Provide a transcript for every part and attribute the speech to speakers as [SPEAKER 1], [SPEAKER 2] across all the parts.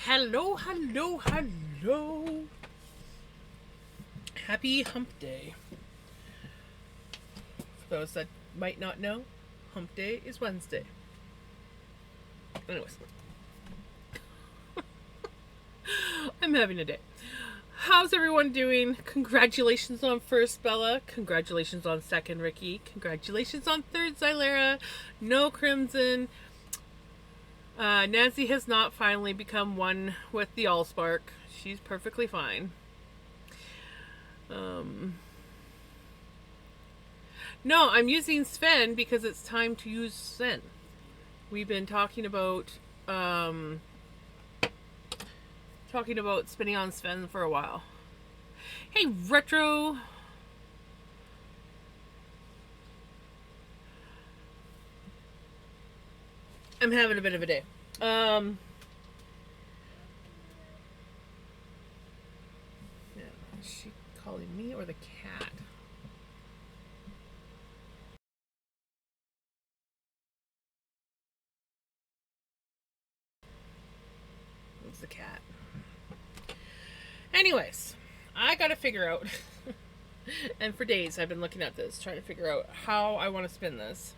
[SPEAKER 1] Hello, hello, hello. Happy Hump Day. For those that might not know, Hump Day is Wednesday. Anyways, I'm having a day. How's everyone doing? Congratulations on first, Bella. Congratulations on second, Ricky. Congratulations on third, Xylera. No Crimson. Nancy has not finally become one with the Allspark. She's perfectly fine. No, I'm using Sven because it's time to use Sven. We've been talking about spinning on Sven for a while. Hey, Retro. I'm having a bit of a day. Is she calling me or the cat? It's the cat. Anyways, I gotta figure out, and for days I've been looking at this, trying to figure out how I want to spin this.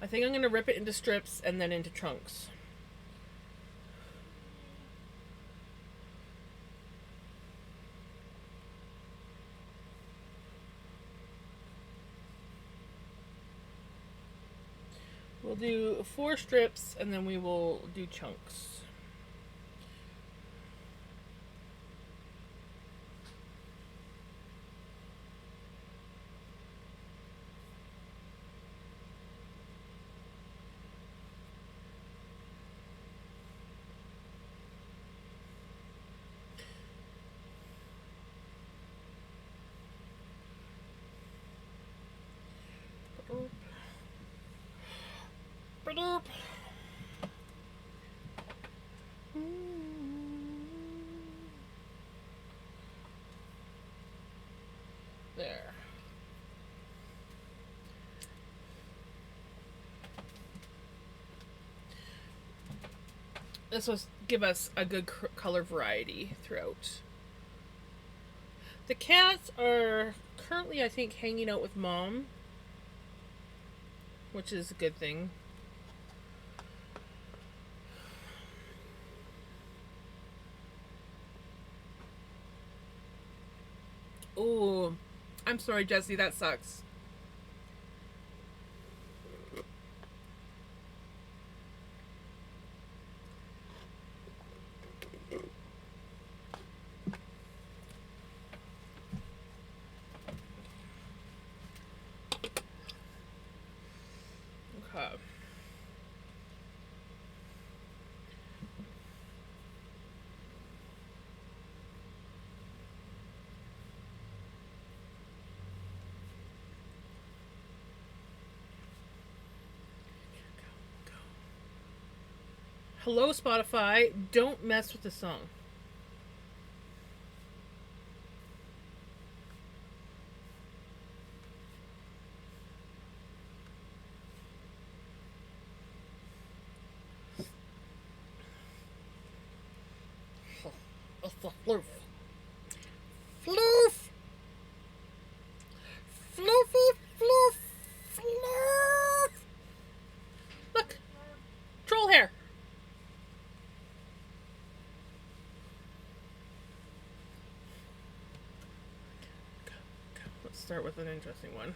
[SPEAKER 1] I think I'm gonna rip it into strips and then into trunks. We'll do 4 strips and then we will do chunks. There. This will give us a good color variety throughout. The cats are currently, I think, hanging out with Mom, which is a good thing. Ooh, I'm sorry, Jesse, that sucks. Okay. Hello, Spotify. Don't mess with the song. It's the floof. Floof! Floofy floof! Floof! Look! Troll hair! Let's start with an interesting one.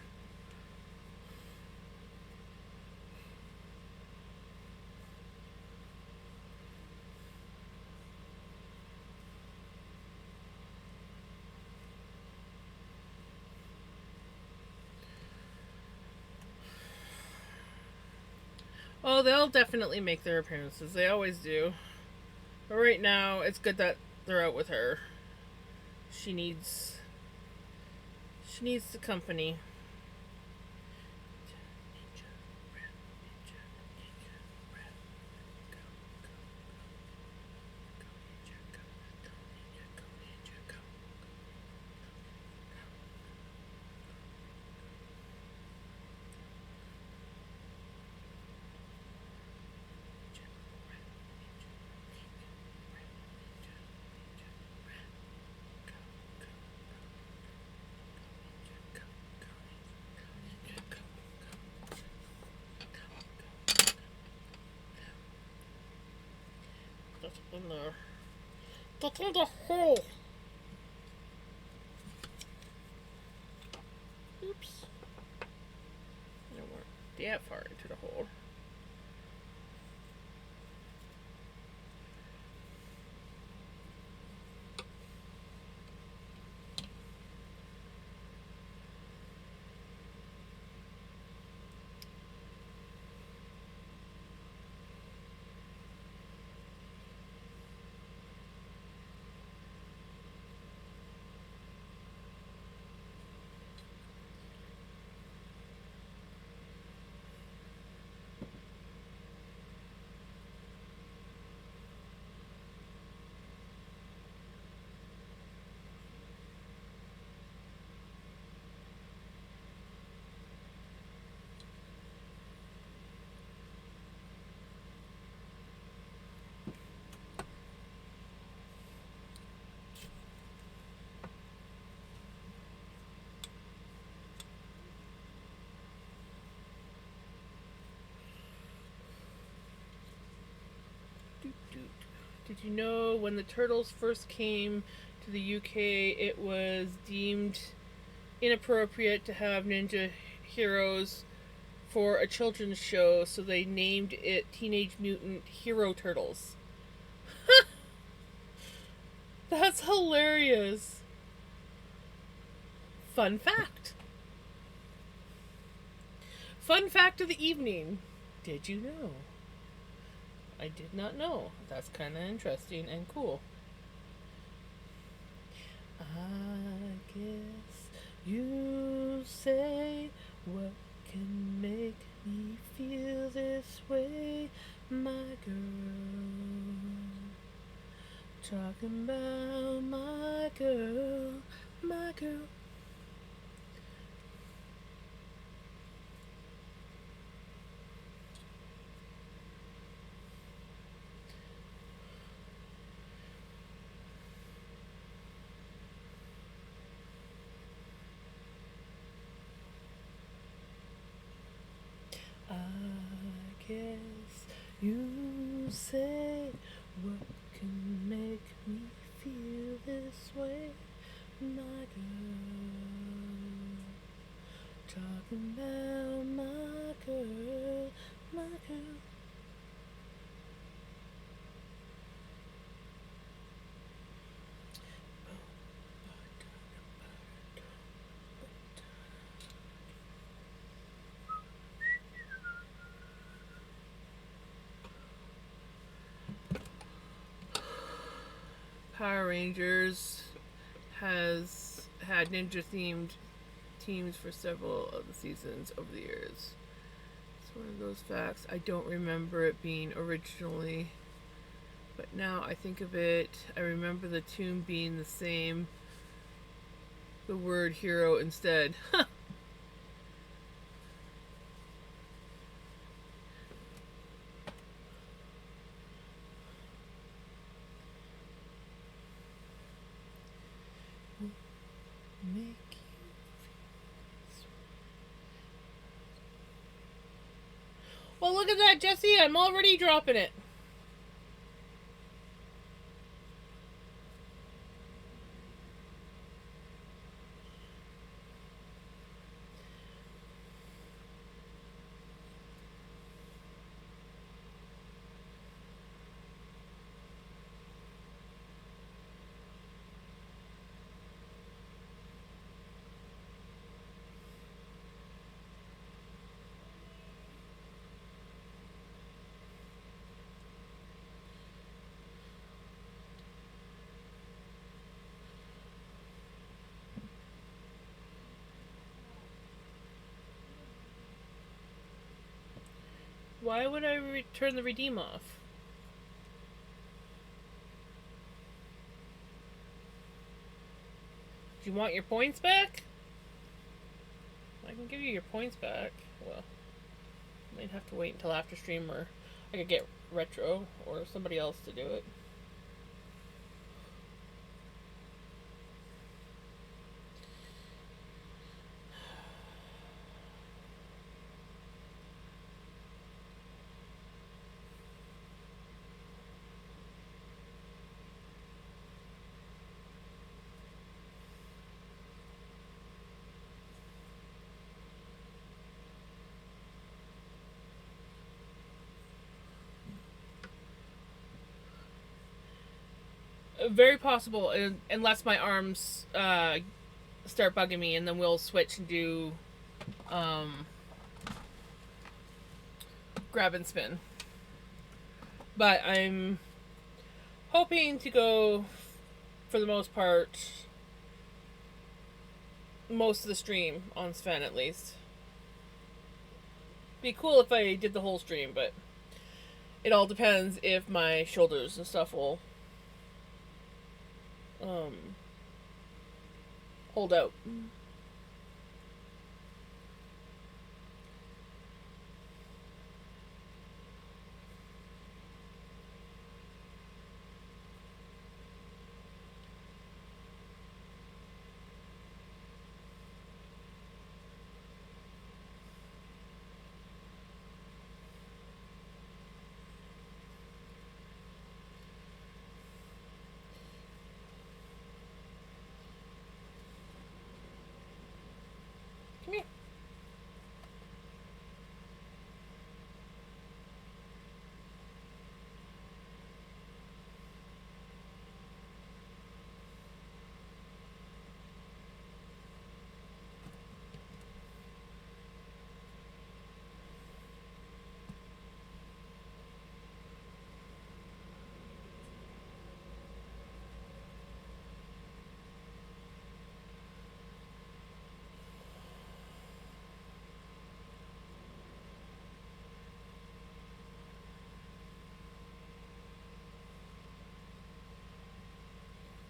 [SPEAKER 1] Oh, they'll definitely make their appearances. They always do. But right now, it's good that they're out with her. She needs the company. in there. Get in the hole. Oops. I weren't that far into the hole. Did you know when the Turtles first came to the UK, it was deemed inappropriate to have ninja heroes for a children's show, so they named it Teenage Mutant Hero Turtles. That's hilarious. Fun fact. Fun fact of the evening. Did you know? I did not know. That's kind of interesting and cool. I guess you say, what can make me feel this way, my girl? Talking about my girl, my girl. I guess you say, what can make me feel this way, my girl? Talking about my girl, my girl. Power Rangers has had ninja themed teams for several of the seasons over the years. It's one of those facts. I don't remember it being originally, but now I think of it, I remember the tune being the same, the word hero instead. Well, look at that, Jesse. I'm already dropping it. Why would I turn the redeem off? Do you want your points back? I can give you your points back. Well, I might have to wait until after stream, or I could get Retro or somebody else to do it. Very possible, unless my arms start bugging me, and then we'll switch and do um, grab and spin. But I'm hoping to go, for the most part, most of the stream on Sven at least. Be cool if I did the whole stream, but it all depends if my shoulders and stuff will hold out. Come here.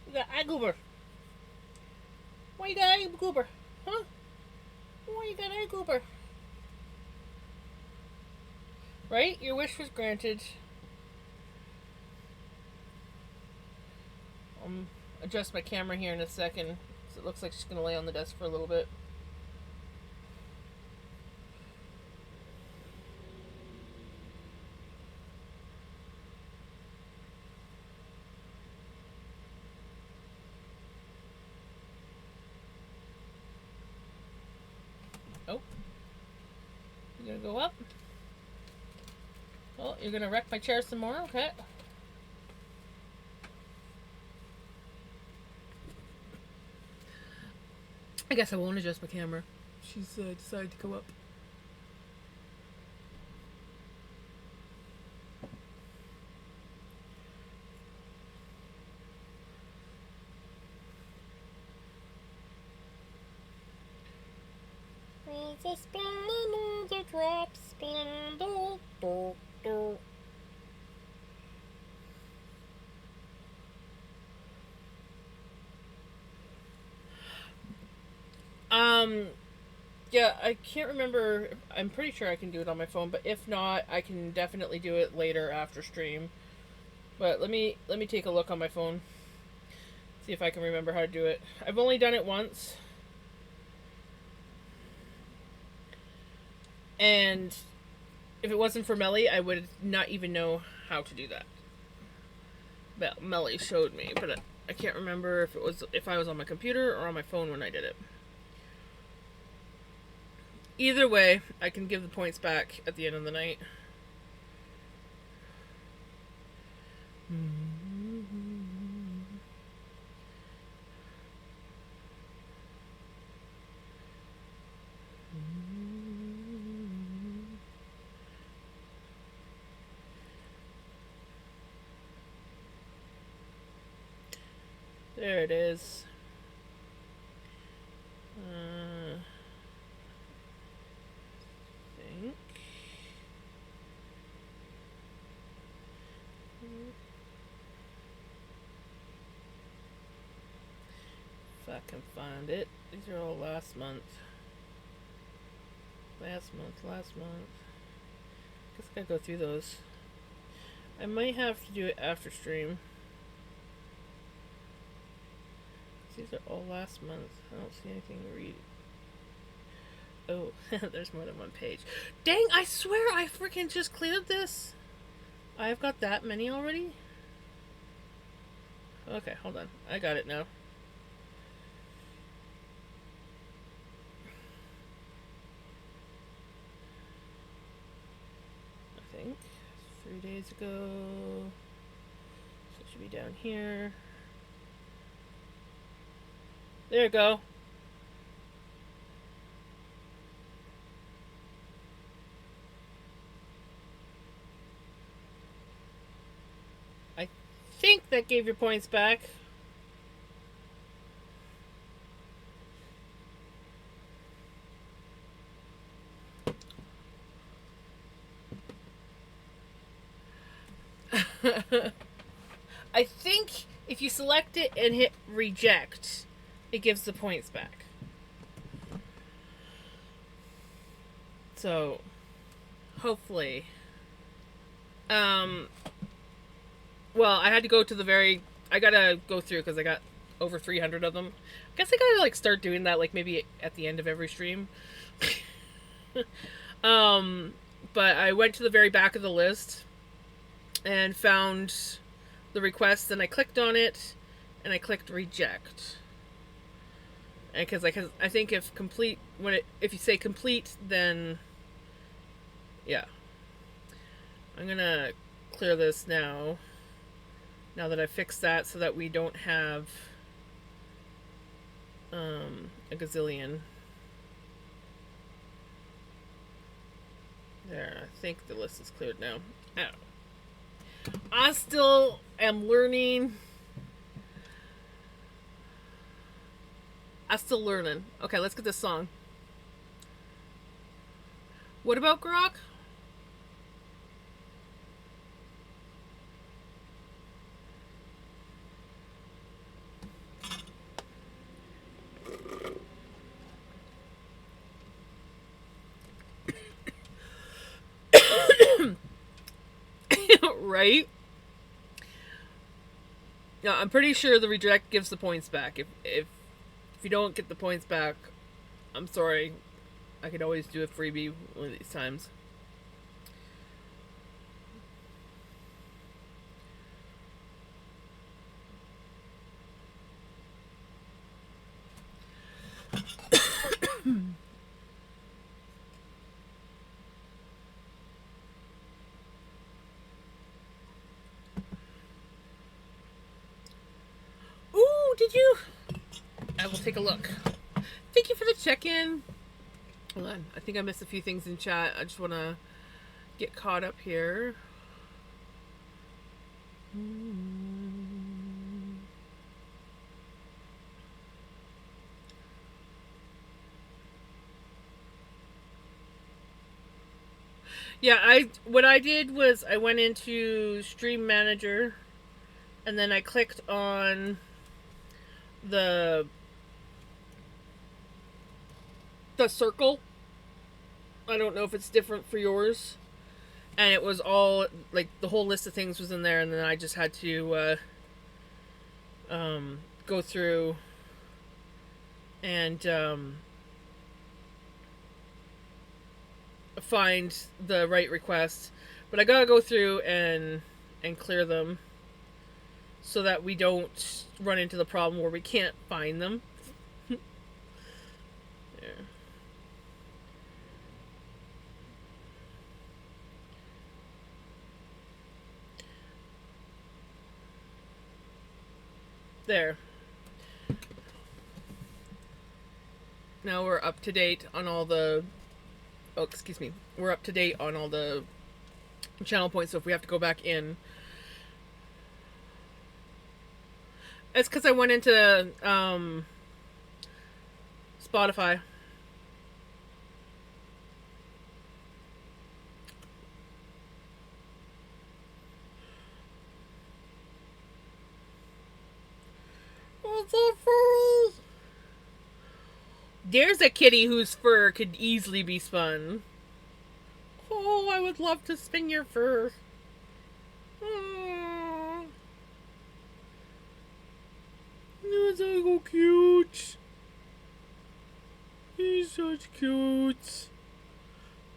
[SPEAKER 1] You got eye goober. Why you got eye goober? Huh? Why you got eye goober? Right? Your wish was granted. Adjust my camera here in a second, because it looks like she's going to lay on the desk for a little bit. Oh. You're going to go up? Oh, you're going to wreck my chair some more? Okay. I guess I won't adjust my camera. She's decided to go up. The spin, the drop, spin, do, do, do. Yeah, I can't remember. I'm pretty sure I can do it on my phone, but if not, I can definitely do it later after stream. But let me take a look on my phone. See if I can remember how to do it. I've only done it once. And if it wasn't for Melly, I would not even know how to do that. But Melly showed me, but I can't remember if I was on my computer or on my phone when I did it. Either way, I can give the points back at the end of the night. There it is. Think. If I can find it. These are all last month. Last month. Guess I gotta go through those. I might have to do it after stream. These are all last month. I don't see anything to read. Oh, there's more than one page. Dang, I swear I freaking just cleared this. I've got that many already? Okay, hold on. I got it now. I think. 3 days ago. So it should be down here. There you go. I think that gave your points back. I think if you select it and hit reject, it gives the points back. So, hopefully. Well, I had to go to the very. I gotta go through because I got over 300 of them. I guess I gotta like start doing that like maybe at the end of every stream. um, but I went to the very back of the list and found the request, and I clicked on it, and I clicked reject. And because I think if complete if you say complete, then yeah, I'm gonna clear this now. Now that I fixed that, so that we don't have a gazillion. There, I think the list is cleared now. Oh. I still am learning. I'm still learning. Okay, let's get this song. What about Grok? Right? Yeah, I'm pretty sure the reject gives the points back. If you don't get the points back, I'm sorry. I could always do a freebie one of these times. Ooh, did you? I will take a look. Thank you for the check-in. Hold on. I think I missed a few things in chat. I just want to get caught up here. Yeah, what I did was I went into Stream Manager, and then I clicked on the circle. I don't know if it's different for yours. And it was all like the whole list of things was in there, and then I just had to go through and find the right request. But I gotta go through and clear them so that we don't run into the problem where we can't find them. Yeah. There. Now we're up to date on all the... Oh, excuse me. We're up to date on all the channel points, so if we have to go back in... It's because I went into Spotify. There's a kitty whose fur could easily be spun. Oh, I would love to spin your fur. Oh. He's so cute. He's such cute.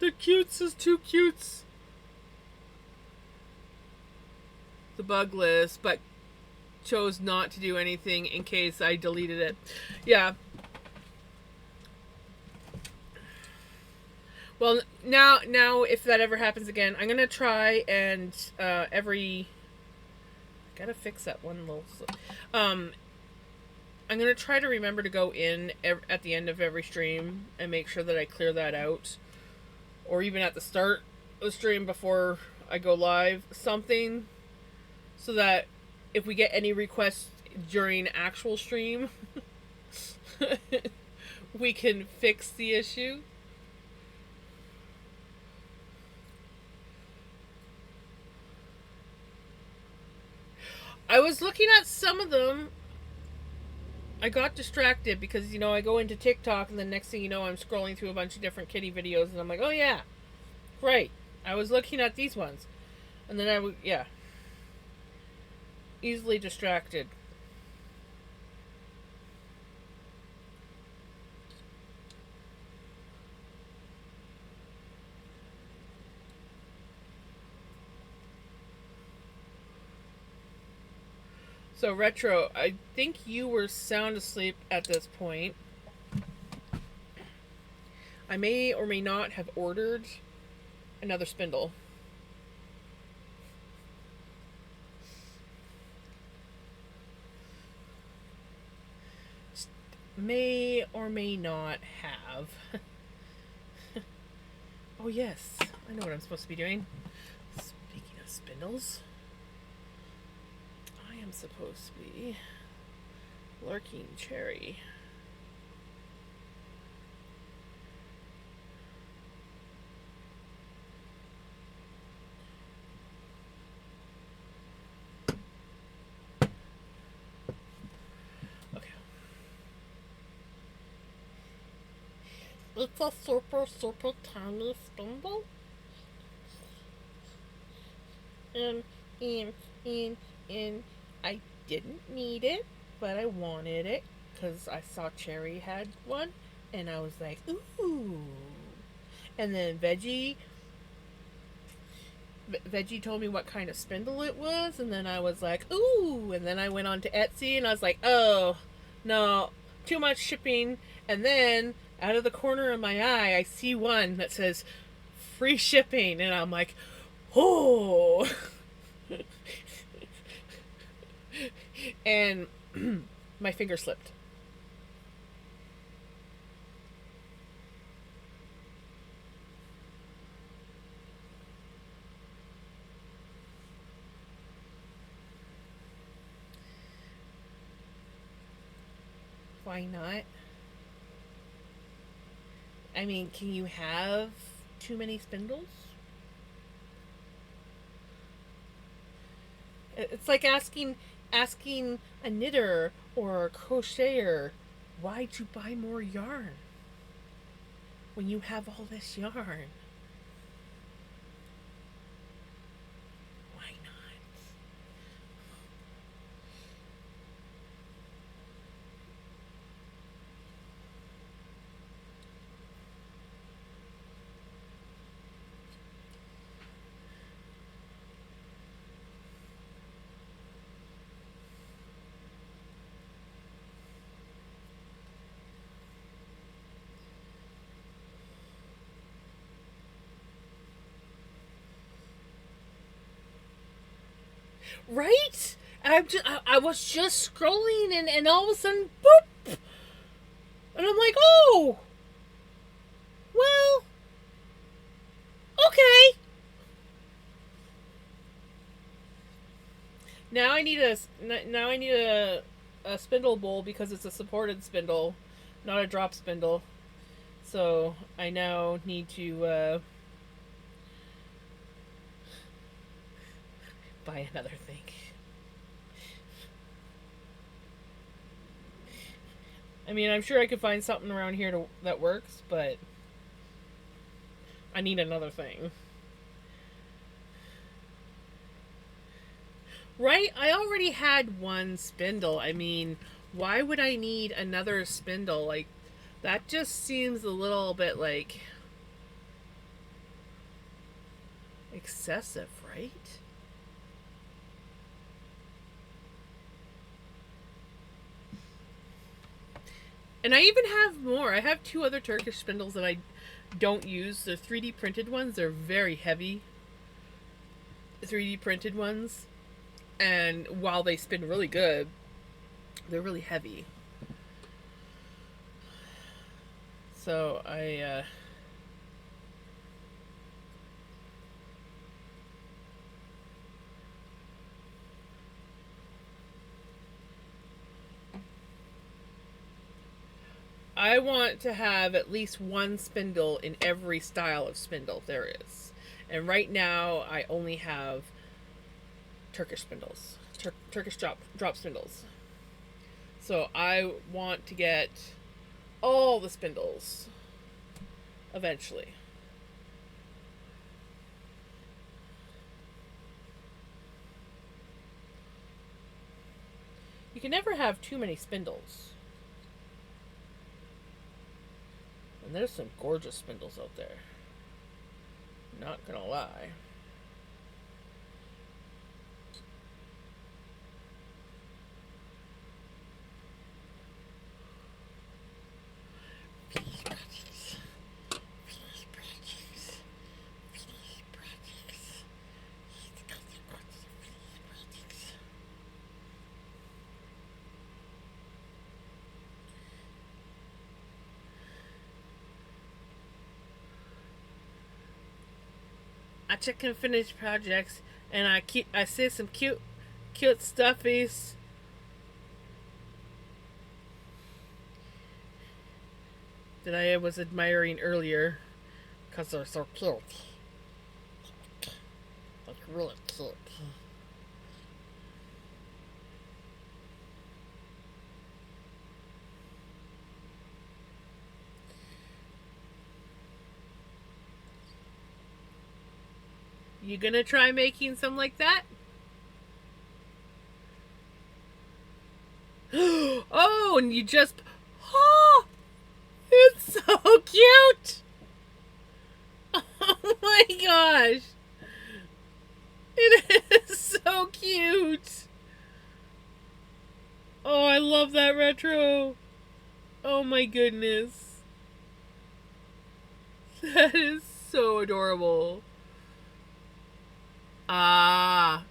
[SPEAKER 1] The cutes is too cute. The bug list, but chose not to do anything in case I deleted it. Yeah. Well, now if that ever happens again, I'm gonna try and every... Gotta fix that one little... I'm going to try to remember to go in at the end of every stream and make sure that I clear that out. Or even at the start of the stream before I go live. Something so that if we get any requests during actual stream, we can fix the issue. I was looking at some of them. I got distracted because, you know, I go into TikTok and the next thing you know, I'm scrolling through a bunch of different kitty videos and I'm like, oh yeah, right. I was looking at these ones. And then I would, yeah. Easily distracted. So, Retro, I think you were sound asleep at this point. I may or may not have ordered another spindle. May or may not have. Oh, yes. I know what I'm supposed to be doing. Speaking of spindles, I am supposed to be lurking cherry. Okay. It's a super, super tiny spindle. And, and I didn't need it, but I wanted it because I saw Cherry had one, and I was like, ooh. And then Veggie told me what kind of spindle it was, and then I was like, ooh. And then I went on to Etsy, and I was like, oh, no, too much shipping. And then out of the corner of my eye, I see one that says free shipping, and I'm like, oh. And my finger slipped. Why not? I mean, can you have too many spindles? It's like asking a knitter or a crocheter, why'd you buy more yarn when you have all this yarn? Why not? Right? I was just scrolling and all of a sudden, boop! And I'm like, oh! Well, okay. Now I need a spindle bowl because it's a supported spindle, not a drop spindle. So I now need to buy another thing. I mean, I'm sure I could find something around here that works, but I need another thing. Right? I already had one spindle. I mean, why would I need another spindle? Like, that just seems a little bit like excessive, right? And I even have more. I have 2 other Turkish spindles that I don't use. They're 3D printed ones. They're very heavy 3D printed ones. And while they spin really good, they're really heavy. So I want to have at least one spindle in every style of spindle there is. And right now, I only have Turkish spindles, Turkish drop spindles. So I want to get all the spindles eventually. You can never have too many spindles. And there's some gorgeous spindles out there. Not gonna lie. I check and finish projects, and I see some cute stuffies. That I was admiring earlier, because they're so cute. Like really cute. You gonna try making some like that? Oh, and you just. Oh, it's so cute! Oh my gosh! It is so cute! Oh, I love that retro! Oh my goodness. That is so adorable. Ah.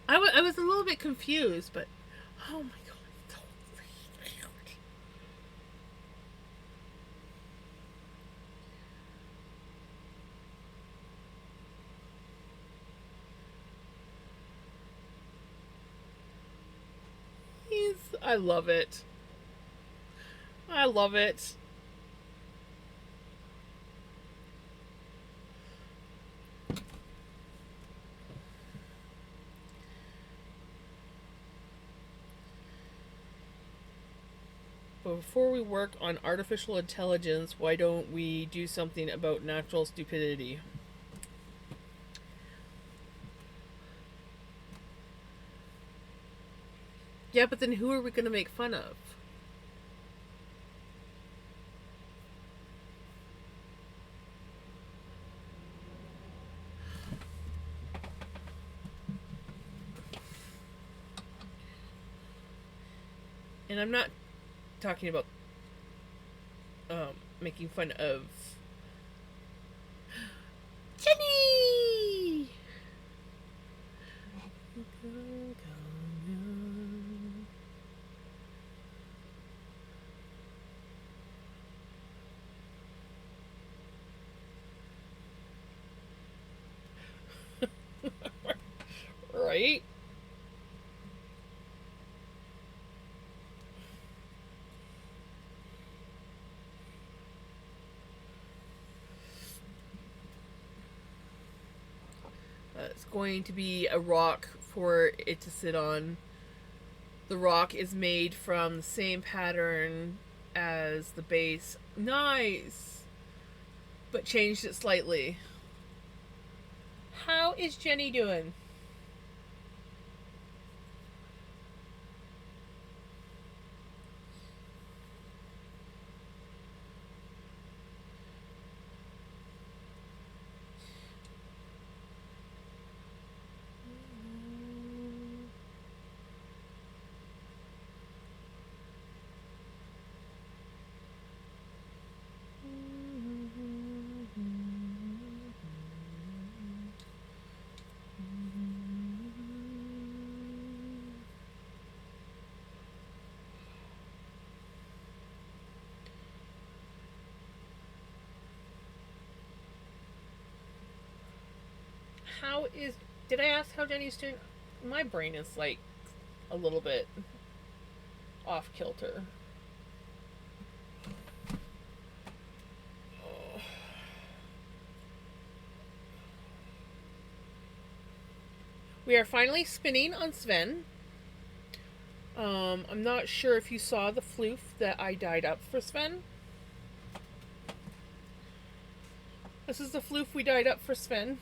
[SPEAKER 1] I was a little bit confused, but. Oh my god, it's so cute. I love it. I love it. But before we work on artificial intelligence, why don't we do something about natural stupidity? Yeah, but then who are we going to make fun of? And I'm not talking about making fun of Jenny. Right? It's going to be a rock for it to sit on. The rock is made from the same pattern as the base. Nice! But changed it slightly. How is Jenny doing? how is... Did I ask how Jenny's doing? My brain is like a little bit off kilter. We are finally spinning on Sven. I'm not sure if you saw the floof that I dyed up for Sven. This is the floof we dyed up for Sven.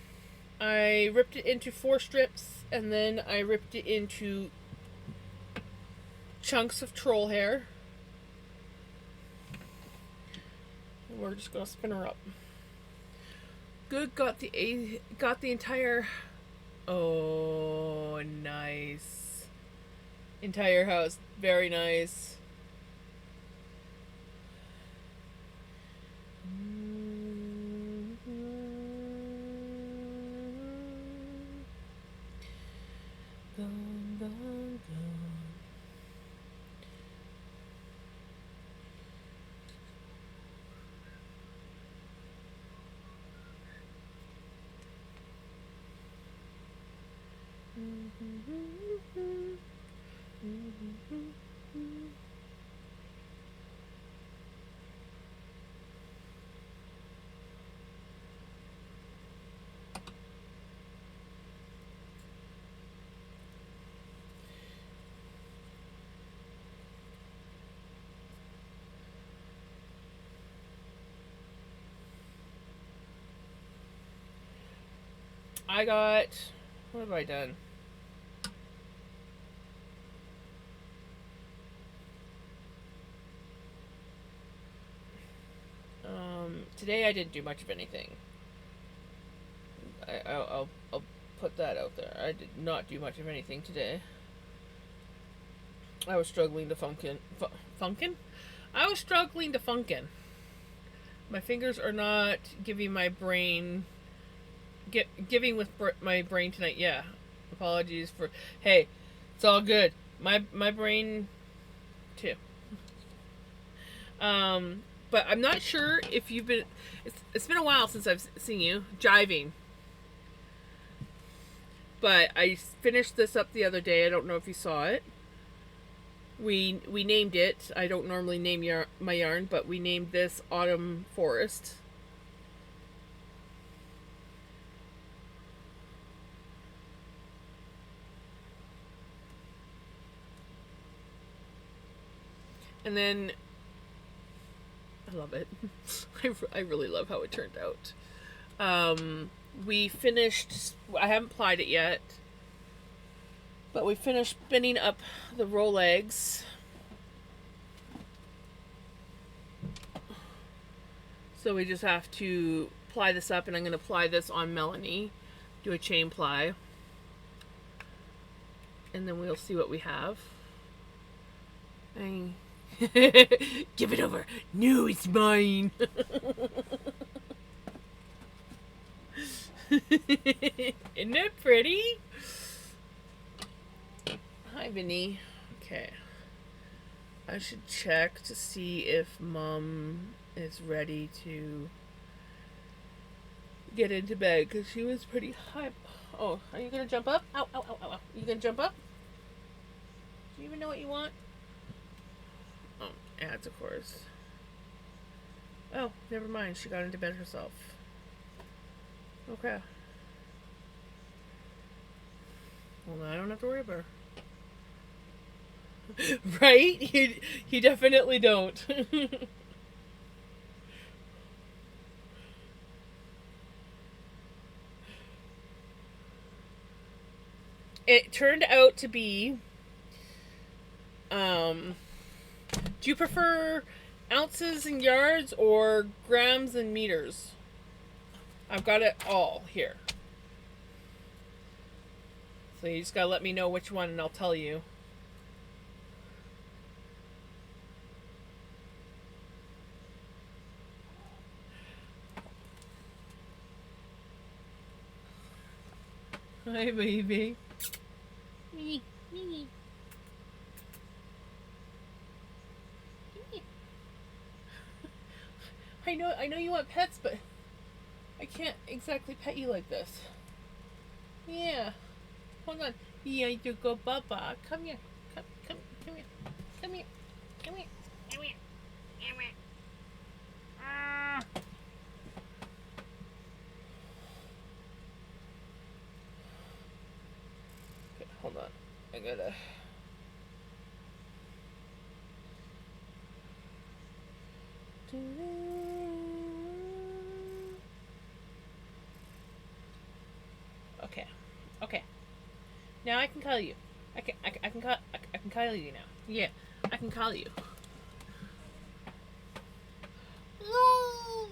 [SPEAKER 1] I ripped it into 4 strips, and then I ripped it into chunks of troll hair. And we're just gonna spin her up. Good, got the entire... Oh, nice. Entire house. Very nice. Gone, gone, gone. I got... What have I done? Today I didn't do much of anything. I'll put that out there. I did not do much of anything today. I was struggling to funkin'. I was struggling to funkin'. My fingers are not giving my brain... giving with my brain tonight. Yeah. Apologies for... Hey, it's all good. My brain... too. But I'm not sure if you've been... It's been a while since I've seen you jiving. But I finished this up the other day. I don't know if you saw it. We named it. I don't normally name my yarn, but we named this Autumn Forest. And then... I love it. I really love how it turned out. We finished... I haven't plied it yet. But we finished spinning up the roll eggs. So we just have to ply this up, and I'm going to ply this on Melanie. Do a chain ply. And then we'll see what we have. Give it over. No, it's mine. Isn't it pretty? Hi, Vinny. Okay. I should check to see if Mom is ready to get into bed, because she was pretty high. Oh, are you going to jump up? Ow, ow, ow, ow, ow. You going to jump up? Do you even know what you want? Oh, ads, of course. Oh, never mind. She got into bed herself. Okay. Well, now I don't have to worry about her. Right? You definitely don't. It turned out to be... do you prefer ounces and yards or grams and meters? I've got it all here. So you just gotta let me know which one and I'll tell you. Hi, baby. Me. I know you want pets, but I can't exactly pet you like this. Yeah. Hold on. Yeah, you go, Baba. Come here. Come here. Come here. Come here. Come here. Come here. Ah. Okay, hold on. I gotta. Okay. Okay. Now I can call you. I can call you now. Yeah, I can call you. No.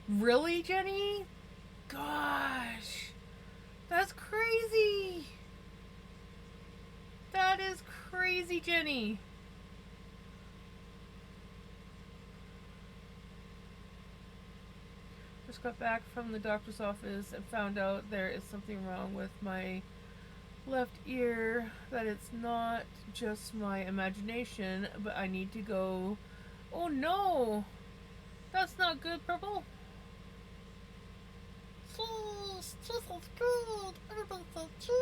[SPEAKER 1] Really, Jenny? Gosh, that's crazy. That is crazy, Jenny. Just got back from the doctor's office and found out there is something wrong with my left ear, that it's not just my imagination, but I need to go. Oh no! That's not good, Purple. Cheese! Cheese is good! Everybody say cheese!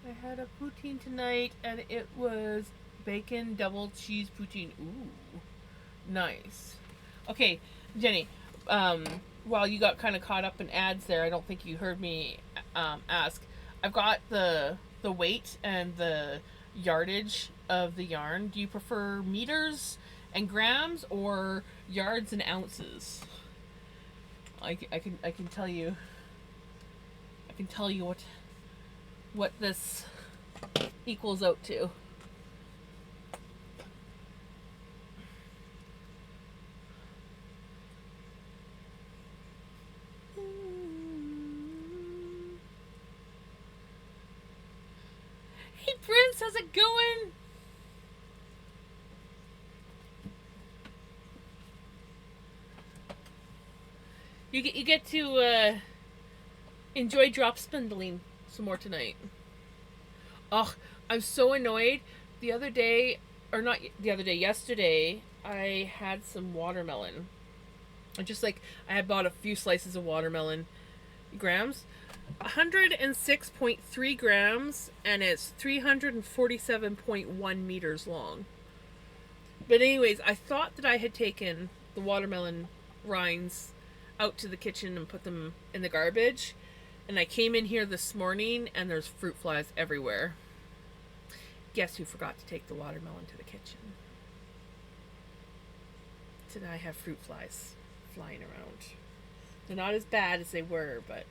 [SPEAKER 1] I had a poutine tonight and it was bacon double cheese poutine. Ooh. Nice. Okay, Jenny, while you got kind of caught up in ads there, I don't think you heard me ask. I've got the weight and the yardage of the yarn. Do you prefer meters and grams or yards and ounces? I can tell you. I can tell you what this equals out to. Hey Prince, how's it going? You get to enjoy drop spindling some more tonight. Oh, I'm so annoyed. The other day, or not the other day, yesterday, I had some watermelon. Just like I had bought a few slices of watermelon grams. 106.3 grams, and it's 347.1 meters long. But anyways, I thought that I had taken the watermelon rinds out to the kitchen and put them in the garbage. And I came in here this morning and there's fruit flies everywhere. Guess who forgot to take the watermelon to the kitchen? So now I have fruit flies flying around. They're not as bad as they were, but...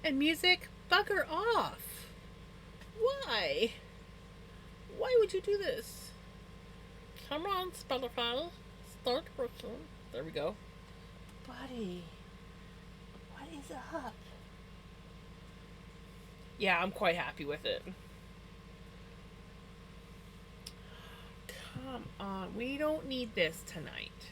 [SPEAKER 1] And music, bugger off. Why? Why would you do this? Come on, Spotify. Start working. There we go. Buddy, what is up? Yeah, I'm quite happy with it. Come on, we don't need this tonight.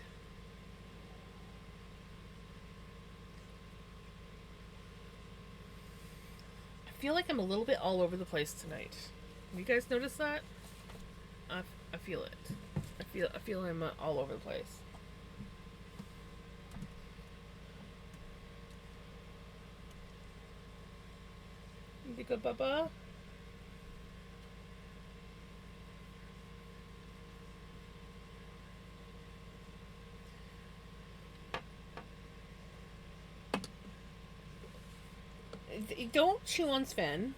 [SPEAKER 1] I feel like I'm a little bit all over the place tonight. You guys notice that? I feel it. I feel I'm all over the place. You think of Bubba? Don't chew on Sven.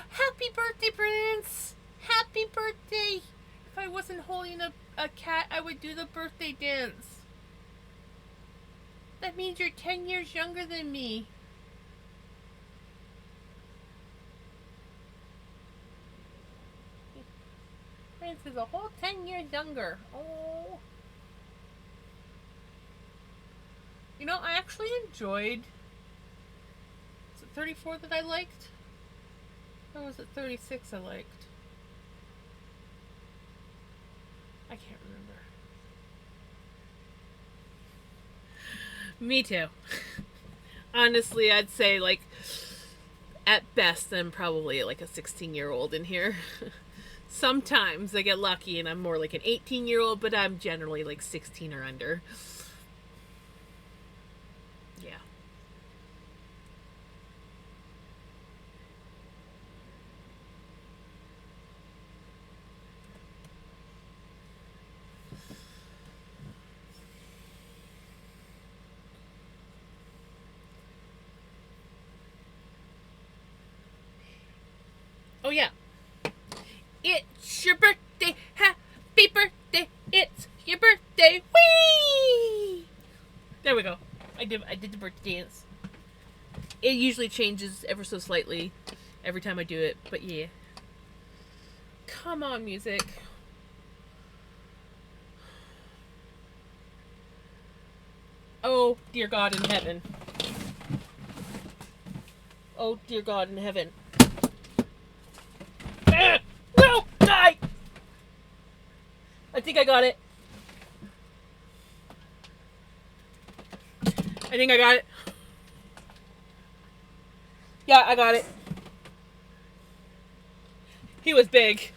[SPEAKER 1] Happy birthday, Prince! Happy birthday! If I wasn't holding a cat, I would do the birthday dance. That means you're 10 years younger than me. Prince, is a whole 10 years younger. Oh. You know, I actually enjoyed... Is it 34 that I liked? Or was it 36 I liked? I can't remember. Me too. Honestly, I'd say, like, at best, I'm probably like a 16-year-old in here. Sometimes I get lucky and I'm more like an 18-year-old, but I'm generally like 16 or under. Yeah. Oh, yeah. It's your birthday. Happy birthday. It's your birthday. Whee! There we go. I did the birthday dance. It usually changes ever so slightly every time I do it, but yeah. Come on, music. Oh, dear God in heaven. Oh, dear God in heaven. No! Die! I think I got it. I think I got it. Yeah, I got it. He was big.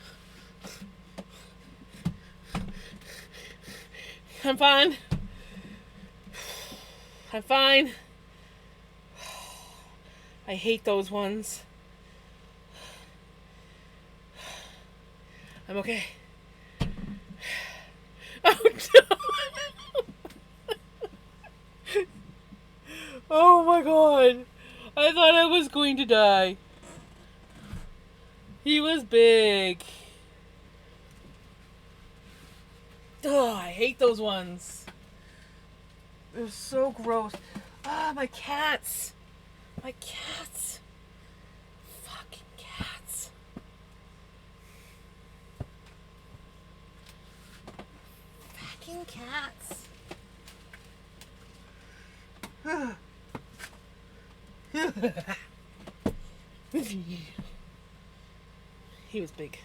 [SPEAKER 1] I'm fine. I'm fine. I hate those ones. I'm okay. Oh no! Oh my God. I thought I was going to die. He was big. Oh, I hate those ones. They're so gross. Ah, my cats. My cats. Fucking cats. Fucking cats. He was big.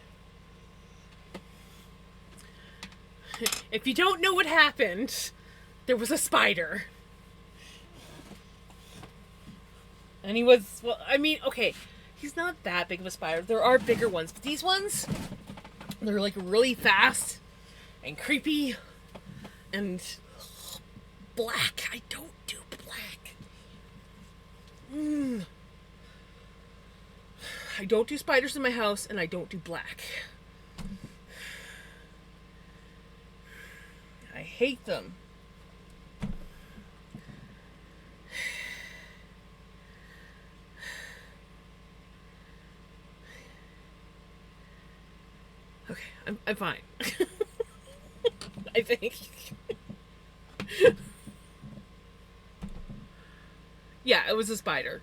[SPEAKER 1] If you don't know what happened, there was a spider. And he was, well, I mean, okay, he's not that big of a spider. There are bigger ones, but these ones, they're like really fast and creepy and black. I don't do black. I don't do spiders in my house, and I don't do black. I hate them. Okay, I'm fine. I think. Yeah, it was a spider.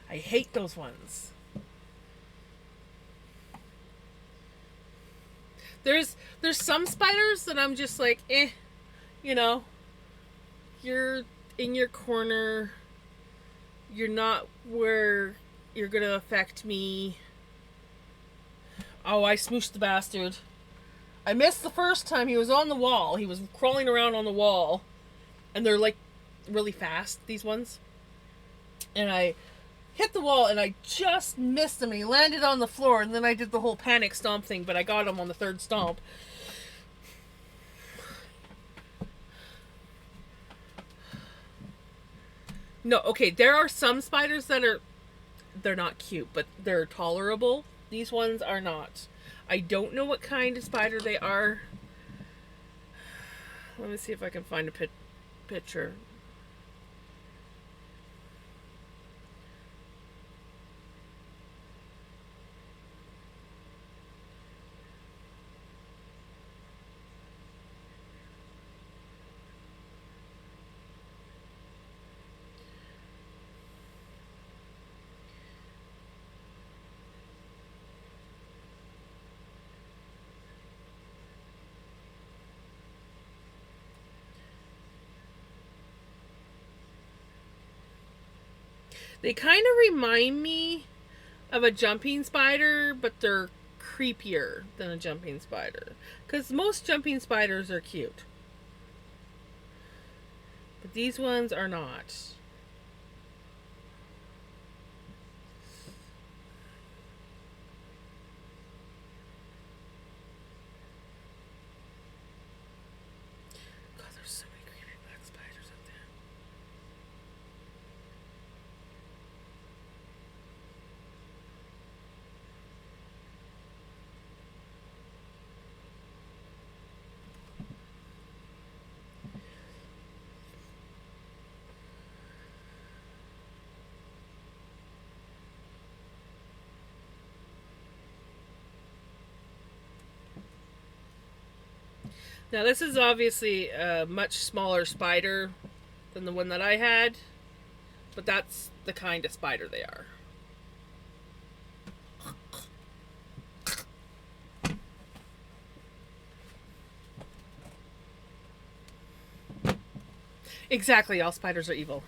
[SPEAKER 1] I hate those ones. There's some spiders that I'm just like, you know, you're in your corner. You're not where you're gonna affect me. Oh, I smooshed the bastard. I missed the first time. He was on the wall. He was crawling around on the wall. And they're like really fast, these ones. And I hit the wall and I just missed him and he landed on the floor and then I did the whole panic stomp thing, but I got him on the third stomp. No, okay, there are some spiders that they're not cute, but they're tolerable. These ones are not. I don't know what kind of spider they are. Let me see if I can find a picture. They kind of remind me of a jumping spider, but they're creepier than a jumping spider. Because most jumping spiders are cute. But these ones are not. God, there's so many creepy black spiders out there. Now, this is obviously a much smaller spider than the one that I had, but that's the kind of spider they are. Exactly, all spiders are evil.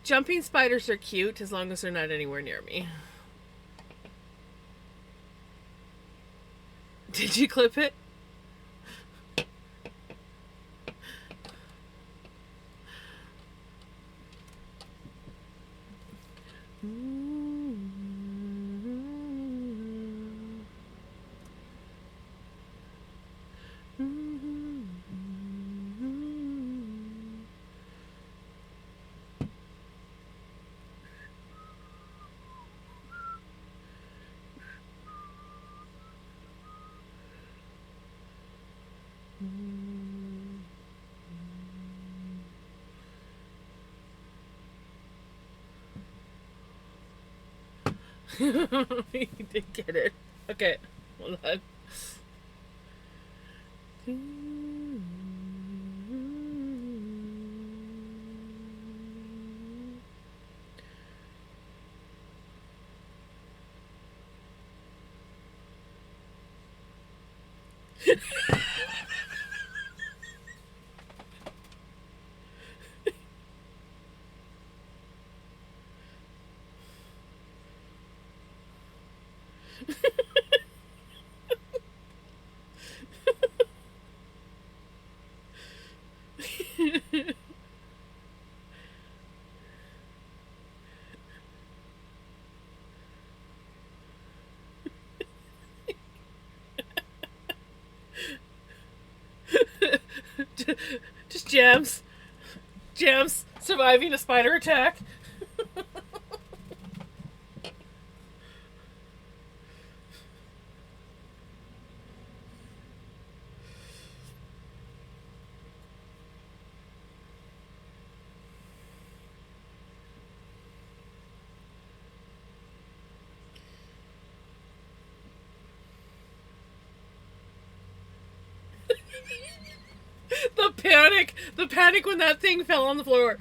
[SPEAKER 1] Jumping spiders are cute as long as they're not anywhere near me. Did you clip it? You did get it. Okay, hold on. Just gems. Gems surviving a spider attack. The panic when that thing fell on the floor.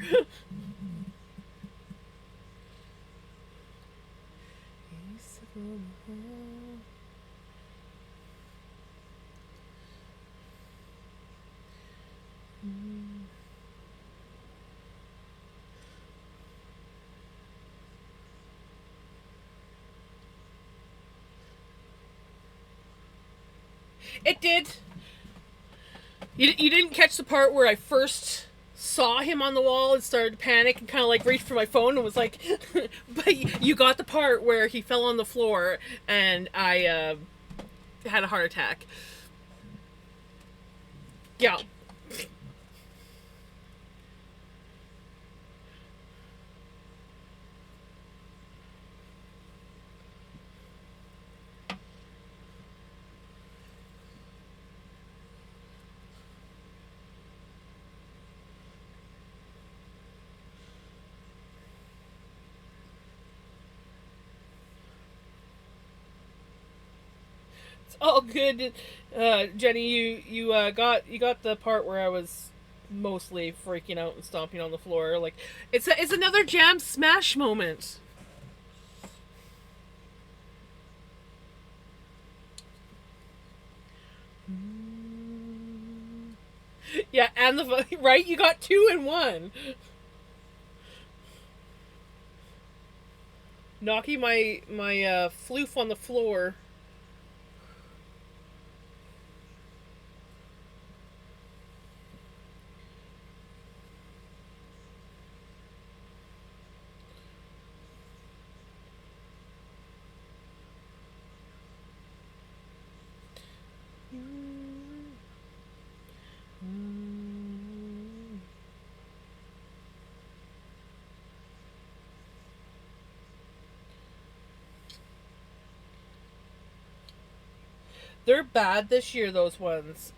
[SPEAKER 1] It did. You didn't catch the part where I first saw him on the wall and started to panic and kind of like reached for my phone and was like, but you got the part where he fell on the floor and I had a heart attack. Yeah. Oh, good, Jenny. You got the part where I was mostly freaking out and stomping on the floor. Like it's another jam smash moment. Yeah, and the right, you got two in one. Knocking my floof on the floor. They're bad this year, those ones.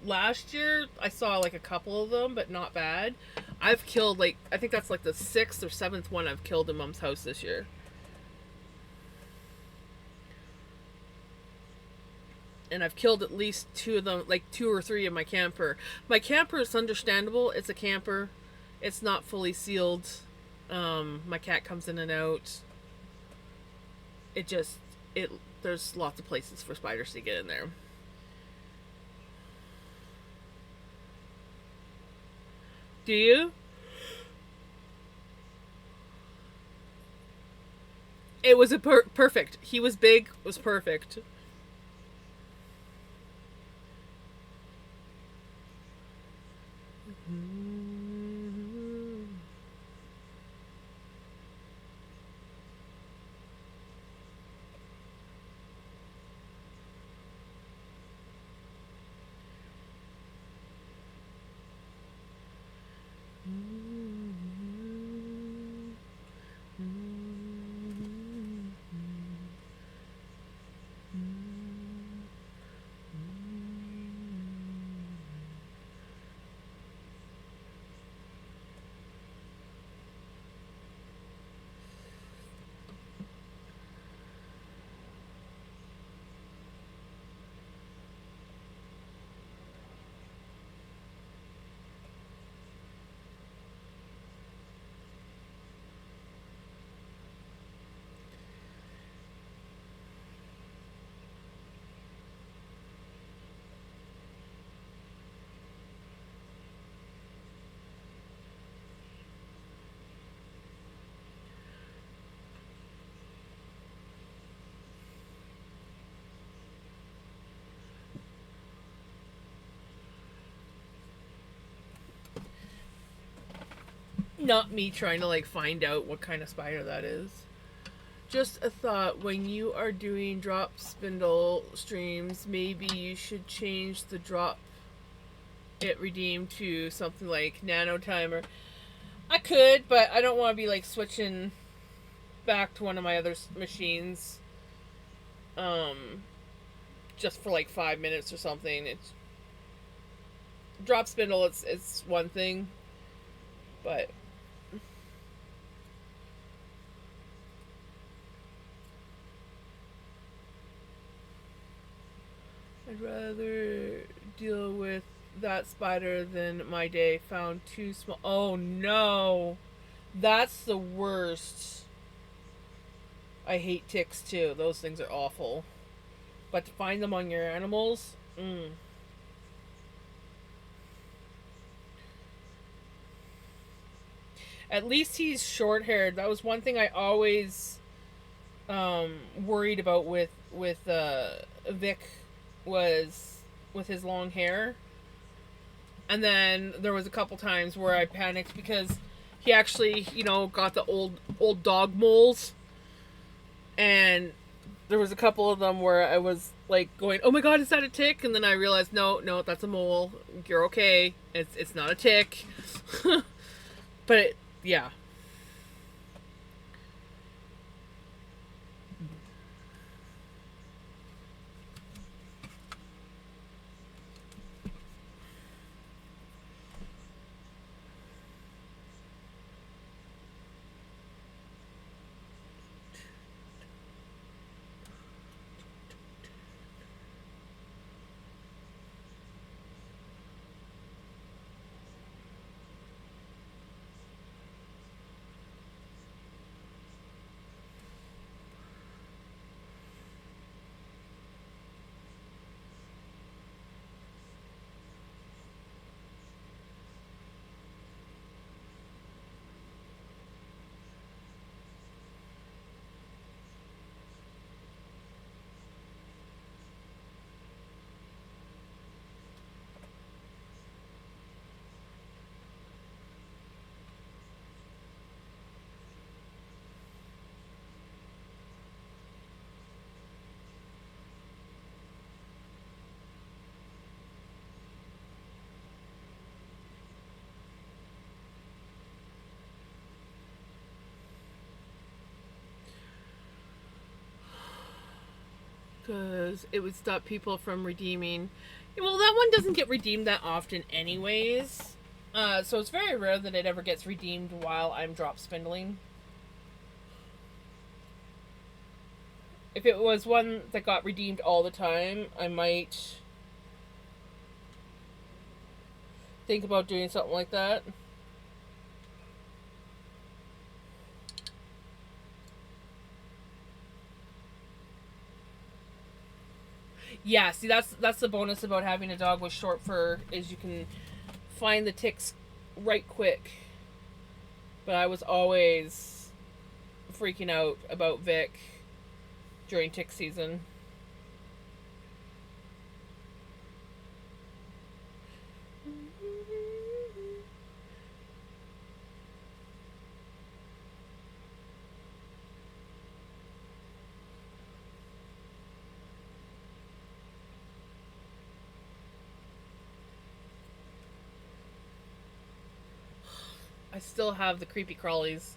[SPEAKER 1] Last year I saw like a couple of them, but not bad. I've killed like I think that's like the sixth or seventh one I've killed in Mom's house this year. And I've killed at least two of them, like two or three in my camper. My camper is understandable. It's a camper. It's not fully sealed. My cat comes in and out. It just it there's lots of places for spiders to get in there. Do you? It was a perfect. He was big. Was perfect. Not me trying to like find out what kind of spider that is. Just a thought, when you are doing drop spindle streams, maybe you should change the drop it redeemed to something like nano timer. I could, but I don't want to be like switching back to one of my other machines um just for like 5 minutes or something. It's drop spindle, it's one thing, but I'd rather deal with that spider than my day found too small. Oh no. That's the worst. I hate ticks too. Those things are awful. But to find them on your animals, at least he's short haired. That was one thing I always worried about with Vic, was with his long hair. And then there was a couple times where I panicked because he actually, got the old dog moles, and there was a couple of them where I was like going, "Oh my god, is that a tick?" And then I realized, no, no, that's a mole. You're okay. It's not a tick. But yeah. because it would stop people from redeeming. Well, that one doesn't get redeemed that often, anyways. So it's very rare that it ever gets redeemed while I'm drop spindling. If it was one that got redeemed all the time, I might think about doing something like that. Yeah, see, that's the bonus about having a dog with short fur, is you can find the ticks right quick. But I was always freaking out about Vic during tick season. I still have the creepy crawlies.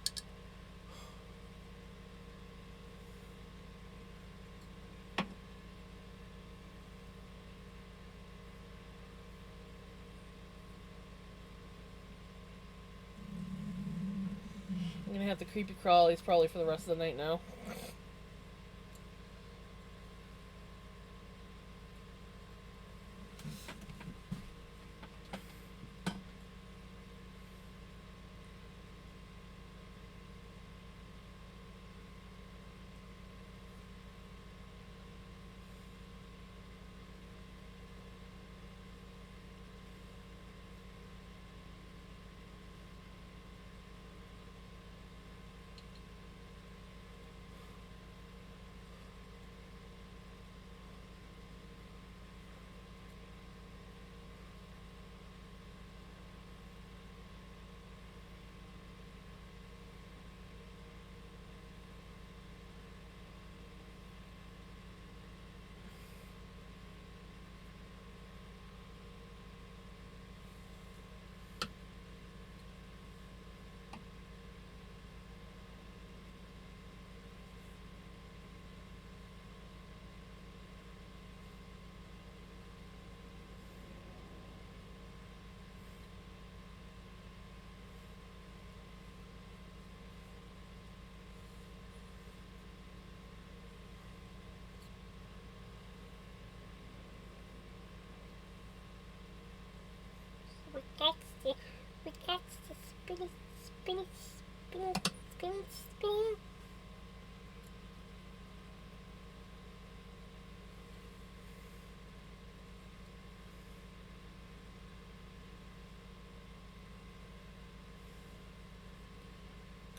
[SPEAKER 1] I'm gonna have the creepy crawlies probably for the rest of the night now.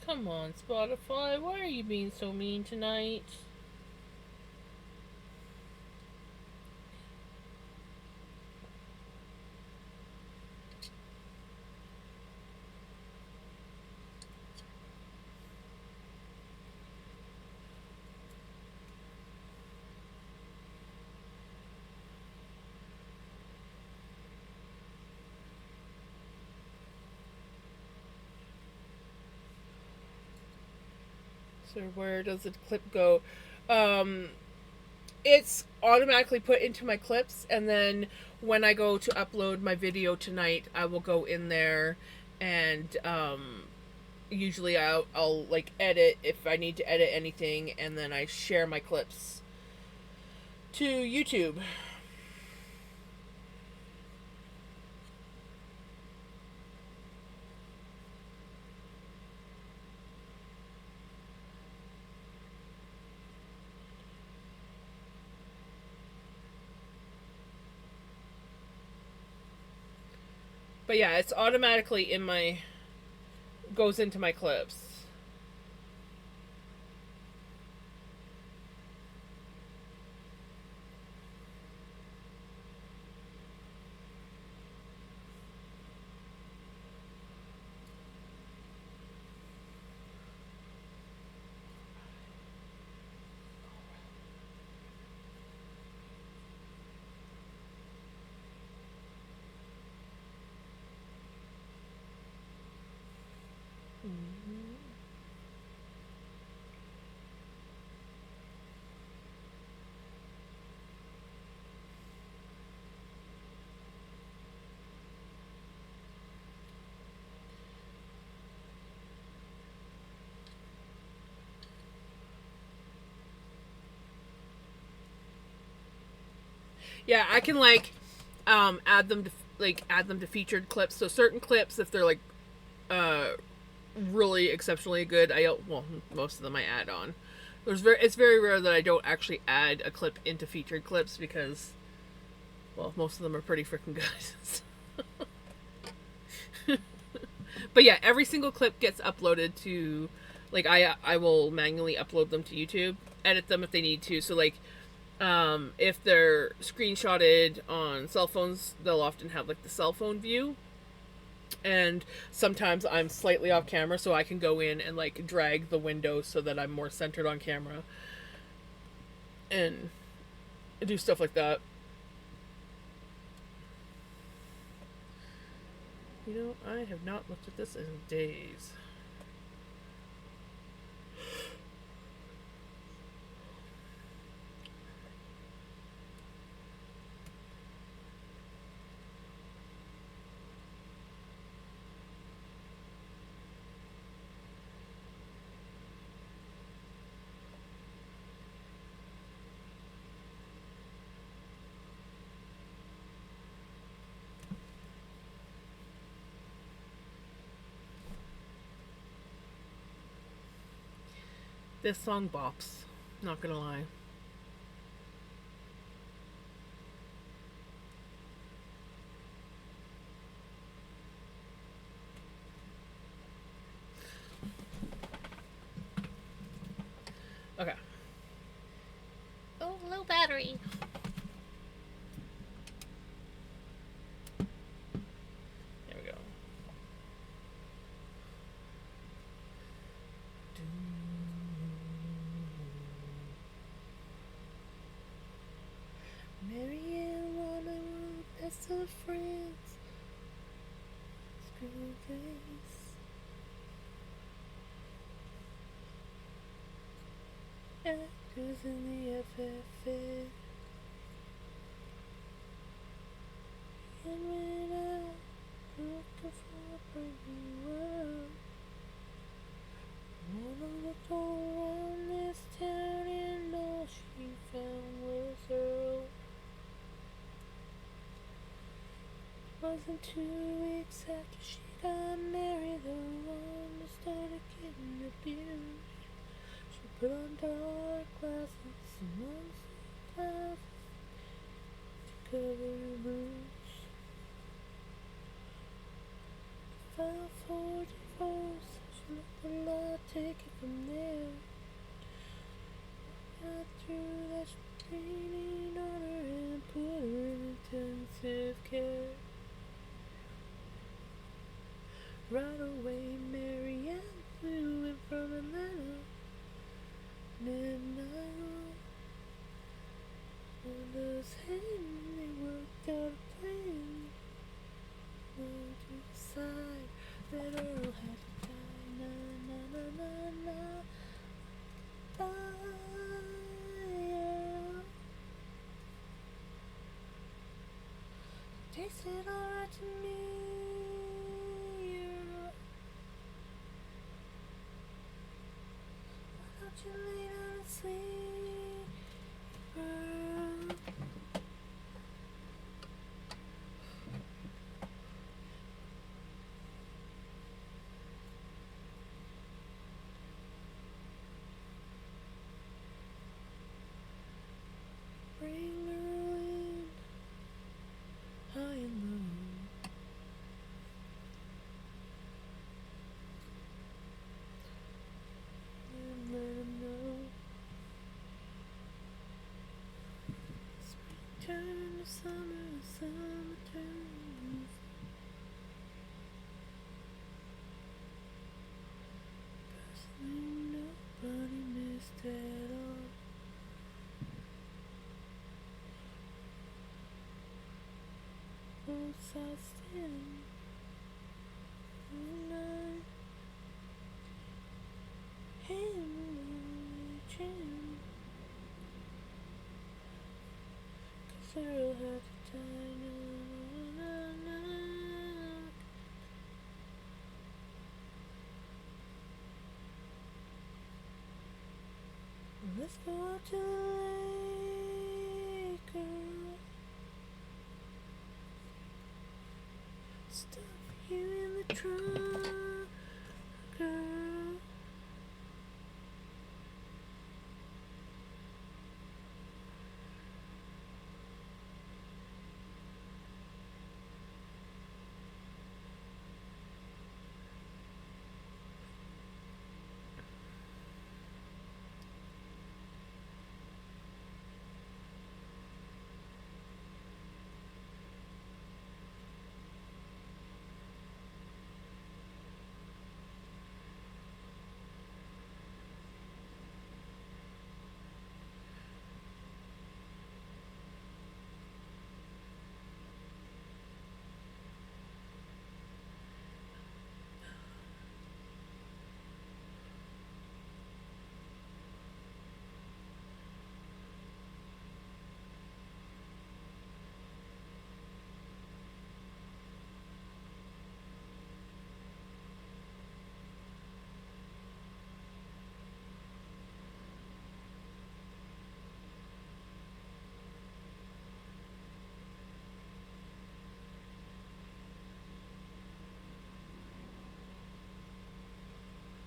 [SPEAKER 1] Come on, Spotify, why are you being so mean tonight? So where does the clip go? Um, it's automatically put into my clips, and then when I go to upload my video tonight, I will go in there and usually I'll like edit if I need to edit anything, and then I share my clips to YouTube. But yeah, it's automatically in my goes into my clips. Mm-hmm. Yeah, I can add them to featured clips. So certain clips, if they're uh really exceptionally good, most of them I add on. It's very rare that I don't actually add a clip into featured clips because, well, most of them are pretty freaking good. But yeah, every single clip gets uploaded to, I will manually upload them to YouTube, edit them if they need to. So if they're screenshotted on cell phones, they'll often have the cell phone view, and sometimes I'm slightly off camera, so I can go in and drag the window so that I'm more centered on camera and do stuff like that. I have not looked at this in days. This song bops. Not gonna lie. Okay.
[SPEAKER 2] Oh, low battery.
[SPEAKER 1] There we go. Marianne wanna move best of friends. Screw face. Actors in the FFA. And when I looking for a brand new world, wanna look around this town and all she found was Earl. Wasn't 2 weeks after she got married, the one started getting abused. She put on dark glasses and long-sleeve glasses to cover her bruise. Filed for divorce, she looked a lot, take it from there. Got through that screening on her and put her in intensive care. Right away, Marianne flew in from Atlanta. Midnight on those hands, they worked out a plan. Moved to the side that Earl had to die. Na na na na na. Die. Tasted alright to me. Why don't you lay down and sleep, girl? Bring her in, high and low. And let him know. Spring turn to summer, summer turns. Personally, nobody missed at all. Both sides standing all night, hand on the chin, 'cause Earl had to die. Na, na, na, na. Let's go out to the lake, girl. stuff here in the trunk, girl.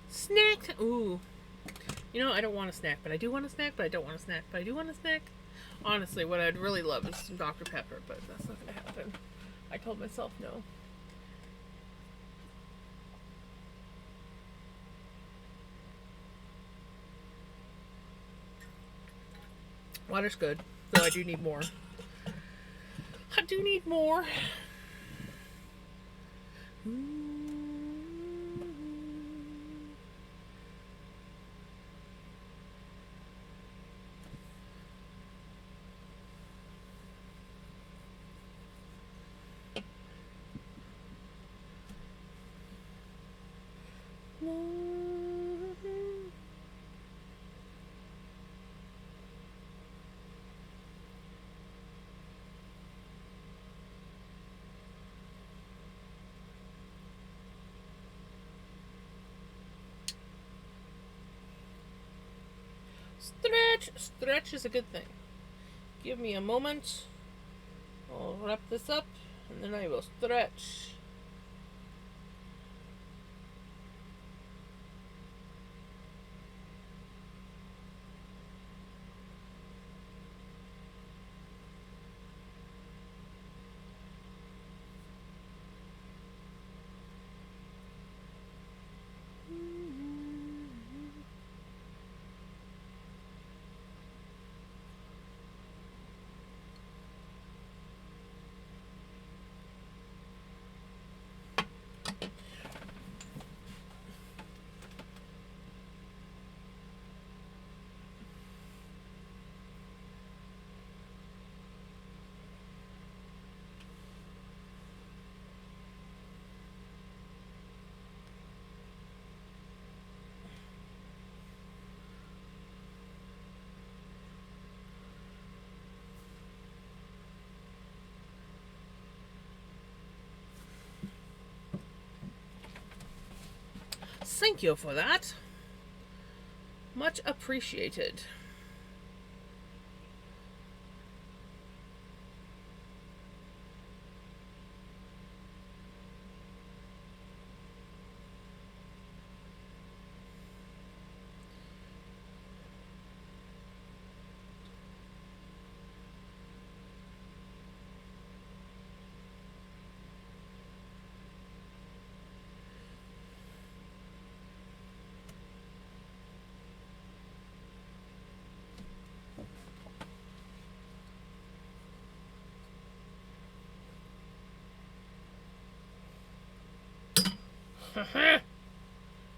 [SPEAKER 1] Snack. Ooh. You know, I don't want a snack, but I do want a snack, but I don't want a snack, but I do want a snack. Honestly, what I'd really love is some Dr. Pepper, but that's not going to happen. I told myself no. Water's good, though I do need more. I do need more. Stretch! Stretch is a good thing. Give me a moment. I'll wrap this up and then I will stretch. Thank you for that. Much appreciated.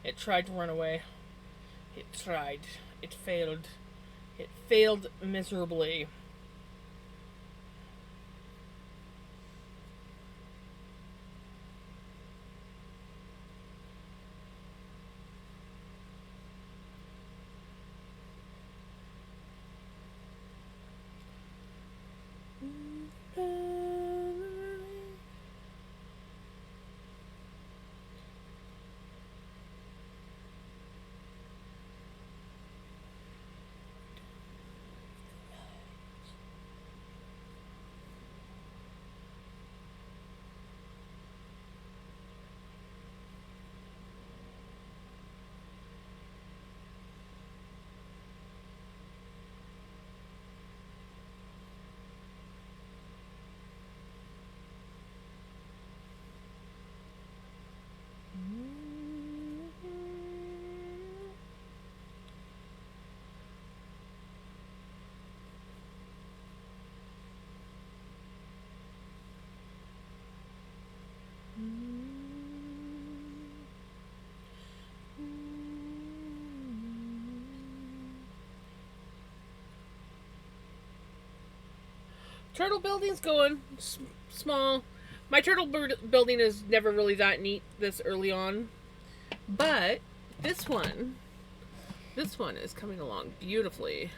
[SPEAKER 1] It tried to run away. It tried. It failed. It failed miserably. Turtle building's going small. My building is never really that neat this early on, but this one is coming along beautifully.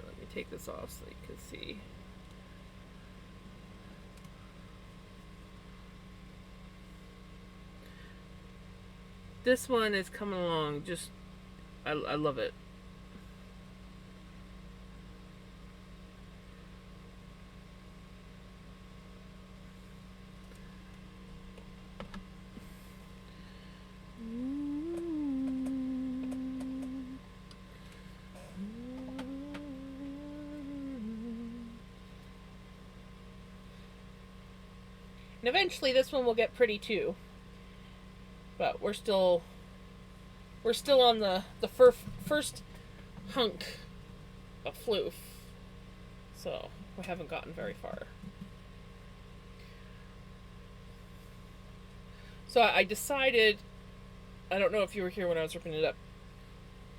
[SPEAKER 1] Let me take this off so you can see. This one is coming along just, I love it. And eventually this one will get pretty too. But we're still on the first hunk of floof. So we haven't gotten very far. So I decided, I don't know if you were here when I was ripping it up.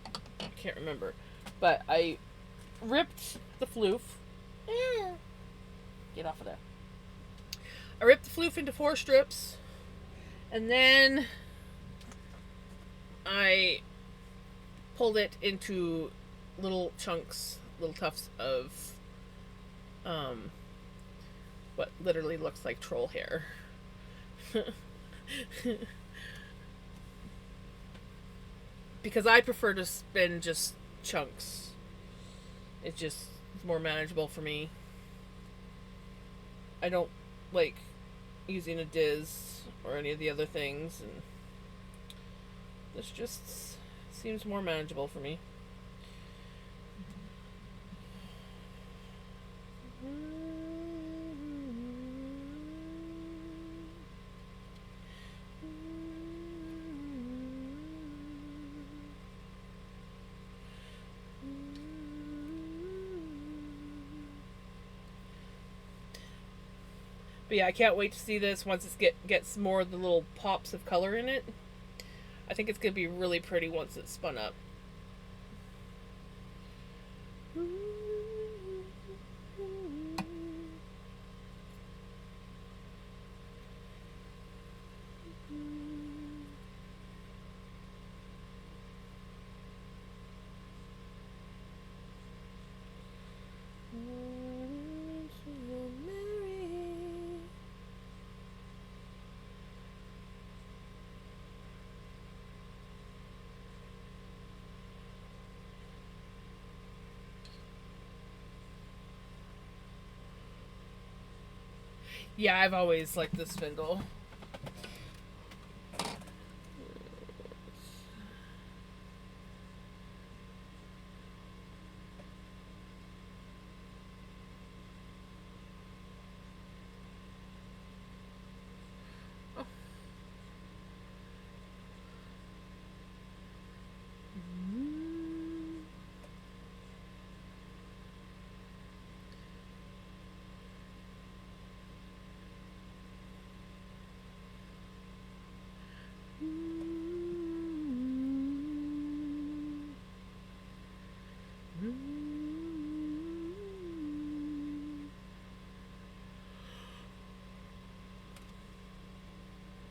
[SPEAKER 1] I can't remember. But I ripped the floof. Get off of there. I ripped the floof into 4 strips. And then I pulled it into little chunks, little tufts of what literally looks like troll hair. Because I prefer to spin just chunks. It's just more manageable for me. I don't like using a diz or any of the other things, and this just seems more manageable for me. But yeah, I can't wait to see this once it gets more of the little pops of color in it. I think it's going to be really pretty once it's spun up. Yeah, I've always liked this spindle. Oh.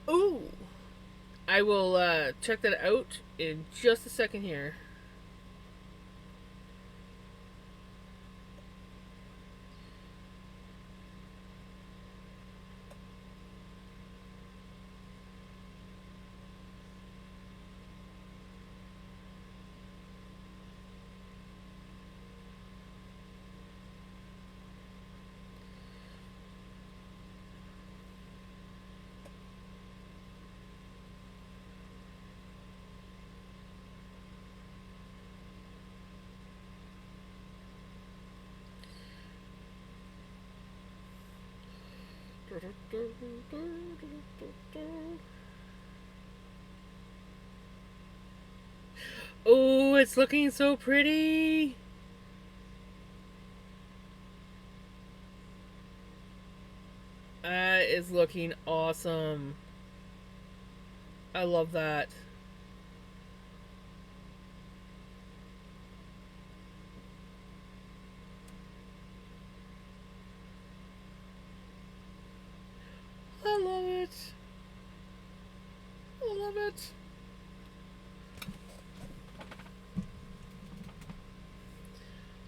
[SPEAKER 1] Ooh! I will check that out in just a second here. Oh, it's looking so pretty. That is looking awesome. I love that. love it.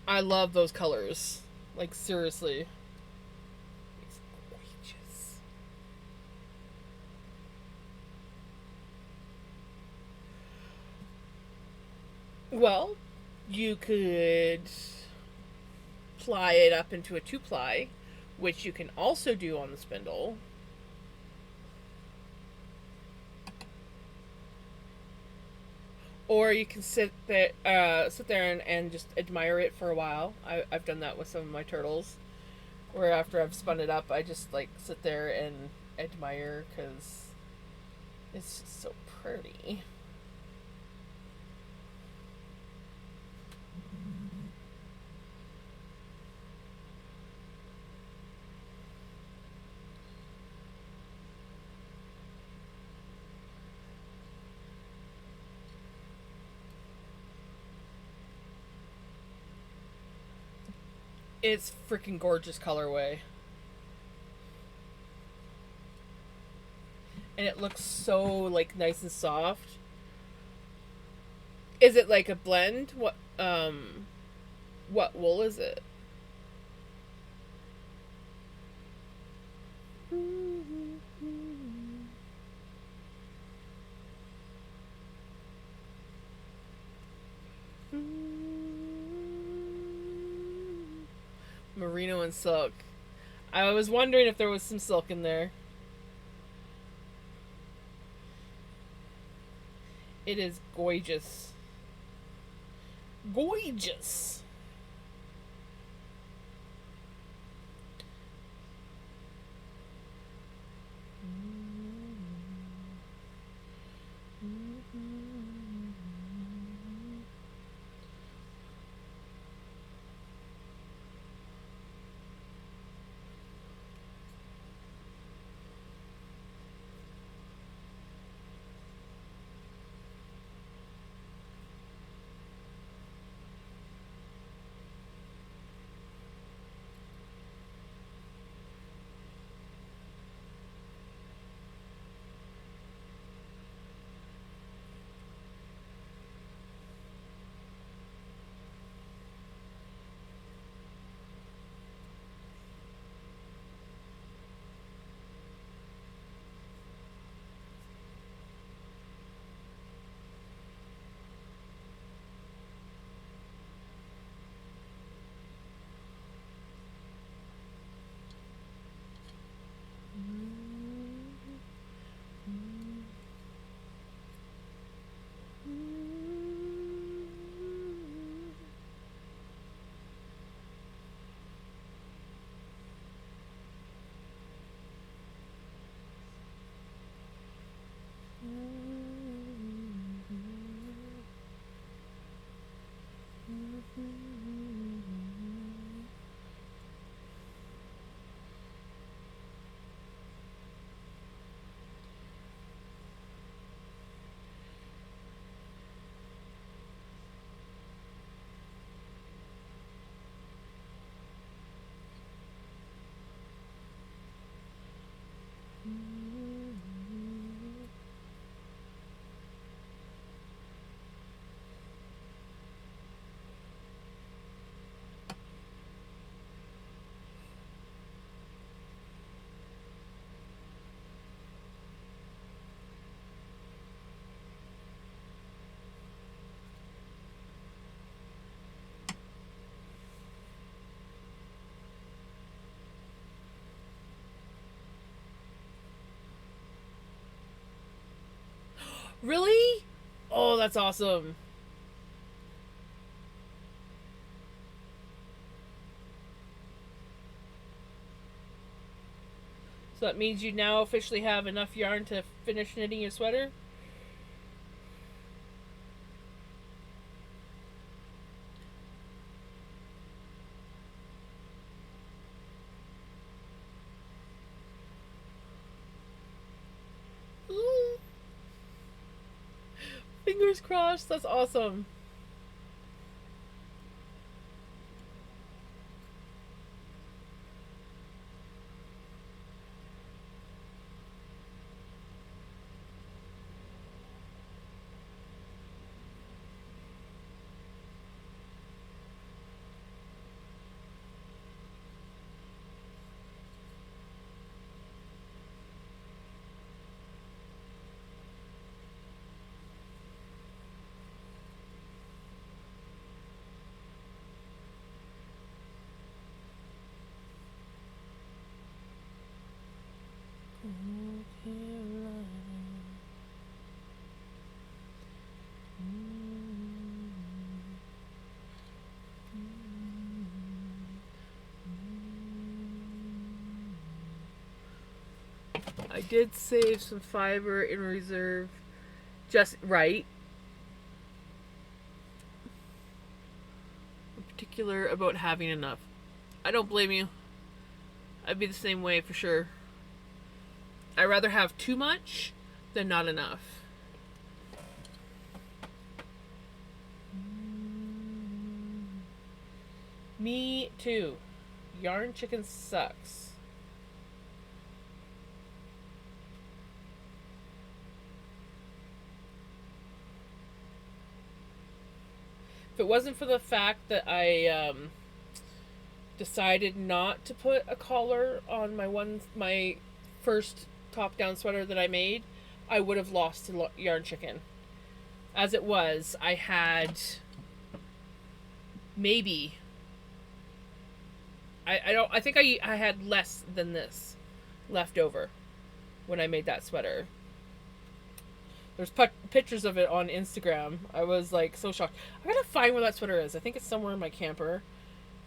[SPEAKER 1] I love those colors. Like, seriously. It's gorgeous. Well, you could ply it up into a 2-ply, which you can also do on the spindle. Or you can sit there and just admire it for a while. I've done that with some of my turtles, where after I've spun it up, I just like sit there and admire because it's just so pretty. It's freaking gorgeous colorway. And it looks so like nice and soft. Is it like a blend? What wool is it? Merino and silk. I was wondering if there was some silk in there. It is gorgeous. Gorgeous. Really? Oh, that's awesome. So that means you now officially have enough yarn to finish knitting your sweater? Ooh. Fingers crossed. That's awesome. did save some fiber in reserve. Just right. I'm particular about having enough. I don't blame you. I'd be the same way for sure. I'd rather have too much than not enough. Me too. Yarn chicken sucks. If it wasn't for the fact that I decided not to put a collar on my first top down sweater that I made, I would have lost to yarn chicken. As it was, I had maybe I think I had less than this left over when I made that sweater. There's pictures of it on Instagram. I was like so shocked. I gotta find where that sweater is. I think it's somewhere in my camper.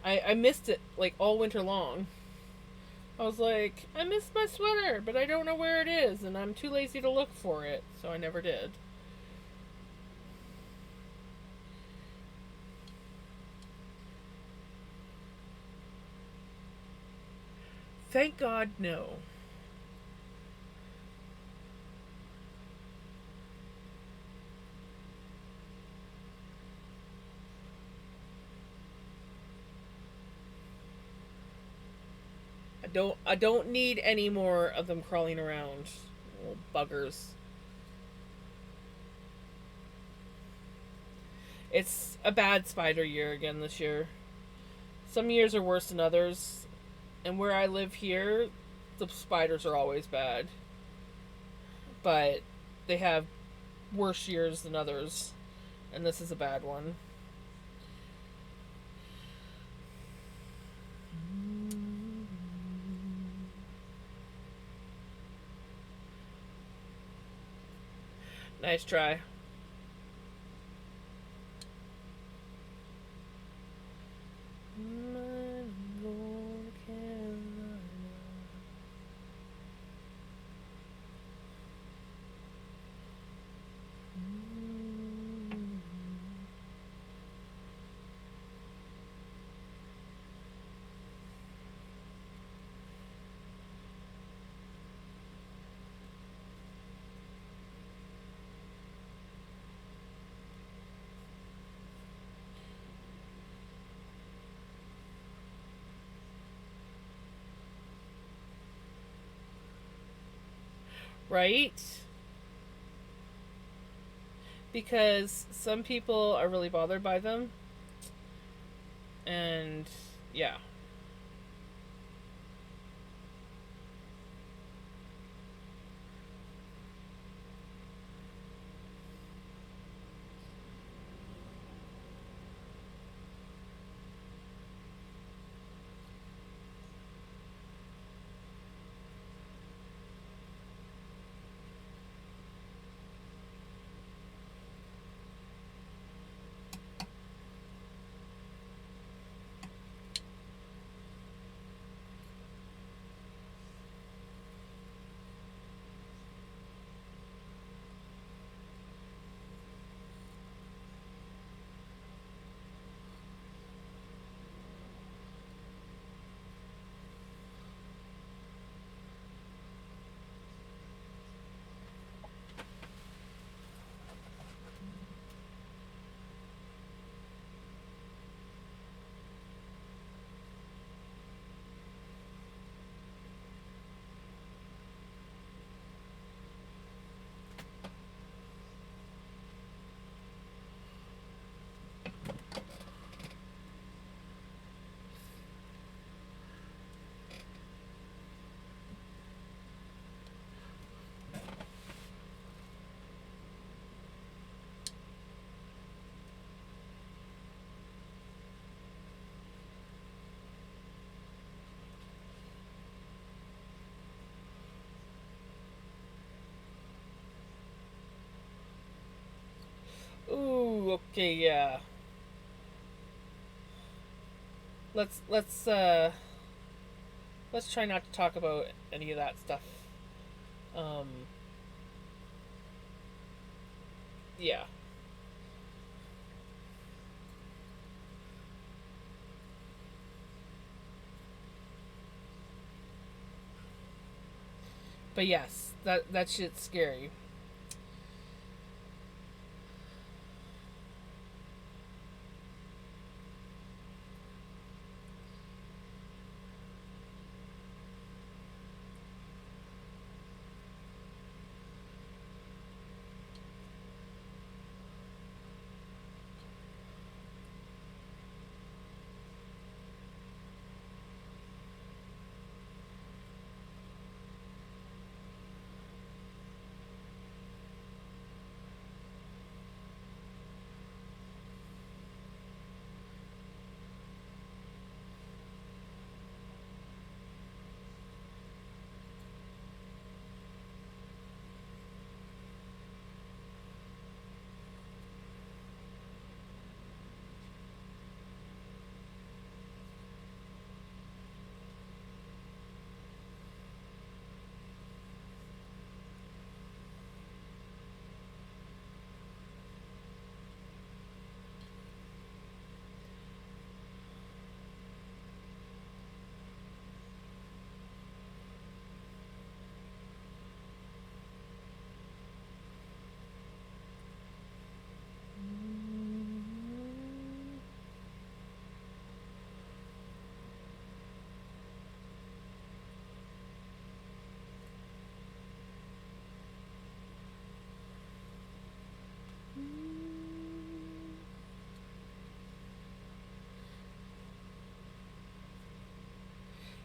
[SPEAKER 1] I missed it like all winter long. I was like, I missed my sweater, but I don't know where it is, and I'm too lazy to look for it, so I never did. Thank God, no. I don't need any more of them crawling around. Little buggers. It's a bad spider year again this year. Some years are worse than others. And where I live here, the spiders are always bad. But they have worse years than others. And this is a bad one. Nice try. Right? Because some people are really bothered by them. And yeah. Ooh, okay, yeah. Let's let's try not to talk about any of that stuff Um, yeah. But yes, that shit's scary.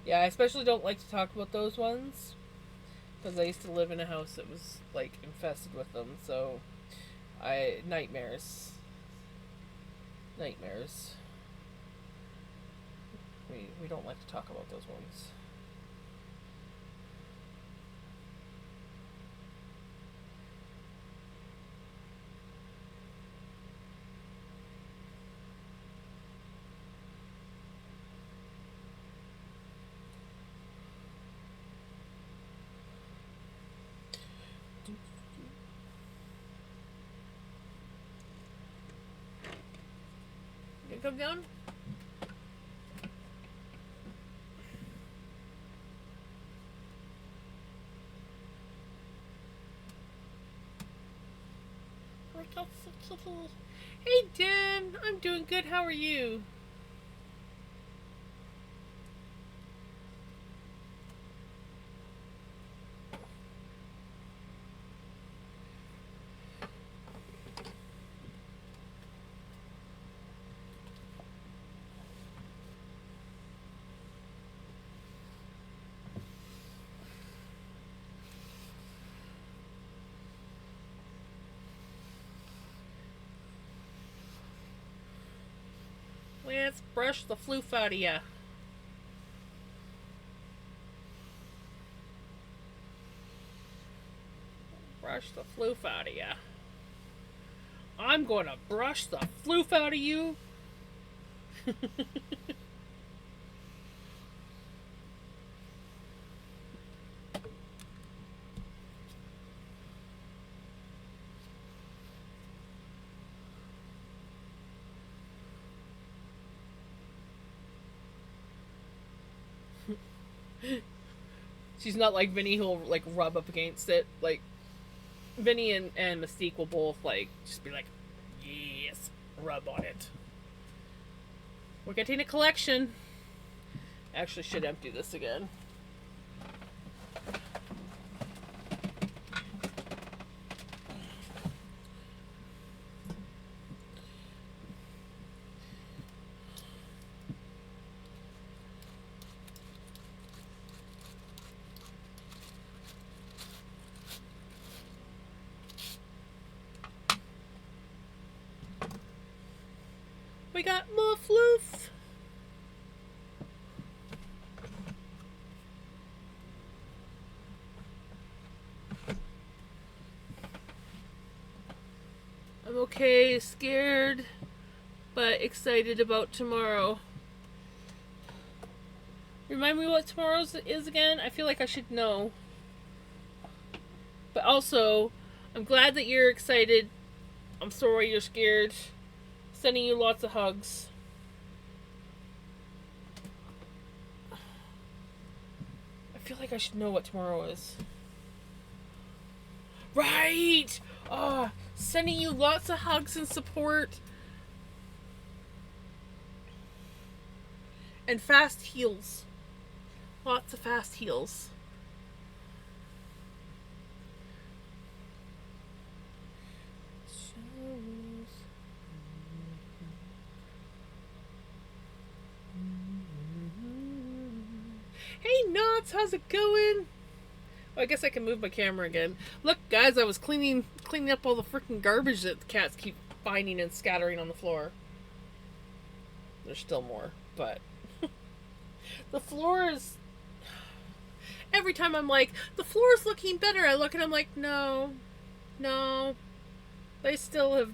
[SPEAKER 1] Yeah, I especially don't like to talk about those ones because I used to live in a house that was like infested with them. So I nightmares, nightmares. We don't like to talk about those ones. You come down.
[SPEAKER 2] Look at the kitty.
[SPEAKER 1] Hey, Dan. I'm doing good. How are you? Let's brush the floof out of ya. Brush the floof out of ya. I'm going to brush the floof out of you. She's not like Vinny who'll like rub up against it. Like Vinny and Mystique will both like just be like, yes, rub on it. We're getting a collection. Actually, should empty this again. We got more floof. I'm okay, scared, but excited about tomorrow. Remind me what tomorrow's is again? I feel like I should know. But also, I'm glad that you're excited. I'm sorry you're scared. Sending you lots of hugs. I feel like I should know what tomorrow is. Right! Oh, sending you lots of hugs and support. And fast heals. Lots of fast heals. Hey Knots, how's it going? Well, I guess I can move my camera again. Look, guys, I was cleaning up all the freaking garbage that the cats keep finding and scattering on the floor. There's still more, but the floor is. Every time I'm like, the floor is looking better, I look and I'm like, no, they still have.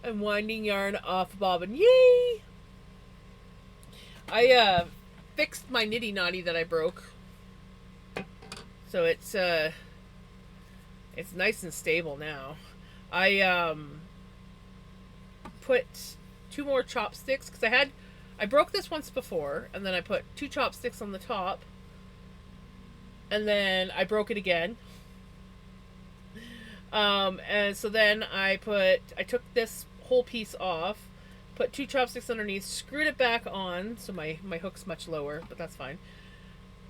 [SPEAKER 1] I'm winding yarn off bobbin. Yay! I fixed my nitty knotty that I broke, so it's nice and stable now. I put 2 more chopsticks because I broke this once before, and then I put 2 chopsticks on the top, and then I broke it again. And so then I took this whole piece off, put 2 chopsticks underneath, screwed it back on, so my hook's much lower, but that's fine.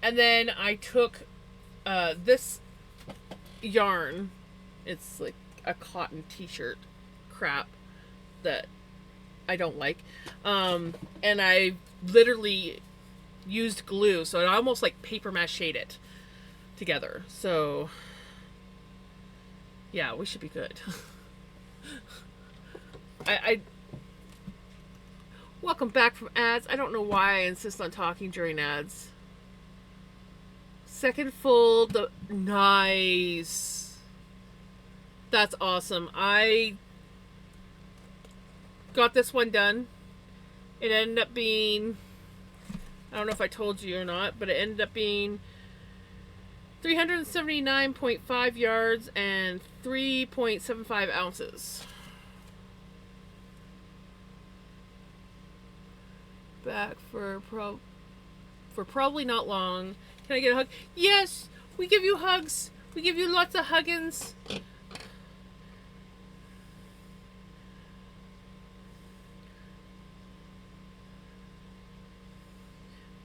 [SPEAKER 1] And then I took this yarn, it's like a cotton t-shirt crap that I don't like, and I literally used glue, so it almost like paper mache'd it together. So yeah, we should be good. I welcome back from ads. I don't know why I insist on talking during ads. Second fold, nice. That's awesome. I got this one done. It ended up being, I don't know if I told you or not, but it ended up being 379.5 yards and 3.75 ounces. Back for probably not long. Can I get a hug? Yes, we give you hugs. We give you lots of huggins.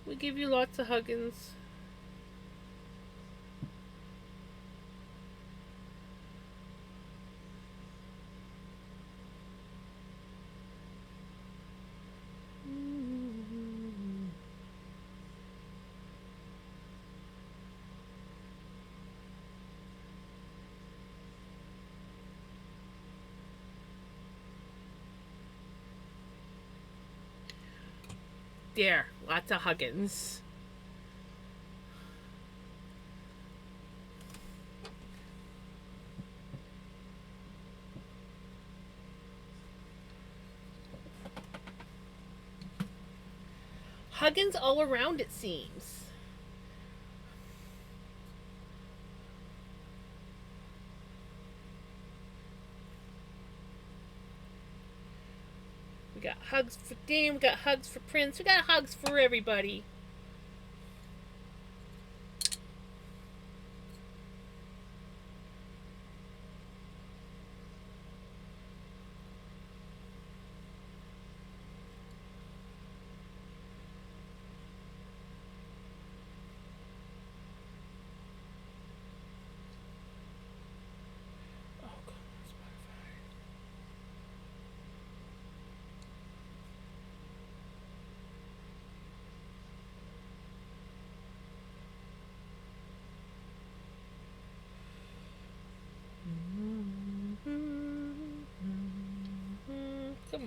[SPEAKER 1] We give you lots of huggins. There, lots of huggins. Huggins all around, it seems. We got hugs for Dan, we got hugs for Prince, we got hugs for everybody.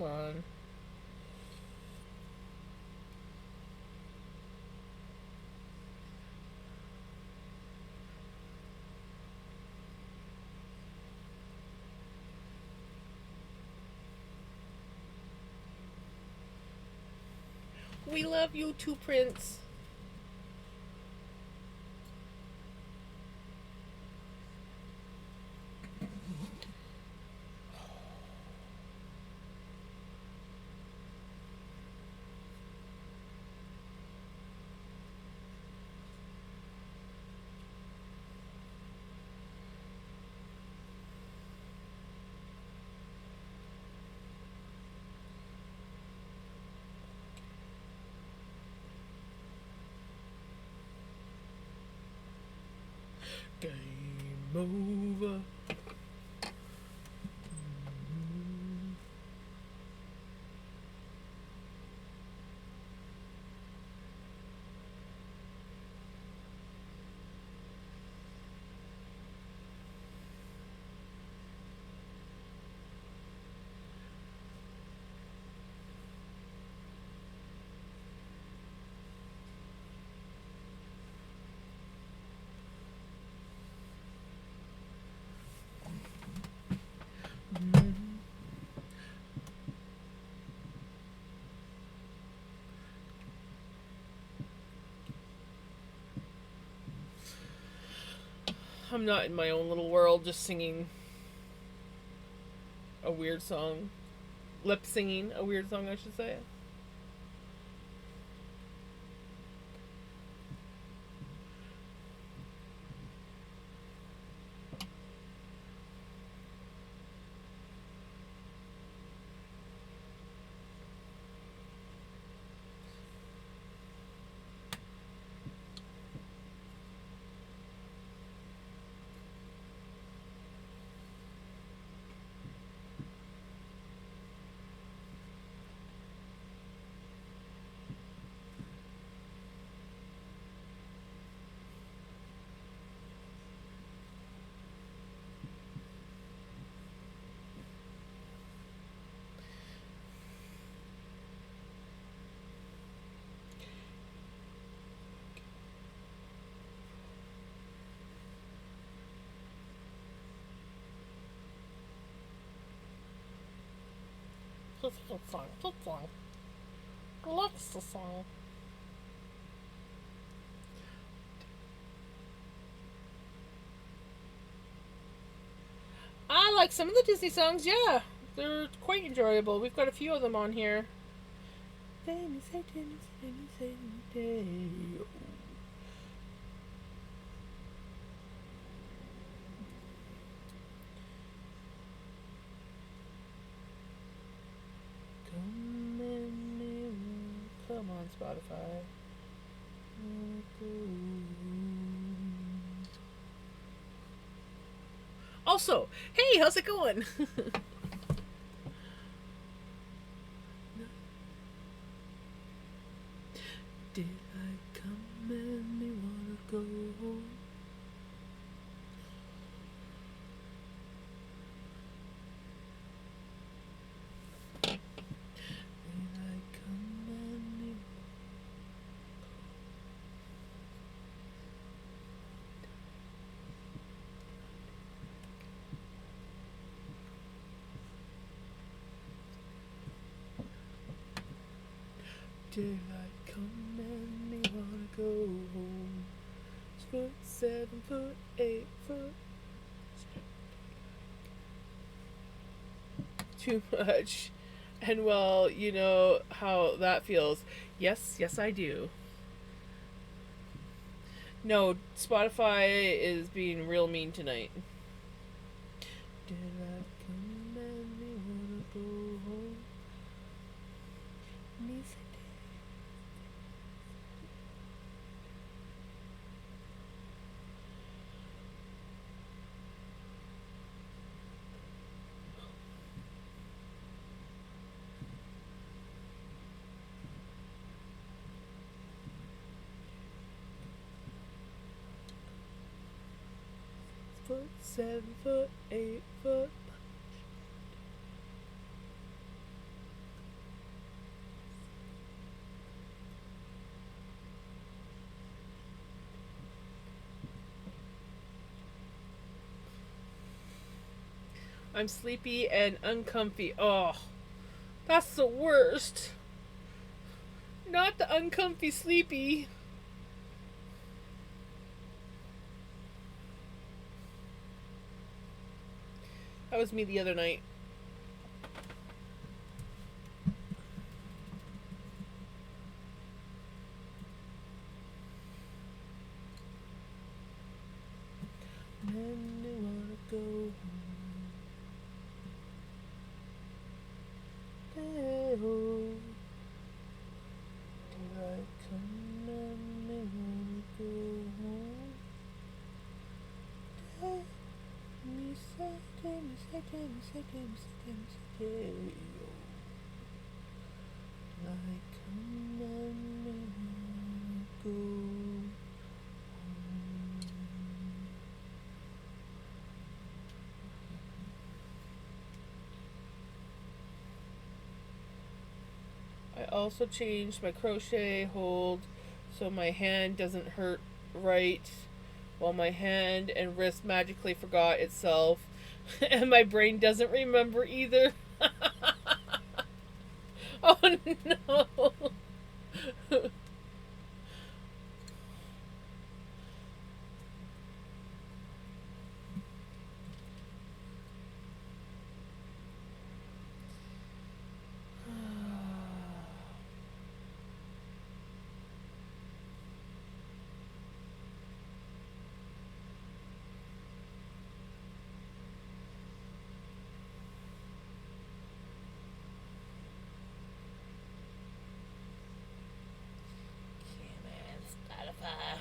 [SPEAKER 1] Come on. We love you too, Prince. Game over. I'm not in my own little world, just singing a weird song. Lip singing a weird song, I should say.
[SPEAKER 2] It's a good song. Good song. Relax the song.
[SPEAKER 1] I like some of the Disney songs, yeah. They're quite enjoyable. We've got a few of them on here. Come on, Spotify. Also, hey, how's it going? Did I come and me wanna go home? Did I come and me Daylight come and me wanna go home. 6', 7', 8'. Too much. And well, you know how that feels. Yes, yes, I do. No, Spotify is being real mean tonight. Daylight come and me wanna go home. Me say foot, 7', 8'. I'm sleepy and uncomfy. Oh, that's the worst. Not the uncomfy sleepy. That was me the other night. When you wanna go home. Hey, oh. Here I come and they wanna go home. Me say, me say, me say, me say, me say, I come and they wanna go home. I also changed my crochet hold so my hand doesn't hurt right while my hand and wrist magically forgot itself and my brain doesn't remember either. Oh no. Spotify.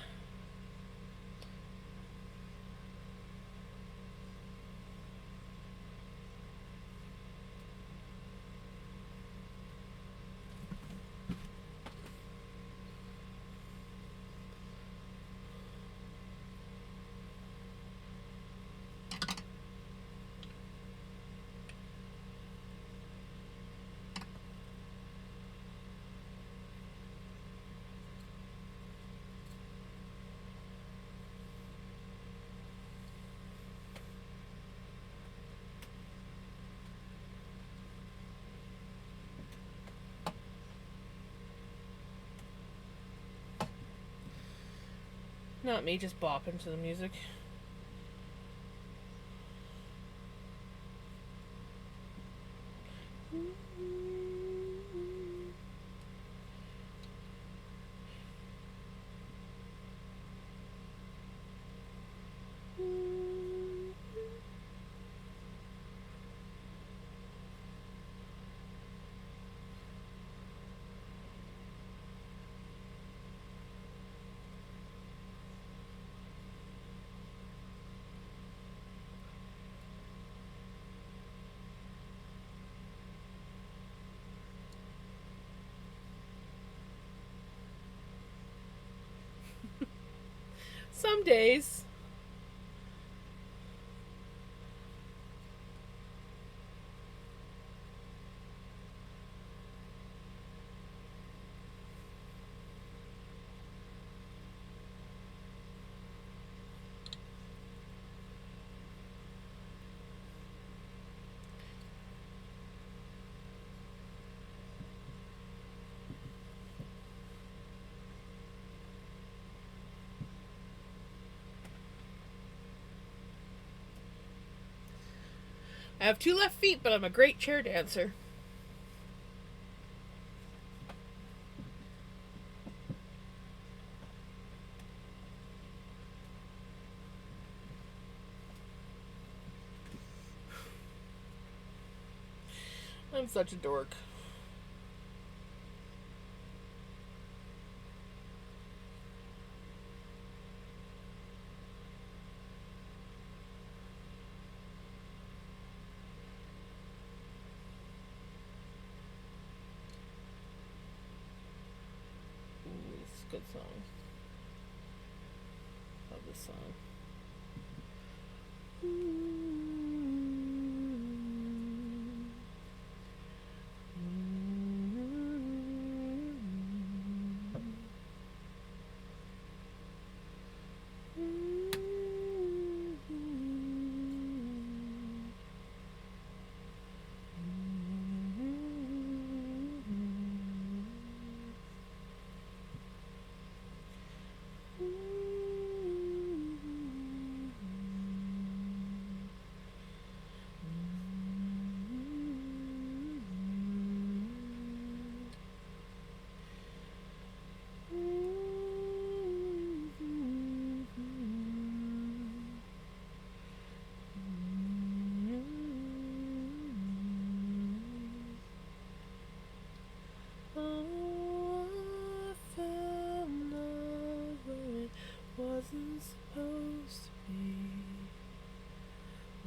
[SPEAKER 1] Not me just bopping to the music. Some days. I have 2 left feet, but I'm a great chair dancer. I'm such a dork. Ooh, this is a good song. Love this song.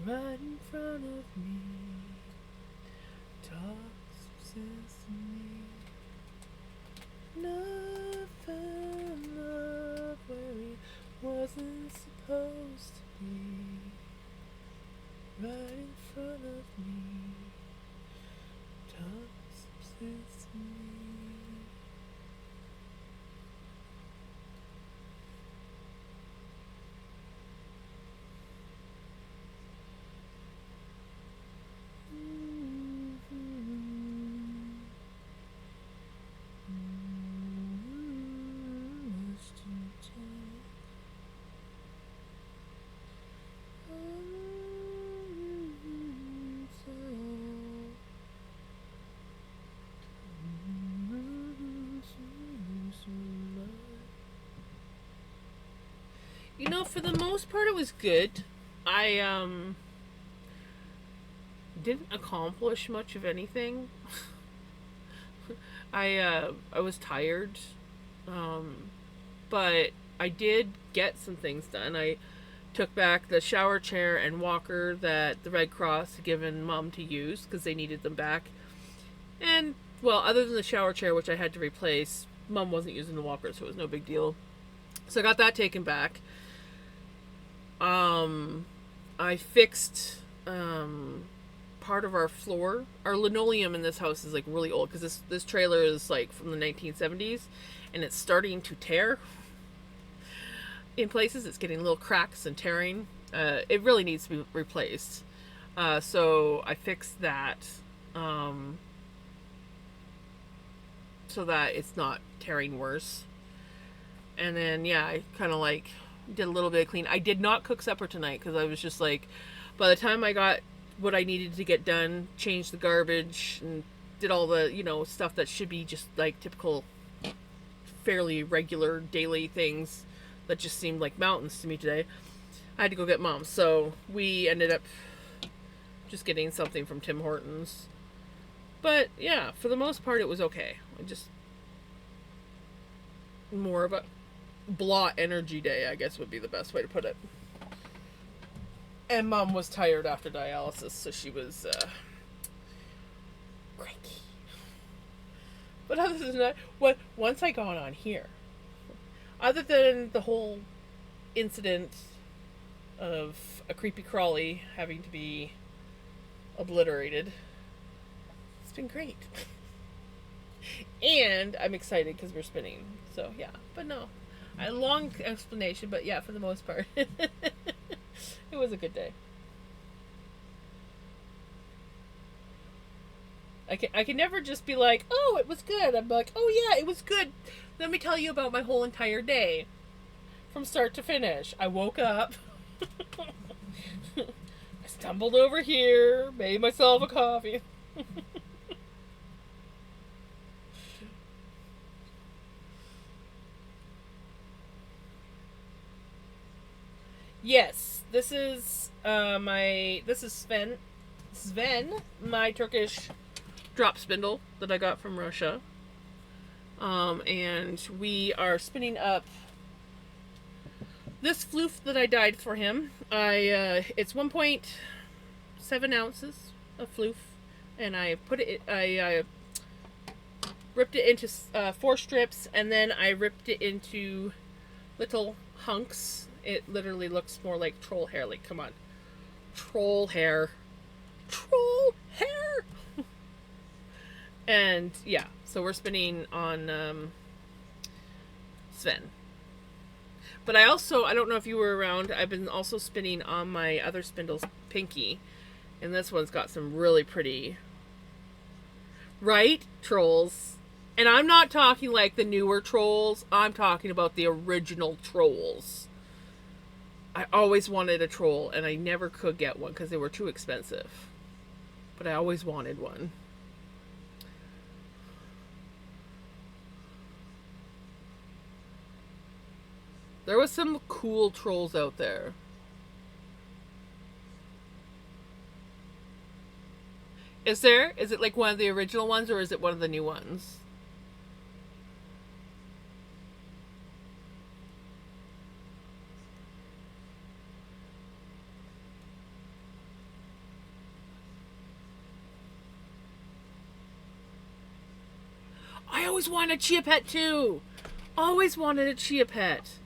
[SPEAKER 1] right in front of me. Talks sesame. Love found love where it wasn't supposed to be. Right in front of me. Talks sesame. You know, for the most part, it was good. I didn't accomplish much of anything. I was tired, but I did get some things done. I took back the shower chair and walker that the Red Cross had given Mom to use because they needed them back. And well, other than the shower chair, which I had to replace, Mom wasn't using the walker, so it was no big deal. So I got that taken back. I fixed part of our floor. Our linoleum in this house is like really old because this trailer is like from the 1970s, and it's starting to tear. In places, it's getting little cracks and tearing. It really needs to be replaced. So I fixed that so that it's not tearing worse. And then yeah, I kind of like did a little bit of clean. I did not cook supper tonight because I was just like, by the time I got what I needed to get done, changed the garbage and did all the, stuff that should be just like typical, fairly regular daily things that just seemed like mountains to me today, I had to go get Mom. So we ended up just getting something from Tim Hortons. But yeah, for the most part, it was okay. Just more of a blah energy day, I guess would be the best way to put it. And Mom was tired after dialysis, so she was cranky. But other than that, once I got on here, other than the whole incident of a creepy crawly having to be obliterated, it's been great. And I'm excited because we're spinning. So yeah, but no, a long explanation, but yeah, for the most part, it was a good day. I can never just be like, oh, it was good. I'm like, oh yeah, it was good. Let me tell you about my whole entire day, from start to finish. I woke up. I stumbled over here, made myself a coffee. Yes, this is Sven, my Turkish drop spindle that I got from Russia. And we are spinning up this floof that I dyed for him. It's 1.7 ounces of floof, and I ripped it into 4 strips, and then I ripped it into little hunks. It literally looks more like troll hair. Like, come on, troll hair. And yeah, so we're spinning on Sven. But I don't know if you were around, I've been also spinning on my other spindles, Pinky. And this one's got some really pretty, right? Trolls. And I'm not talking like the newer trolls. I'm talking about the original trolls. I always wanted a troll, and I never could get one because they were too expensive. But I always wanted one. There was some cool trolls out there. Is there? Is it like one of the original ones, or is it one of the new ones? I always wanted a chia pet too. Always wanted a chia pet.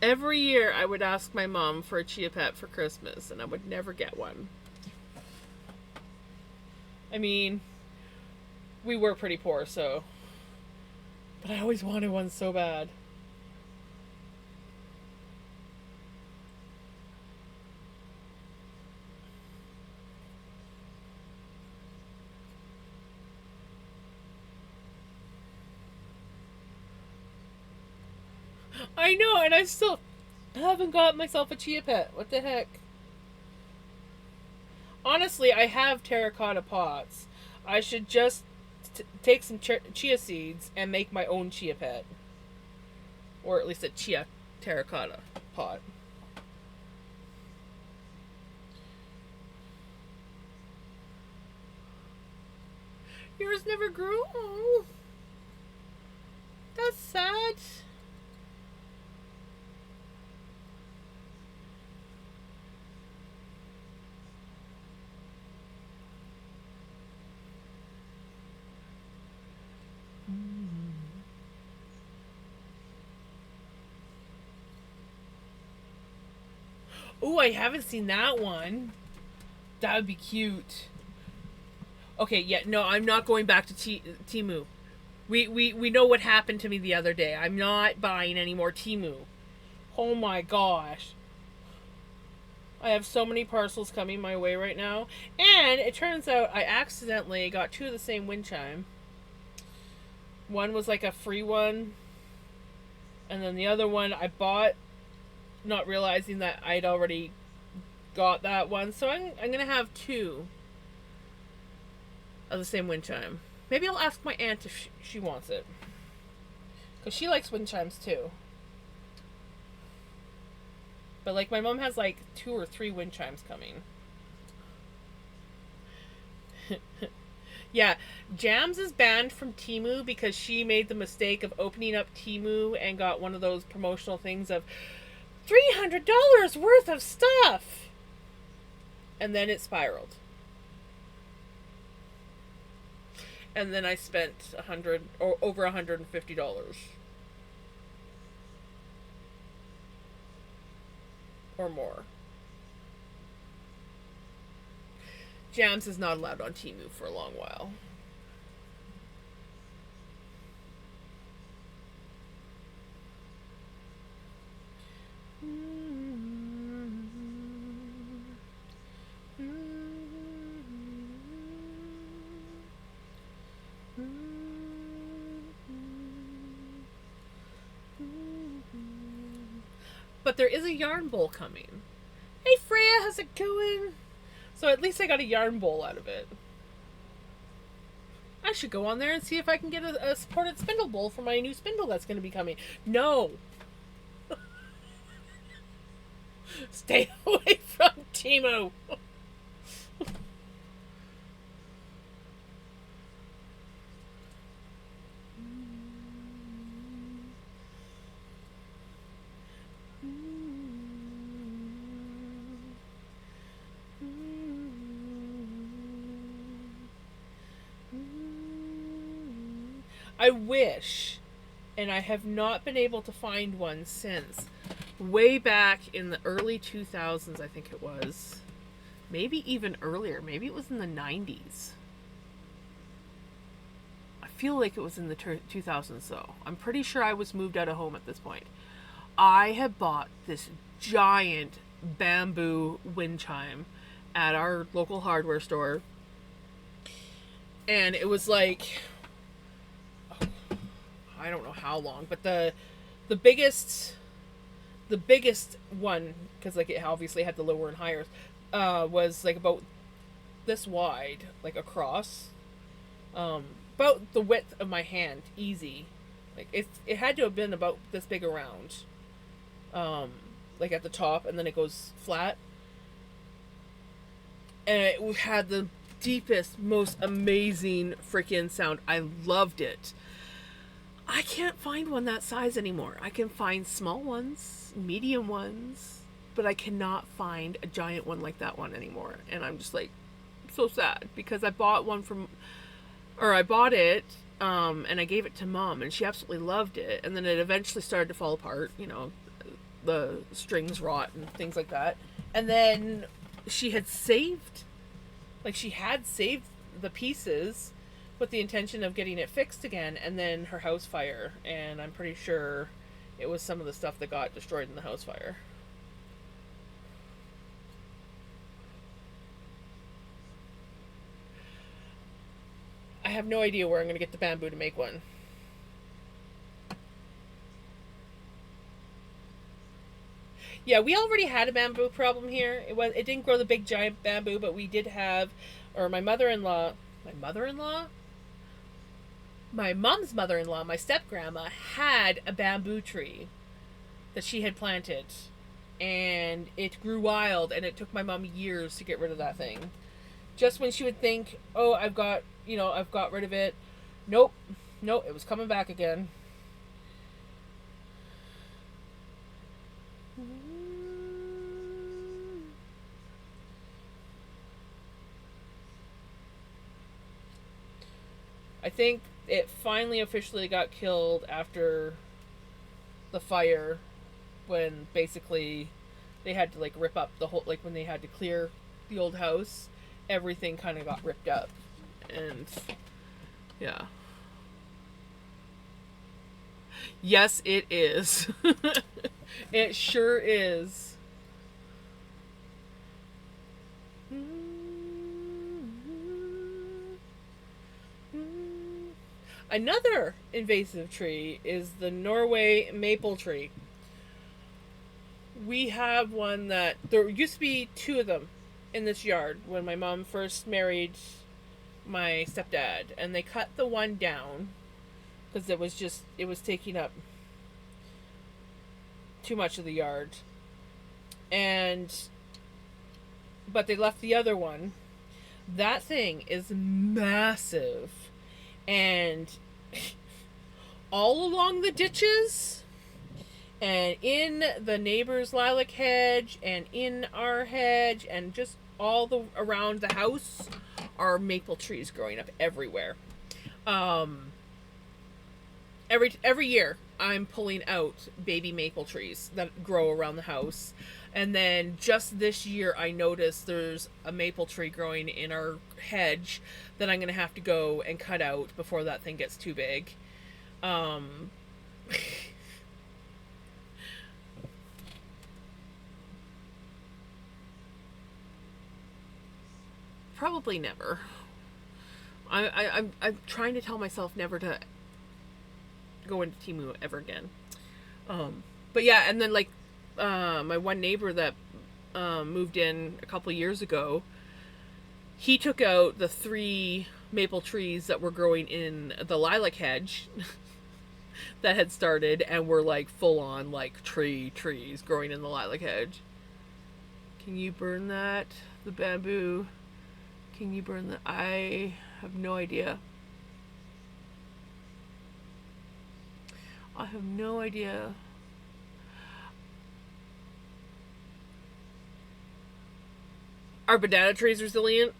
[SPEAKER 1] Every year I would ask my mom for a chia pet for Christmas, and I would never get one. I mean, we were pretty poor, so... But I always wanted one so bad. I know, and I still haven't got myself a chia pet. What the heck? Honestly, I have terracotta pots. I should just take some chia seeds and make my own chia pet. Or at least a chia terracotta pot. Yours never grew? Oh, that's sad. Oh, I haven't seen that one. That would be cute. Okay, yeah, no, I'm not going back to Temu. We know what happened to me the other day. I'm not buying any more Temu. Oh my gosh. I have so many parcels coming my way right now. And it turns out I accidentally got 2 of the same wind chime. One was like a free one. And then the other one I bought, not realizing that I'd already got that one. So I'm going to have 2 of the same wind chime. Maybe I'll ask my aunt if she wants it. Because she likes wind chimes too. But like my mom has like 2 or 3 wind chimes coming. Yeah, Jams is banned from Temu because she made the mistake of opening up Temu and got one of those promotional things of $300 worth of stuff. And then it spiraled. And then I spent $100 or over $150 or more. Jams is not allowed on Temu for a long while. But there is a yarn bowl coming. Hey Freya, how's it going? So at least I got a yarn bowl out of it. I should go on there and see if I can get a supported spindle bowl for my new spindle that's going to be coming. No! Stay away from Temu! I wish, and I have not been able to find one since way back in the early 2000s, I think it was. Maybe even earlier. Maybe it was in the 90s. I feel like it was in the 2000s though. I'm pretty sure I was moved out of home at this point. I had bought this giant bamboo wind chime at our local hardware store. And it was like, I don't know how long, but the biggest one, because like it obviously had the lower and higher, was like about this wide, like across, about the width of my hand, easy. Like it had to have been about this big around, like at the top, and then it goes flat, and it had the deepest, most amazing freaking sound. I loved it. I can't find one that size anymore. I can find small ones, medium ones, but I cannot find a giant one like that one anymore. And I'm just like so sad because I bought I bought it, and I gave it to Mom, and she absolutely loved it. And then it eventually started to fall apart. The strings rot and things like that. And then she had saved, the pieces with the intention of getting it fixed again, and then her house fire, and I'm pretty sure it was some of the stuff that got destroyed in the house fire. I have no idea where I'm going to get the bamboo to make one. Yeah, we already had a bamboo problem here. It didn't grow the big giant bamboo, but we did have, or my mother-in-law, my mom's mother-in-law, my step-grandma, had a bamboo tree that she had planted. And it grew wild, and it took my mom years to get rid of that thing. Just when she would think, oh, I've got rid of it. Nope, it was coming back again. I think it finally officially got killed after the fire, when basically they had to like rip up the whole, like when they had to clear the old house, everything kind of got ripped up. And yeah. Yes, it is. It sure is. Another invasive tree is the Norway maple tree. We have one that, there used to be two of them in this yard when my mom first married my stepdad, and they cut the one down because it was taking up too much of the yard. But they left the other one. That thing is massive, and all along the ditches and in the neighbor's lilac hedge and in our hedge and just all around the house are maple trees growing up everywhere. Every year I'm pulling out baby maple trees that grow around the house. And then just this year I noticed there's a maple tree growing in our hedge that I'm going to have to go and cut out before that thing gets too big. Probably never. I'm trying to tell myself never to go into Temu ever again. But yeah, and then like my one neighbor that moved in a couple years ago, he took out the 3 maple trees that were growing in the lilac hedge that had started and were like full on like trees growing in the lilac hedge. Can you burn that? The bamboo? Can you burn that? I have no idea. I have no idea. Are banana trees resilient?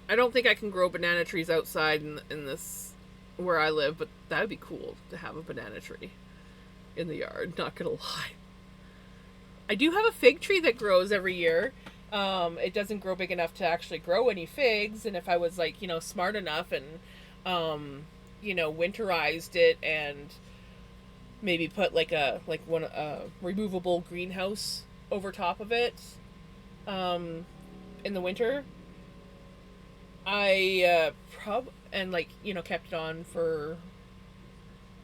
[SPEAKER 1] I don't think I can grow banana trees outside in this where I live, but that would be cool to have a banana tree in the yard, not gonna lie. I do have a fig tree that grows every year. It doesn't grow big enough to actually grow any figs, and if I was like, smart enough and winterized it and maybe put like a removable greenhouse over top of it in the winter, I kept it on for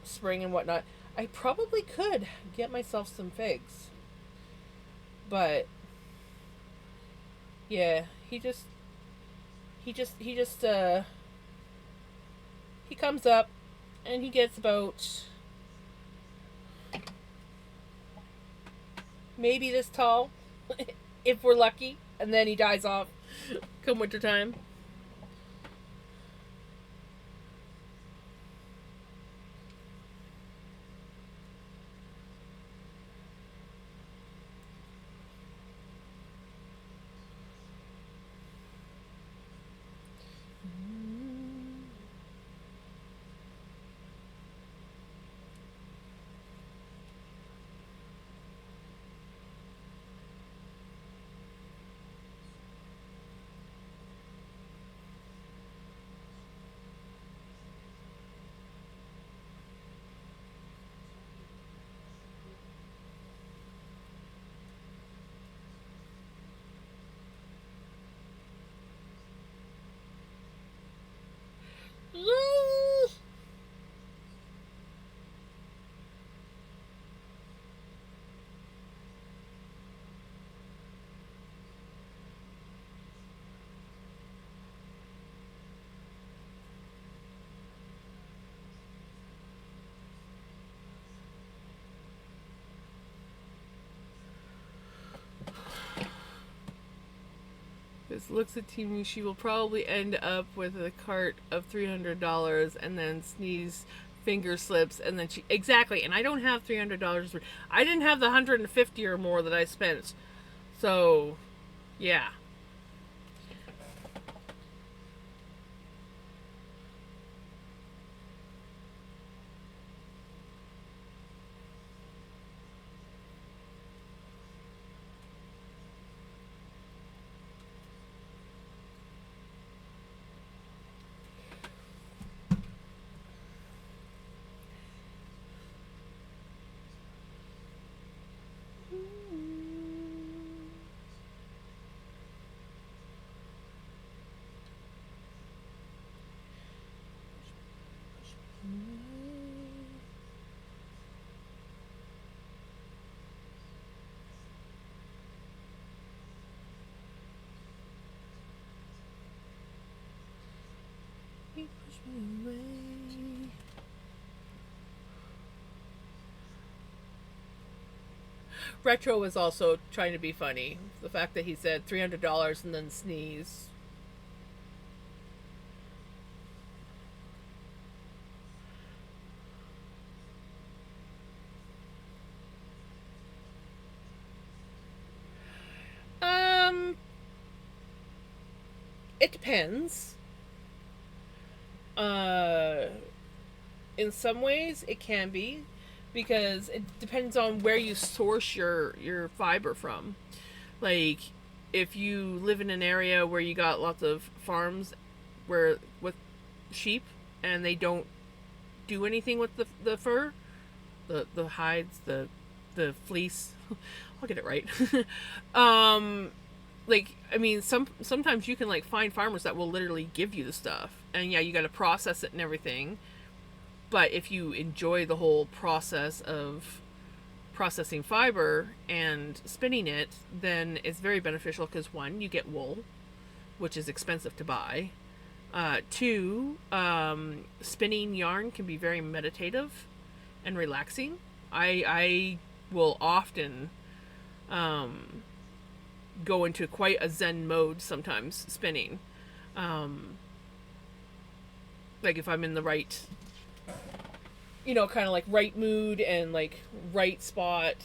[SPEAKER 1] spring and whatnot, I probably could get myself some figs. But yeah, he comes up and he gets about maybe this tall if we're lucky, and then he dies off come winter time. looks at Timu. She will probably end up with a cart of $300 and then sneeze, finger slips, and then she exactly. And I don't have $300. I didn't have the 150 or more that I spent. So, yeah. Push me away. Retro was also trying to be funny. The fact that he said $300 and then sneeze. It depends. In some ways, it can be, because it depends on where you source your fiber from. Like, if you live in an area where you got lots of farms where with sheep and they don't do anything with the fur, the hides, the fleece. I'll get it right. Like, I mean, sometimes you can like find farmers that will literally give you the stuff, and yeah, you got to process it and everything. But if you enjoy the whole process of processing fiber and spinning it, then it's very beneficial, because one, you get wool, which is expensive to buy. Two, spinning yarn can be very meditative and relaxing. I will often go into quite a zen mode sometimes spinning. Like if I'm in the right, kind of like right mood and like right spot.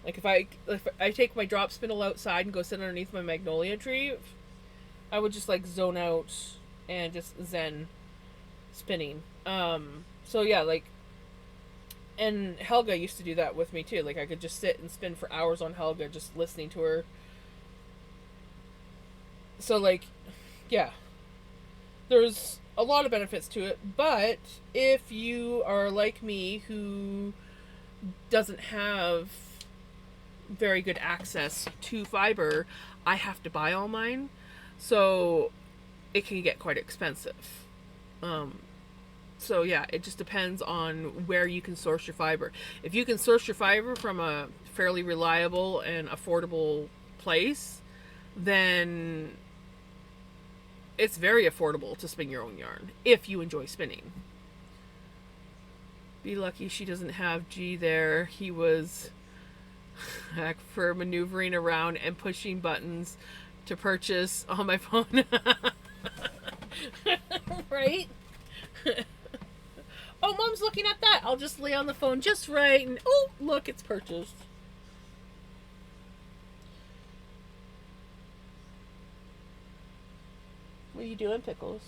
[SPEAKER 1] Like if I take my drop spindle outside and go sit underneath my magnolia tree, I would just like zone out and just zen spinning. So yeah, like, and Helga used to do that with me too. Like I could just sit and spin for hours on Helga, just listening to her. So like, yeah, there's a lot of benefits to it. But if you are like me, who doesn't have very good access to fiber, I have to buy all mine. So it can get quite expensive. So yeah, it just depends on where you can source your fiber. If you can source your fiber from a fairly reliable and affordable place, then it's very affordable to spin your own yarn if you enjoy spinning. Be lucky she doesn't have G there. He was for maneuvering around and pushing buttons to purchase on my phone. Right? Oh, Mom's looking at that. I'll just lay on the phone just right, and oh, look, it's purchased. What are you doing, Pickles?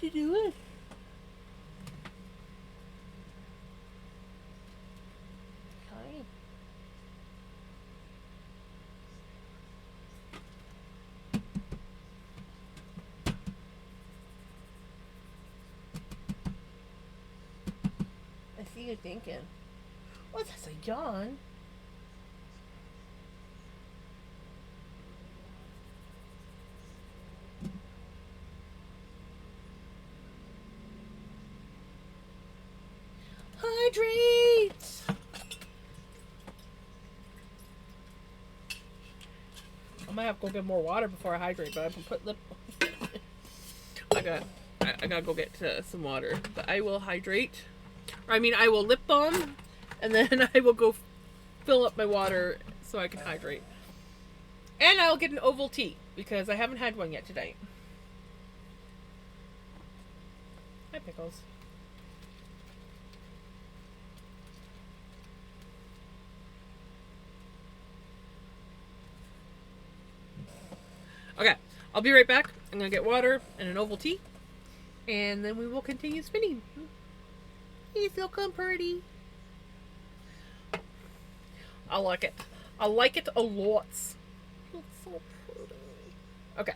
[SPEAKER 1] What you doing? Hi. I see you thinking. What's this, a yawn? Hydrate! I might have to go get more water before I hydrate, but I can put lip. I gotta go get some water, but I will hydrate. I mean, I will lip balm, and then I will go fill up my water so I can hydrate. And I'll get an oval tee because I haven't had one yet tonight. Hi, Pickles. Okay, I'll be right back. I'm gonna get water and an oval tee, and then we will continue spinning. He's so pretty. I like it. I like it a lot.
[SPEAKER 2] It's so pretty.
[SPEAKER 1] Okay.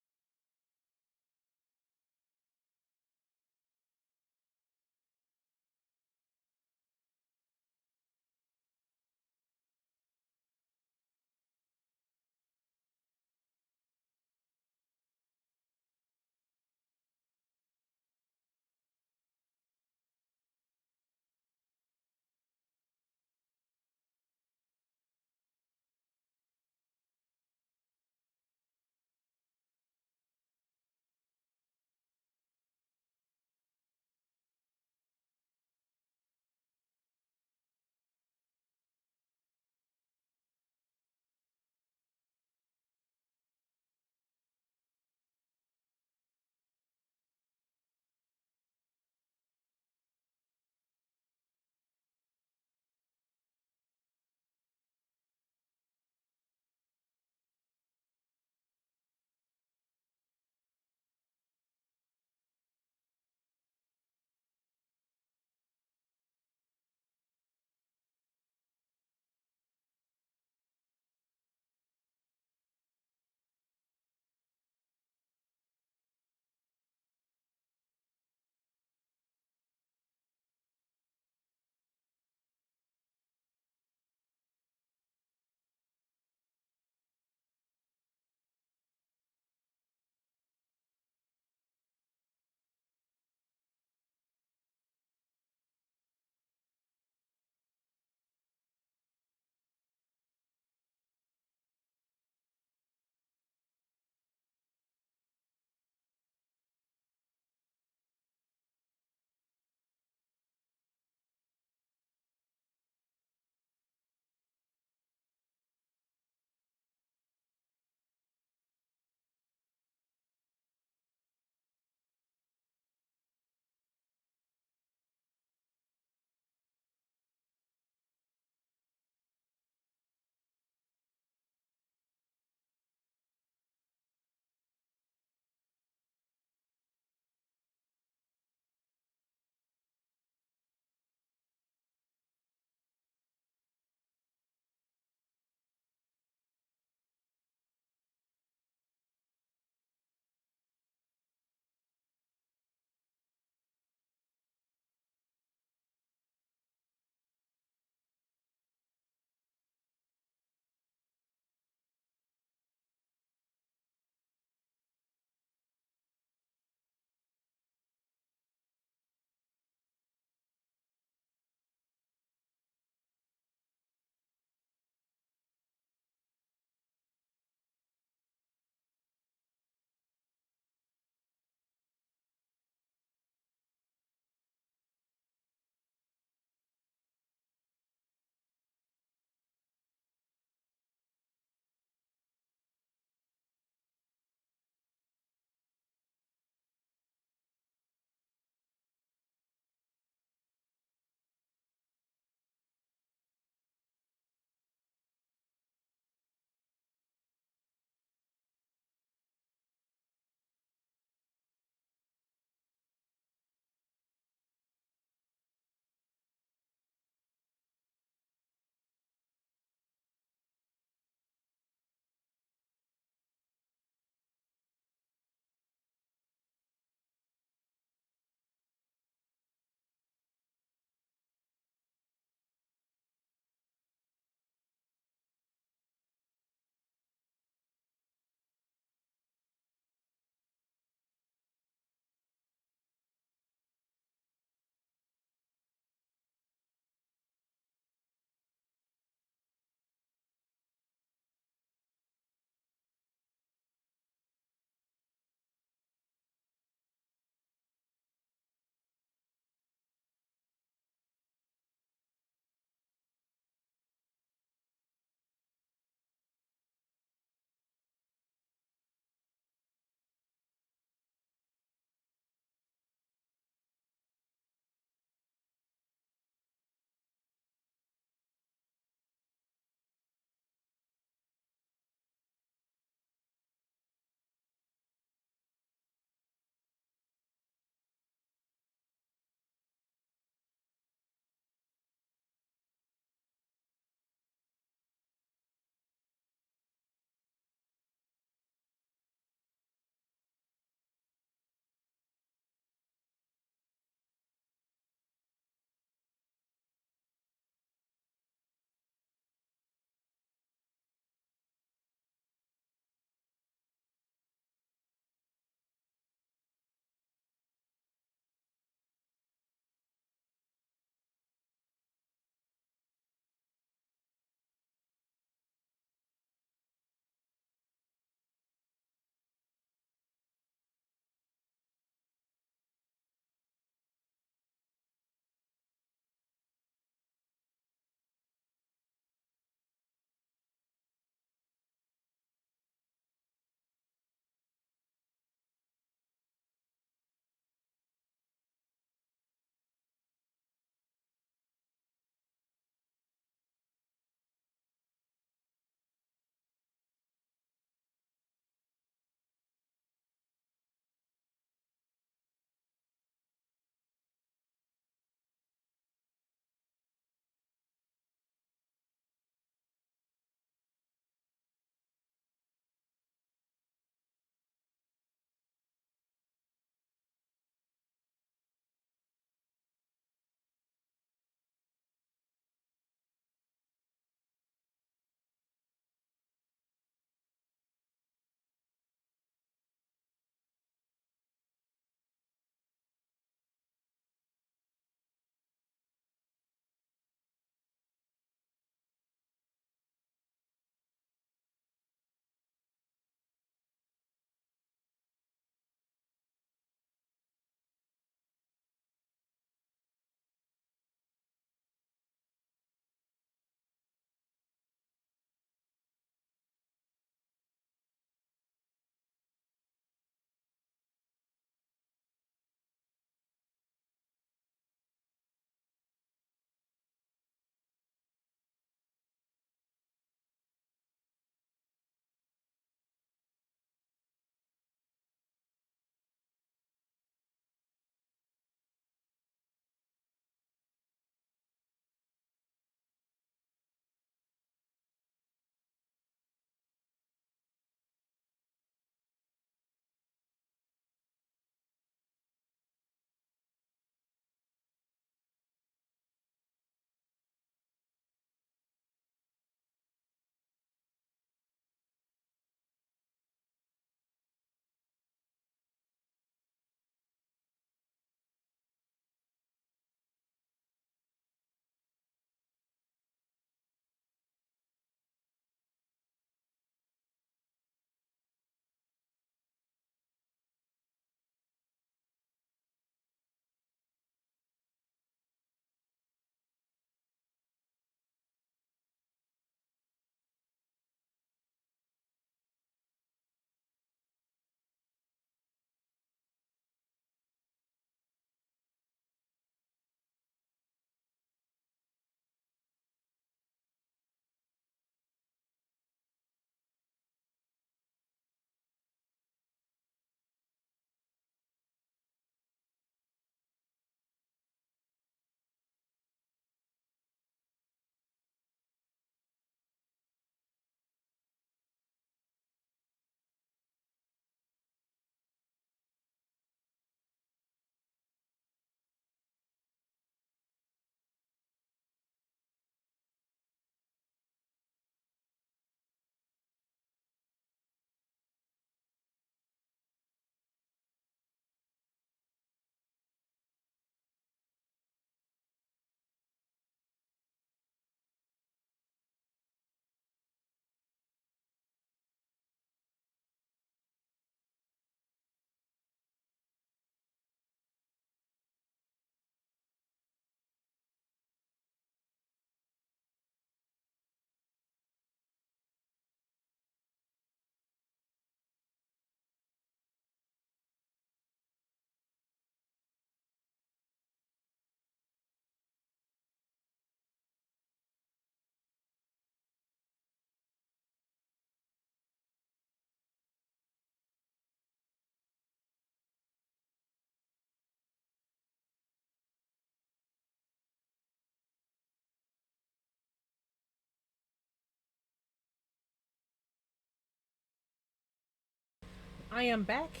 [SPEAKER 1] I am back,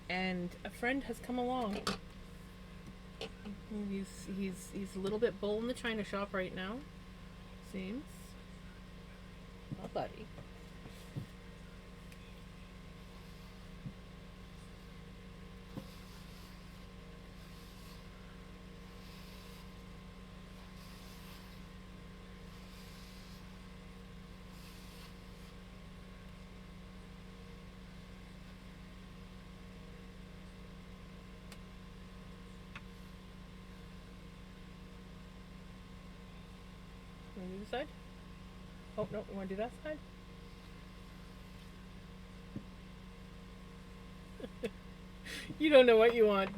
[SPEAKER 1] and a friend has come along. He's a little bit bull in the china shop right now. Seems. Oh, buddy. Want to do this side? Oh no, you want to do that side? You don't know what you want.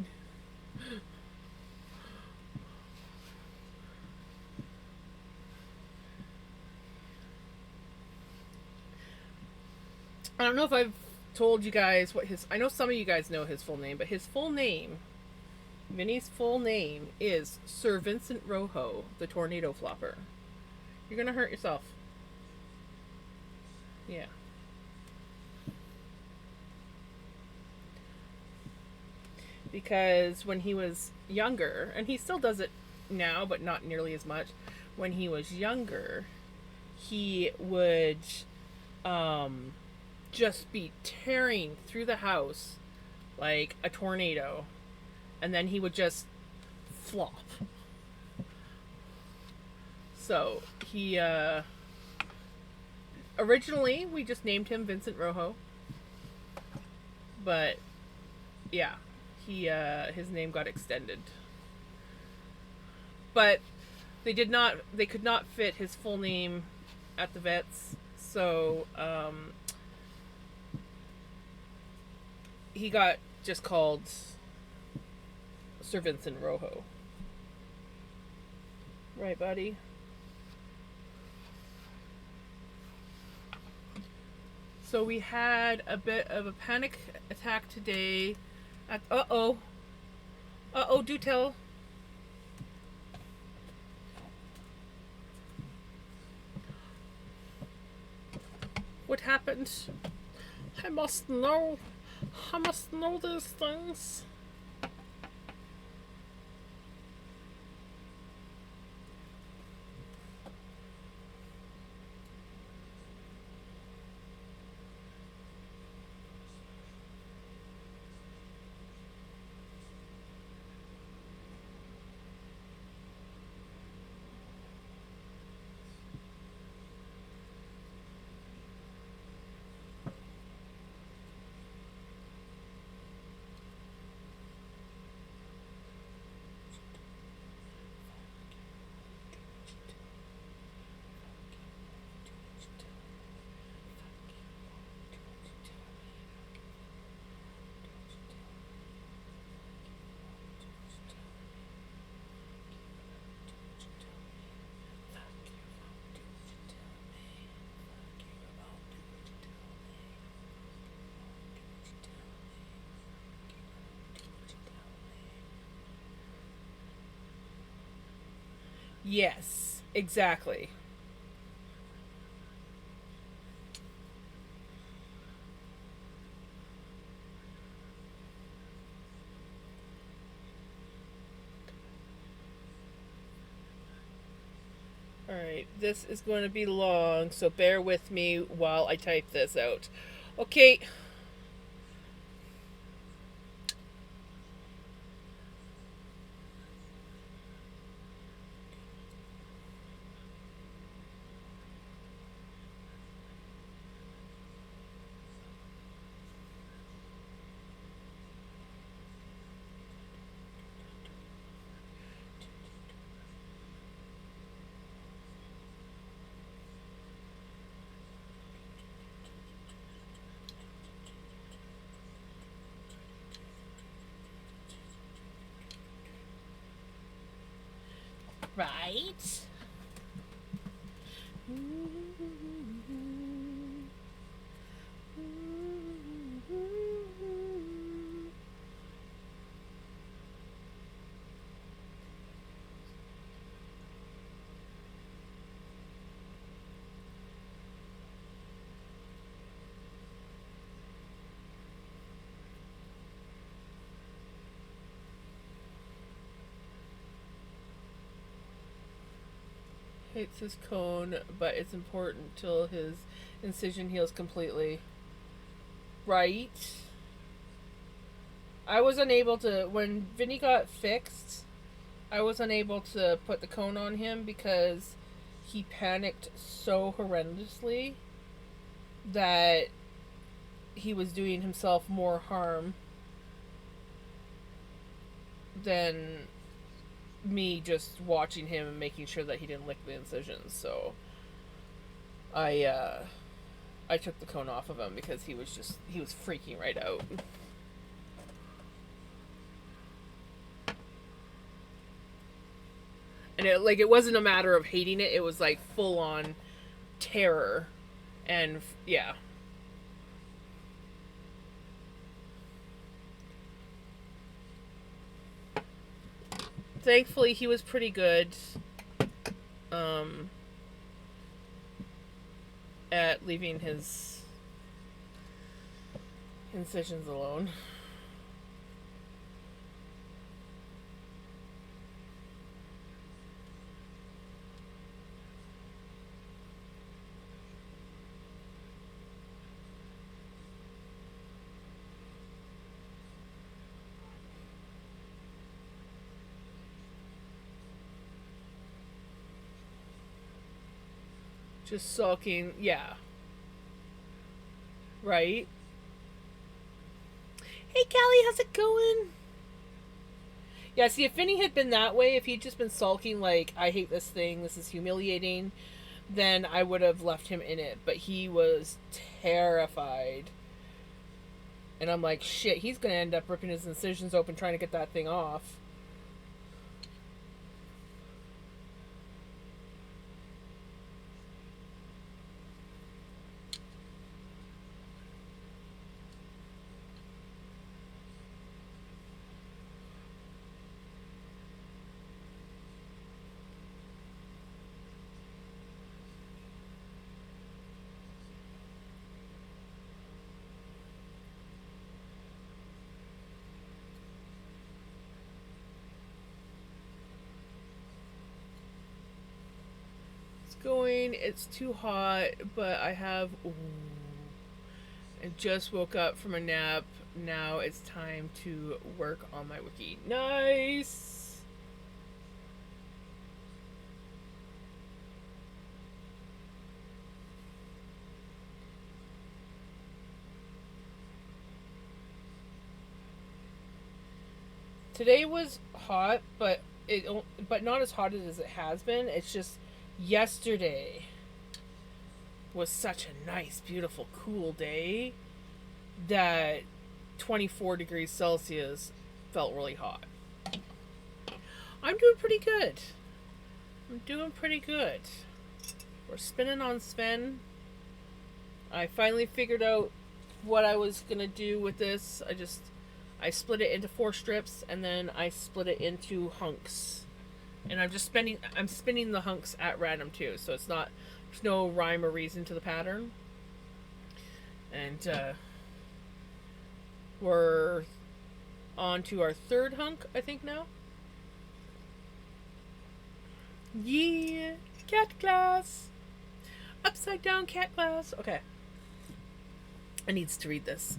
[SPEAKER 1] I don't know if I've told you guys what his. I know some of you guys know his full name, but his full name, Vinny's full name, is Sir Vincent Rojo, the Tornado Flopper. You're gonna hurt yourself. Yeah. Because when he was younger, and he still does it now, but not nearly as much. When he was younger, he would just be tearing through the house like a tornado, and then he would just flop. So he originally we just named him Vincent Rojo, but yeah, he his name got extended. But they could not fit his full name at the vets, so he got just called Sir Vincent Rojo. Right, buddy? So we had a bit of a panic attack today. Uh-oh, do tell. What happened?
[SPEAKER 2] I must know. I must know these things.
[SPEAKER 1] Yes, exactly. Alright, this is going to be long, so bear with me while I type this out. Okay. Right. hits his cone, but it's important till his incision heals completely. Right. I was unable to, when Vinny got fixed, I was unable to put the cone on him because he panicked so horrendously that he was doing himself more harm than me just watching him and making sure that he didn't lick the incisions. So I took the cone off of him because he was freaking right out. And it wasn't a matter of hating it, it was like full on terror. And yeah. Thankfully he was pretty good at leaving his incisions alone. Just sulking, yeah. Right? Hey, Callie, how's it going? Yeah, see, if Vinny had been that way, if he'd just been sulking, like, I hate this thing, this is humiliating, then I would have left him in it. But he was terrified. And I'm like, shit, he's gonna end up ripping his incisions open trying to get that thing off. Going, it's too hot, but I have I just woke up from a nap. Now it's time to work on my wiki. Nice. Today was hot, but not as hot as it has been. It's just yesterday was such a nice, beautiful, cool day that 24 degrees Celsius felt really hot. I'm doing pretty good. We're spinning on Sven. I finally figured out what I was going to do with this. I split it into 4 strips and then I split it into hunks. And I'm spinning the hunks at random too, so there's no rhyme or reason to the pattern. And we're on to our 3rd hunk, I think now. Yeah, cat class. Upside down cat class. Okay. I needs to read this.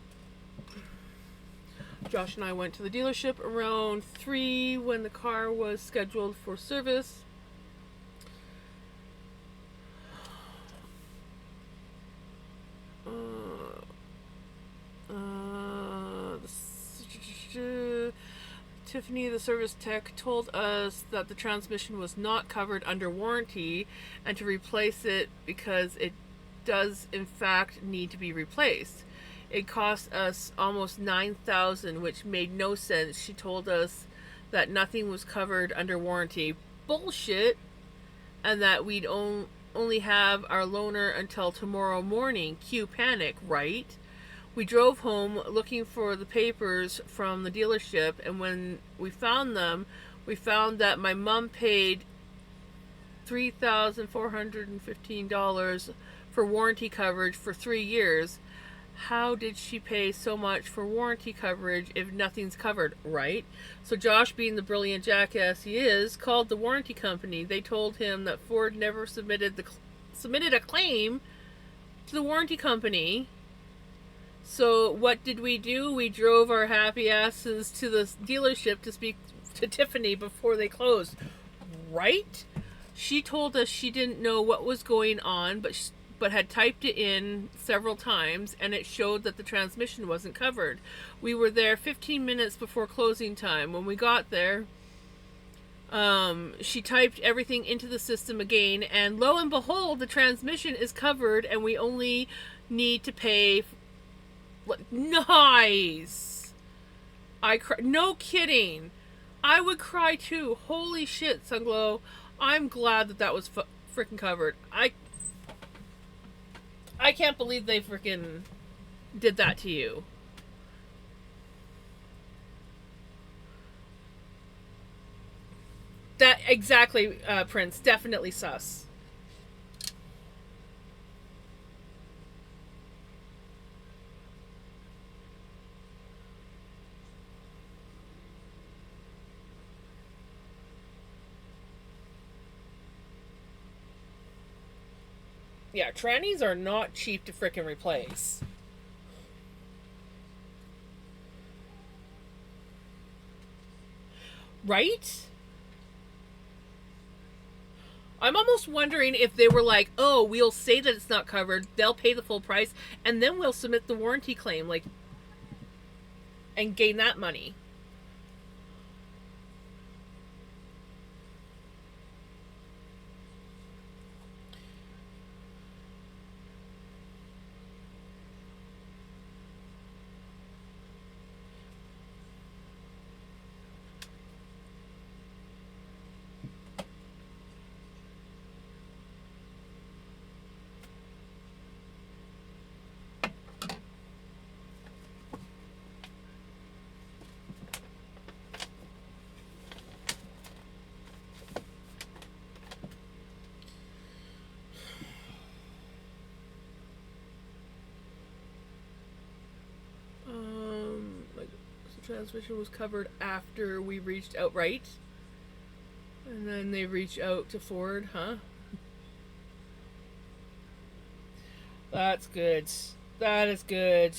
[SPEAKER 1] Josh and I went to the dealership around 3 when the car was scheduled for service. Tiffany, the service tech, told us that the transmission was not covered under warranty and to replace it because it does in fact need to be replaced. It cost us almost $9,000, which made no sense. She told us that nothing was covered under warranty. Bullshit. And that we'd only have our loaner until tomorrow morning. Cue panic, right? We drove home looking for the papers from the dealership, and when we found them, we found that my mom paid $3,415 for warranty coverage for 3 years. how did she pay so much for warranty coverage if nothing's covered, right? So Josh, being the brilliant jackass he is, called the warranty company. They told him that Ford never submitted a claim to the warranty company. So what did we do? We drove our happy asses to the dealership to speak to Tiffany before they closed, right? She told us she didn't know what was going on, but had typed it in several times, and it showed that the transmission wasn't covered. We were there 15 minutes before closing time. When we got there, she typed everything into the system again, and lo and behold, the transmission is covered, and we only need to pay. Nice. I cry. No kidding. I would cry too. Holy shit, Sunglow. I'm glad that was freaking covered. I can't believe they freaking did that to you. That exactly, Prince. Definitely sus. Yeah, trannies are not cheap to frickin' replace. Right? I'm almost wondering if they were like, oh, we'll say that it's not covered, they'll pay the full price, and then we'll submit the warranty claim, like, and gain that money. Like, the transmission was covered after we reached out, right? And then they reach out to Ford, huh? That's good. That is good.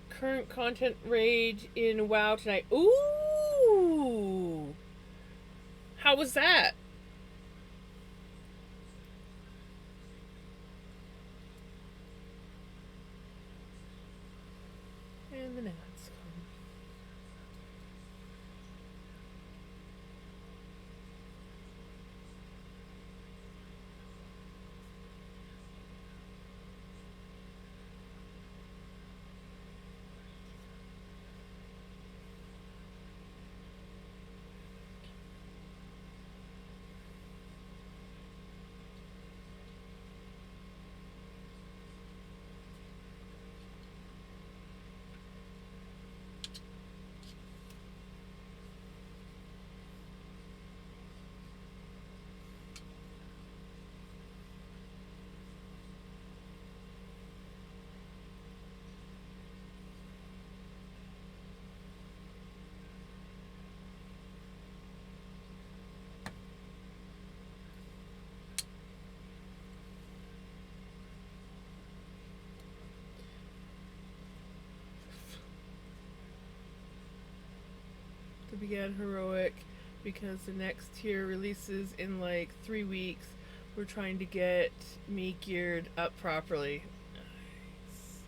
[SPEAKER 1] Current content raid in WoW tonight. Ooh! How was that? And the gnats come. To begin heroic because the next tier releases in like 3 weeks. We're trying to get me geared up properly. Nice.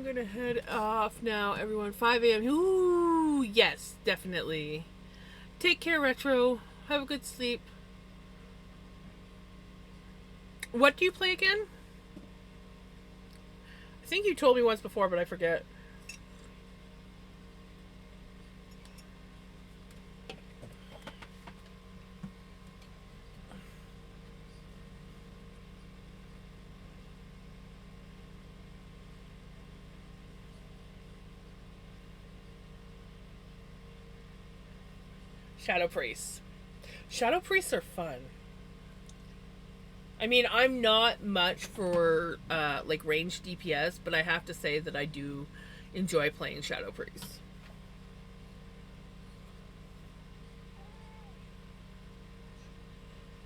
[SPEAKER 1] I'm gonna head off now, everyone. 5 a.m. Ooh, yes, definitely. Take care, Retro. Have a good sleep. What do you play again? I think you told me once before, but I forget. Shadow Priests. Shadow Priests are fun. I mean, I'm not much for like ranged DPS, but I have to say that I do enjoy playing Shadow Priests.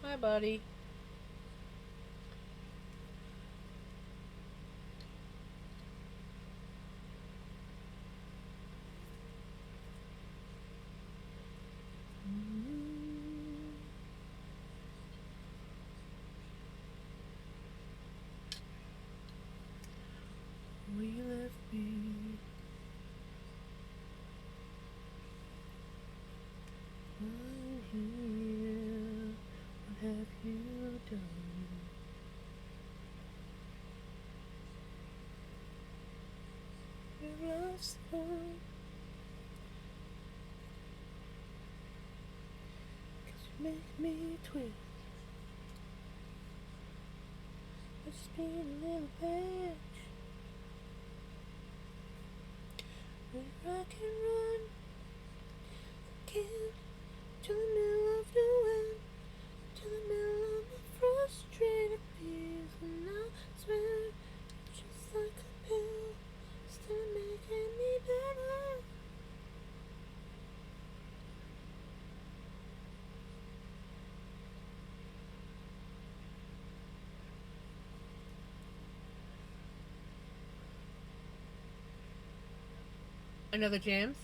[SPEAKER 1] Hi, buddy. We left me. I'm here. What have you done? You lost one. 'Cause you make me twist. Just being a little bitch. We rock and run again to the middle of nowhere, to the middle of my frustrated fears, and I swear it's just like a pill, still making me better. Another James?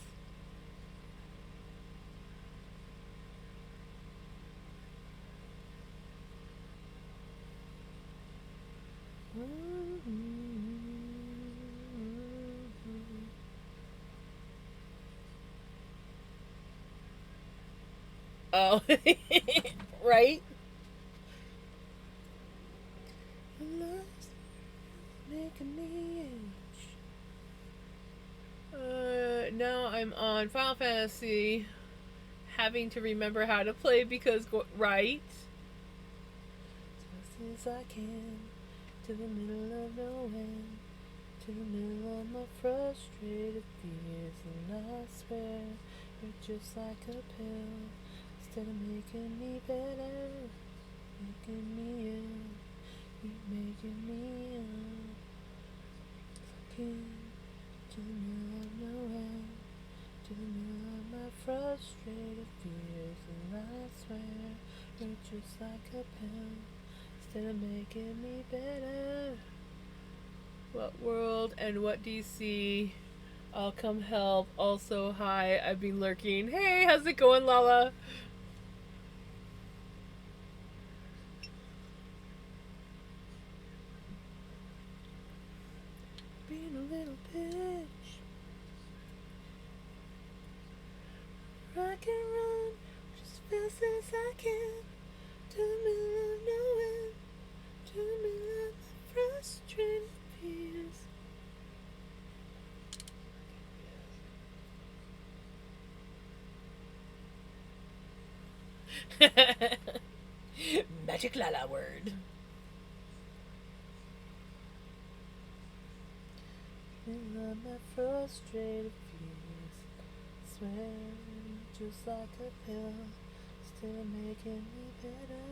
[SPEAKER 1] Oh, right? Love's making me itch. Now I'm on Final Fantasy, having to remember how to play because, right? As I can, to the middle of nowhere, to the middle of my frustrated fears, and I swear you're just like a pill, instead of making me better, making me ill, you're making me ill. I can, to the middle of nowhere, to the middle of my frustrated fears, and I swear you're just like a pill, instead of making me better. What world and what DC? I'll come help. Also, hi, I've been lurking. Hey, how's it going, Lala? Being a little bitch. I can run just fast as I can to the middle of nowhere, to the middle of my frustrated fears. Magic Lala word. Middle of my frustrated fears, swear just like a pill, still making me better.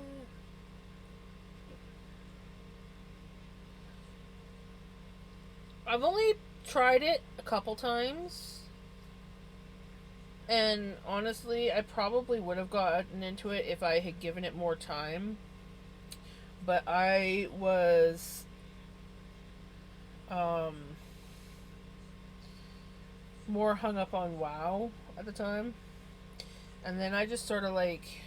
[SPEAKER 1] I've only tried it a couple times, and honestly, I probably would have gotten into it if I had given it more time. But I was um, more hung up on WoW at the time. And then I just sort of like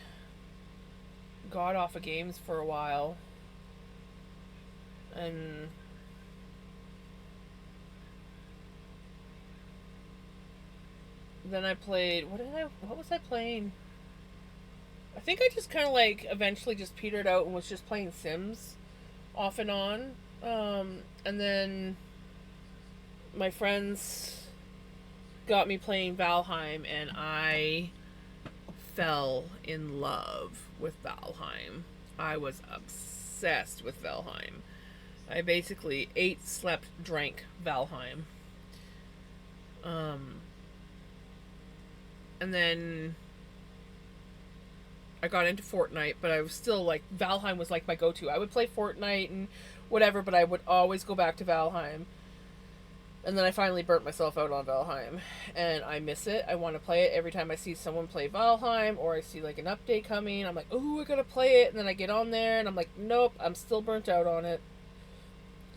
[SPEAKER 1] got off of games for a while. And Then I played. What was I playing? I think I just kind of like eventually just petered out and was just playing Sims off and on. And then my friends got me playing Valheim, and I fell in love with Valheim. I was obsessed with Valheim. I basically ate, slept, drank Valheim. Um, and then I got into Fortnite, but I was still like Valheim was like my go-to. I would play Fortnite and whatever, but I would always go back to Valheim. And then I finally burnt myself out on Valheim, and I miss it. I want to play it every time I see someone play Valheim or I see like an update coming. I'm like, oh, I gotta play it, and then I get on there and I'm like, nope, I'm still burnt out on it.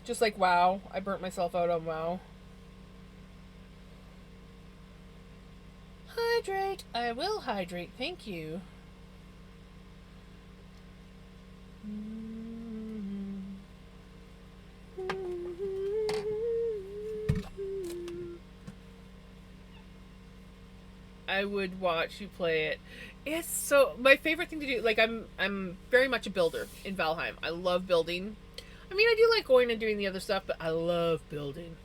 [SPEAKER 1] Just like WoW, I burnt myself out on WoW. Hydrate. I will hydrate. Thank you. I would watch you play it. It's so my favorite thing to do. Like I'm very much a builder in Valheim. I love building. I mean, I do like going and doing the other stuff, but I love building.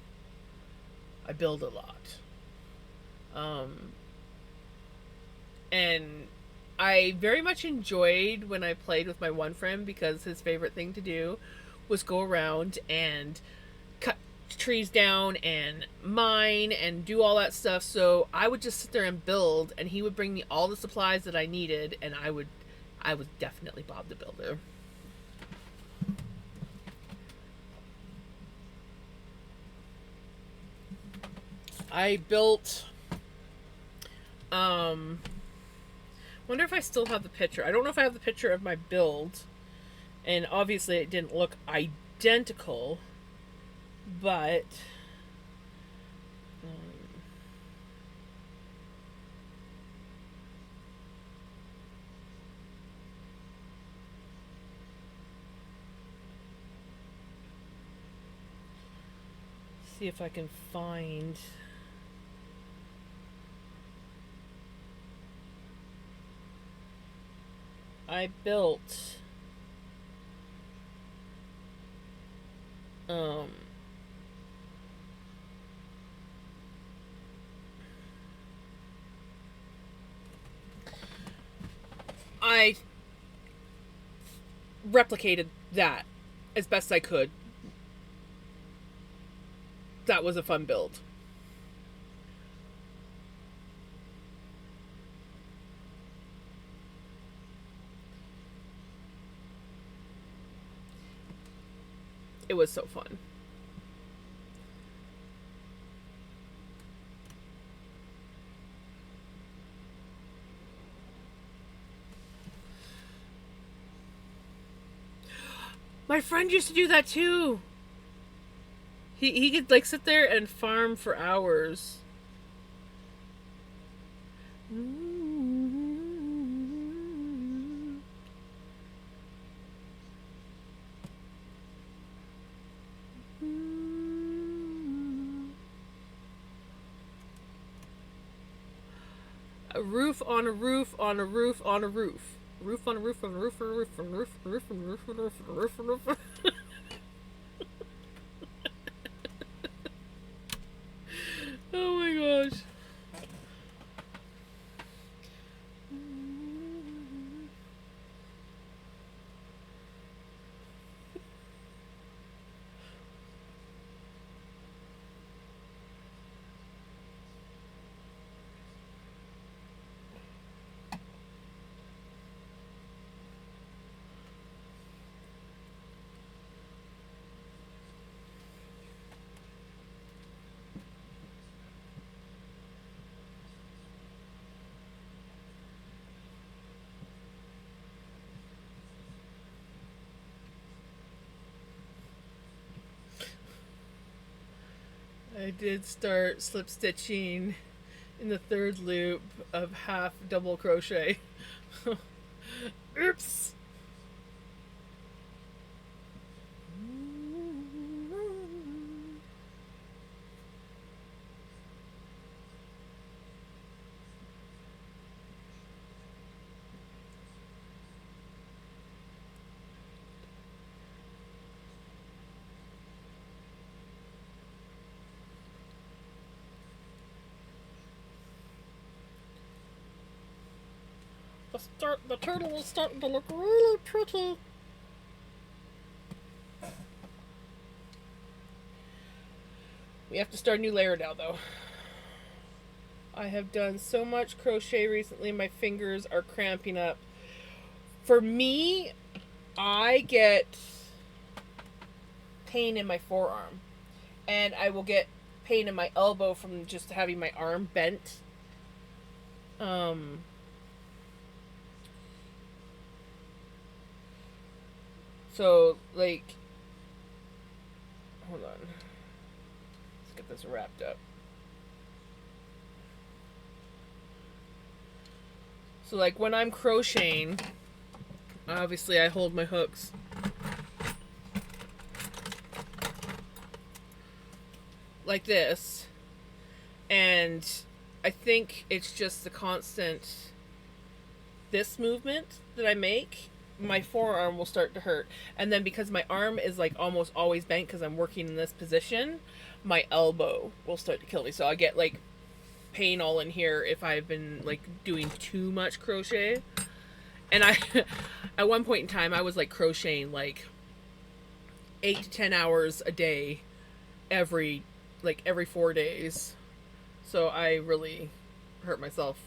[SPEAKER 1] I build a lot. Um, and I very much enjoyed when I played with my one friend because his favorite thing to do was go around and cut trees down and mine and do all that stuff. So I would just sit there and build, and he would bring me all the supplies that I needed, and I was definitely Bob the Builder. I built. Um, wonder if I still have the picture. I don't know if I have the picture of my build, and obviously it didn't look identical, but see if I can find. I built um I replicated that as best I could. That was a fun build. It was so fun. My friend used to do that too. He could like sit there and farm for hours. A roof on a roof on a roof on a roof. Roof on a roof on a roof on a roof on a roof on a roof on a roof on a roof on a roof on a roof. Oh my gosh. I did start slip stitching in the third loop of half double crochet. Oops.
[SPEAKER 2] The turtle is starting to look really pretty.
[SPEAKER 1] We have to start a new layer now, though. I have done so much crochet recently, my fingers are cramping up. For me, I get pain in my forearm. And I will get pain in my elbow from just having my arm bent. So, like, hold on. Let's get this wrapped up. So, like, when I'm crocheting, obviously I hold my hooks like this. And I think it's just the constant this movement that I make, my forearm will start to hurt. And then because my arm is like almost always bent because I'm working in this position, my elbow will start to kill me. So I get like pain all in here if I've been like doing too much crochet. And I at one point in time I was like crocheting like 8 to 10 hours a day every 4 days. So I really hurt myself.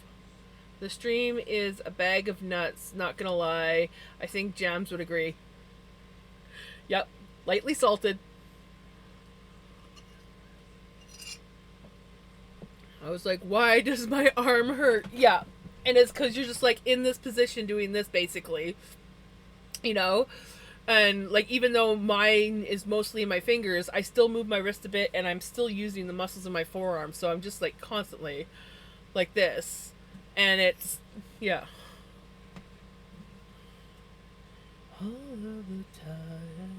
[SPEAKER 1] The stream is a bag of nuts, not gonna lie. I think Jams would agree. Yep, lightly salted. I was like, why does my arm hurt? Yeah, and it's because you're just like in this position doing this basically. You know? And like even though mine is mostly in my fingers, I still move my wrist a bit and I'm still using the muscles of my forearm. So I'm just like constantly like this. And it's, yeah. All of the time.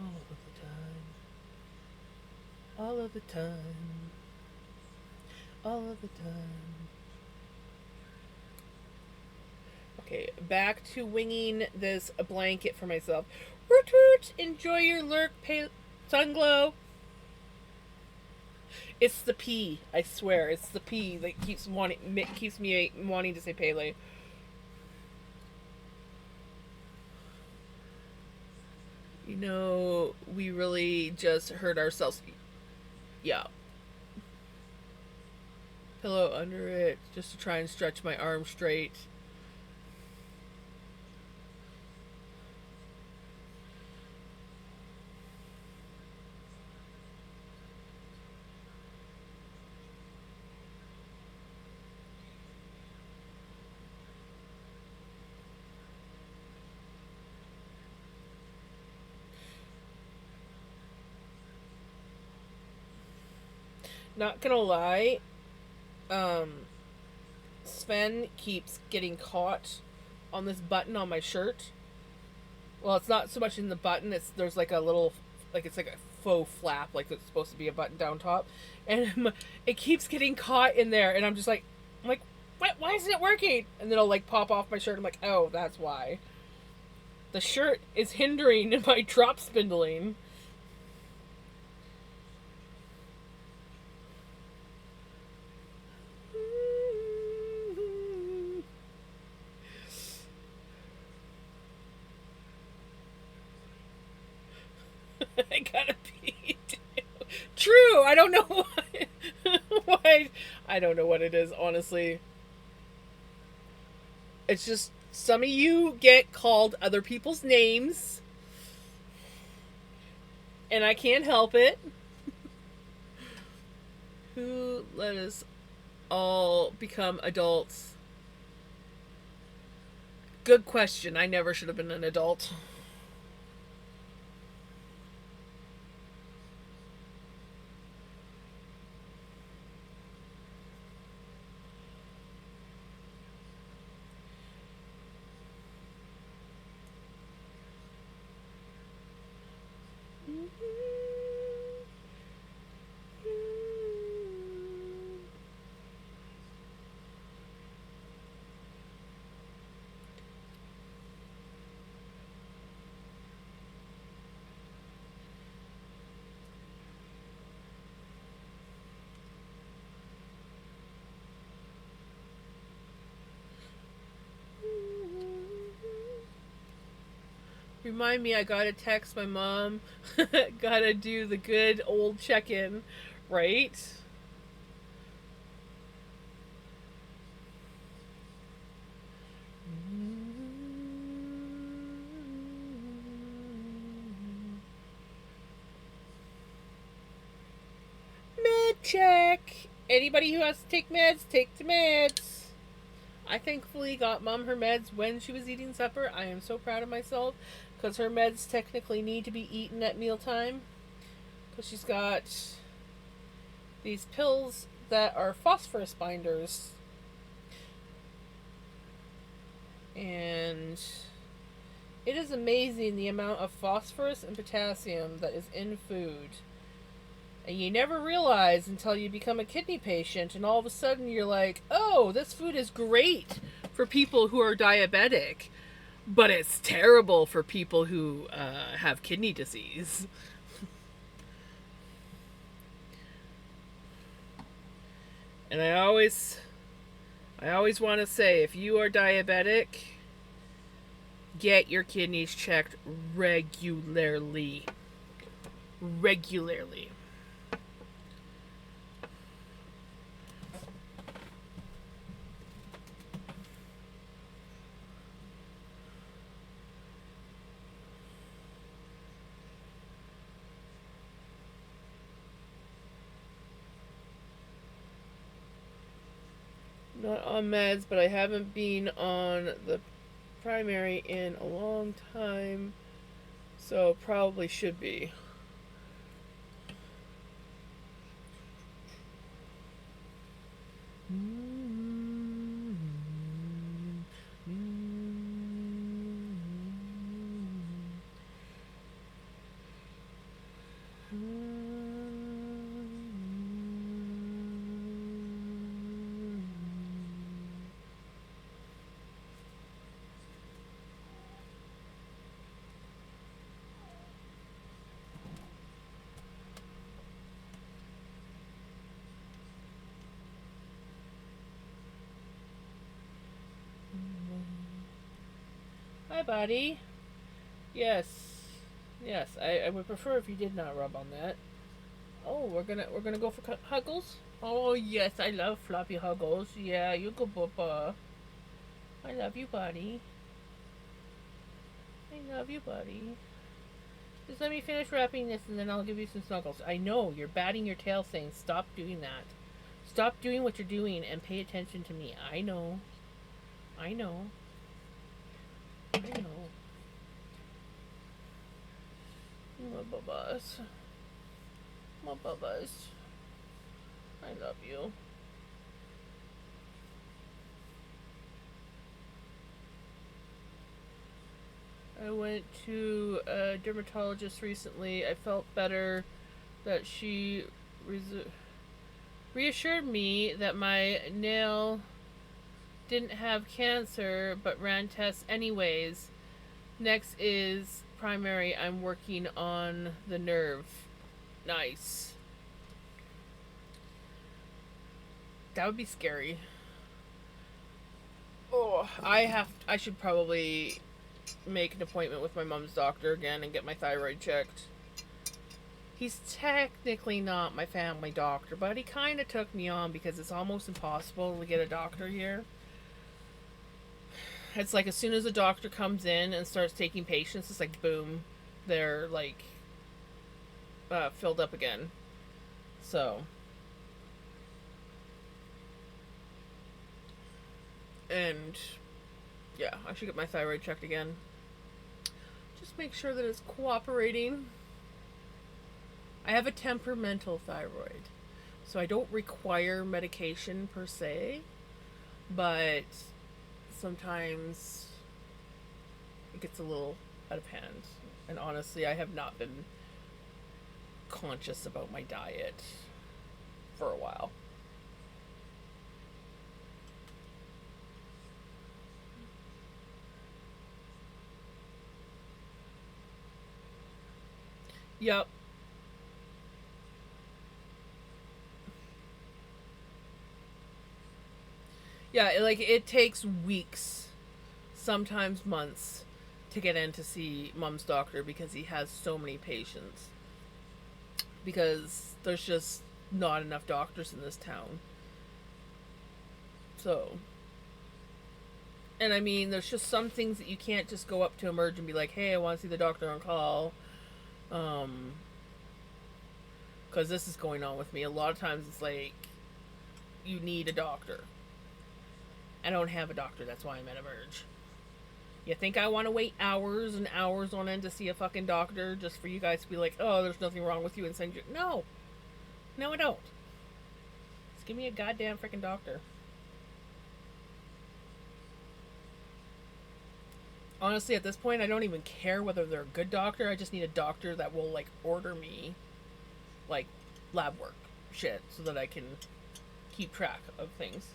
[SPEAKER 1] All of the time. All of the time. All of the time. Okay, back to winging this blanket for myself. Root root! Enjoy your lurk, Sunglow. It's the P, I swear. It's the P that keeps me wanting to say Pele. You know, we really just hurt ourselves. Yeah. Pillow under it just to try and stretch my arm straight. Not gonna lie, Sven keeps getting caught on this button on my shirt. Well, it's not so much in the button. There's like a little, like it's like a faux flap, like it's supposed to be a button down top, and it keeps getting caught in there, and I'm just like, what? Why isn't it working? And then it'll like pop off my shirt. I'm like, oh, that's why. The shirt is hindering my drop spindling. I gotta pee too. True. I don't know why. Why? I don't know what it is, honestly. It's just some of you get called other people's names, and I can't help it. Who let us all become adults? Good question. I never should have been an adult. remind me, I gotta text my mom. Gotta do the good old check-in, right? Med check. Anybody who has to take meds, take the meds. I thankfully got mom her meds when she was eating supper. I am so proud of myself because her meds technically need to be eaten at mealtime because she's got these pills that are phosphorus binders. And it is amazing the amount of phosphorus and potassium that is in food. And you never realize until you become a kidney patient, and all of a sudden you're like, oh, this food is great for people who are diabetic, but it's terrible for people who have kidney disease. And I always want to say, if you are diabetic, get your kidneys checked regularly. Regularly. Not on meds, but I haven't been on the primary in a long time, so probably should be. Hi, buddy. Yes, yes. I would prefer if you did not rub on that. Oh, we're gonna go for huggles. Oh yes, I love floppy huggles. Yeah, you go, Bubba. I love you, buddy. I love you, buddy. Just let me finish wrapping this, and then I'll give you some snuggles. I know you're batting your tail, saying stop doing that. Stop doing what you're doing and pay attention to me. I know. I know. I know. My bubbas. My bubbas. I love you. I went to a dermatologist recently. I felt better that she reassured me that my nail didn't have cancer but ran tests anyways. Next is primary. I'm working on the nerve. Nice. That would be scary. Oh, I should probably make an appointment with my mom's doctor again and get my thyroid checked. He's technically not my family doctor, but he kind of took me on because it's almost impossible to get a doctor here. It's like as soon as a doctor comes in and starts taking patients, it's like boom, they're like filled up again. So, and yeah, I should get my thyroid checked again. Just make sure that it's cooperating. I have a temperamental thyroid, so I don't require medication per se, but sometimes it gets a little out of hand. And honestly, I have not been conscious about my diet for a while. Yep. Yeah, like it takes weeks, sometimes months, to get in to see Mom's doctor because he has so many patients. Because there's just not enough doctors in this town. So, and I mean, there's just some things that you can't just go up to Emerge and be like, hey, I want to see the doctor on call. Because this is going on with me. A lot of times it's like, you need a doctor. I don't have a doctor, that's why I'm at Emerge. You think I want to wait hours and hours on end to see a fucking doctor just for you guys to be like, oh, there's nothing wrong with you and send you... No. No, I don't. Just give me a goddamn freaking doctor. Honestly, at this point, I don't even care whether they're a good doctor. I just need a doctor that will, like, order me, like, lab work shit so that I can keep track of things.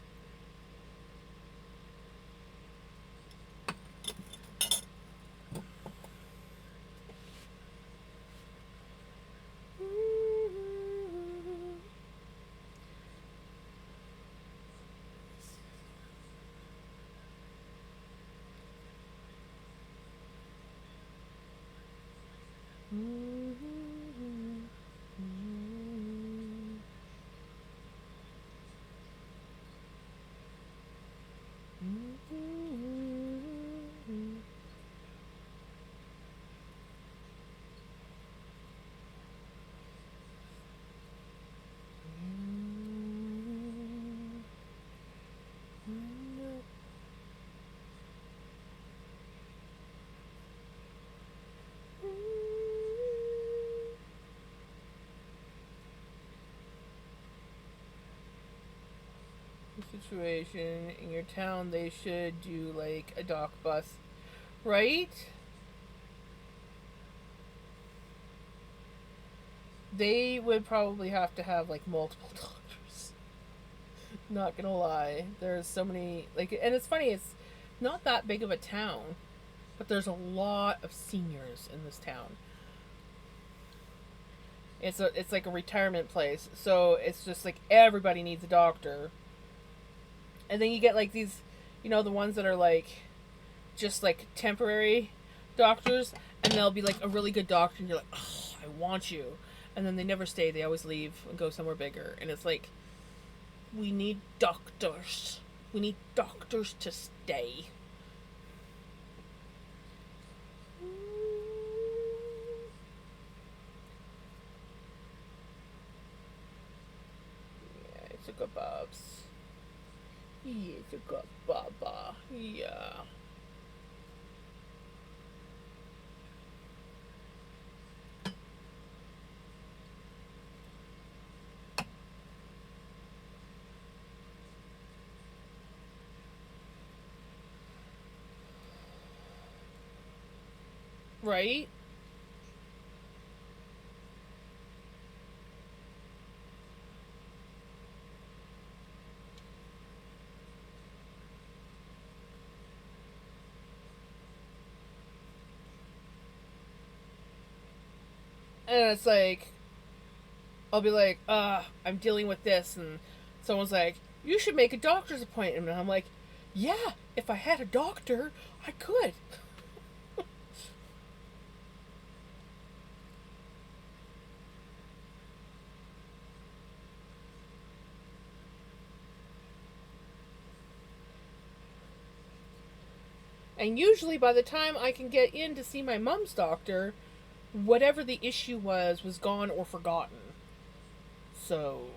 [SPEAKER 1] Situation in your town, they should do like a doc bus, right? They would probably have to have like multiple doctors. Not gonna lie, there's so many like, and it's funny, it's not that big of a town, but there's a lot of seniors in this town. It's like a retirement place, so it's just like everybody needs a doctor. And then you get like these, you know, the ones that are like just like temporary doctors, and they'll be like a really good doctor, and you're like, oh, I want you. And then they never stay, they always leave and go somewhere bigger. And it's like, we need doctors. We need doctors to stay. Yeah, it's a good Bob's. Yeah, it's a good Baba. Yeah. Right? And it's like, I'll be like, I'm dealing with this, and someone's like, you should make a doctor's appointment. And I'm like, yeah, if I had a doctor, I could. And usually by the time I can get in to see my mom's doctor, whatever the issue was gone or forgotten. So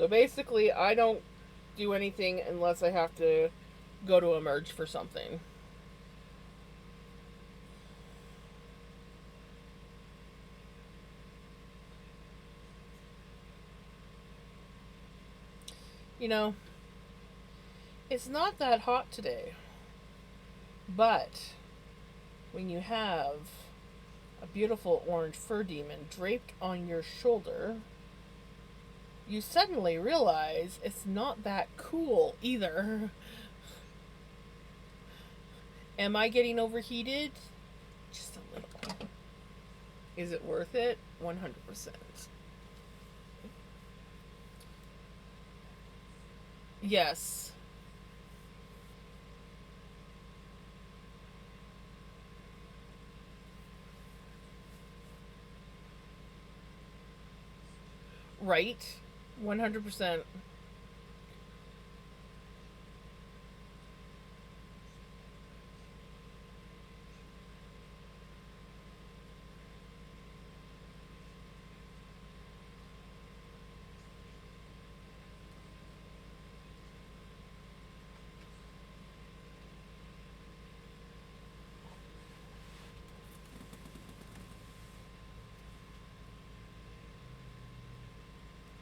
[SPEAKER 1] basically, I don't do anything unless I have to go to Emerge for something. You know, it's not that hot today. But when you have a beautiful orange fur demon draped on your shoulder, you suddenly realize it's not that cool either. Am I getting overheated? Just a little. Is it worth it? 100%. Yes. Right? 100%.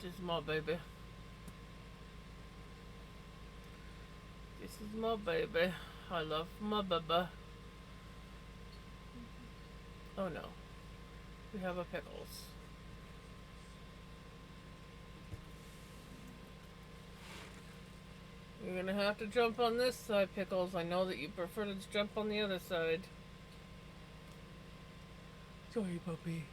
[SPEAKER 1] This is my baby. This is my baby. I love my baby. Oh no. We have a pickles. You're gonna have to jump on this side, Pickles. I know that you prefer to jump on the other side. Sorry, puppy.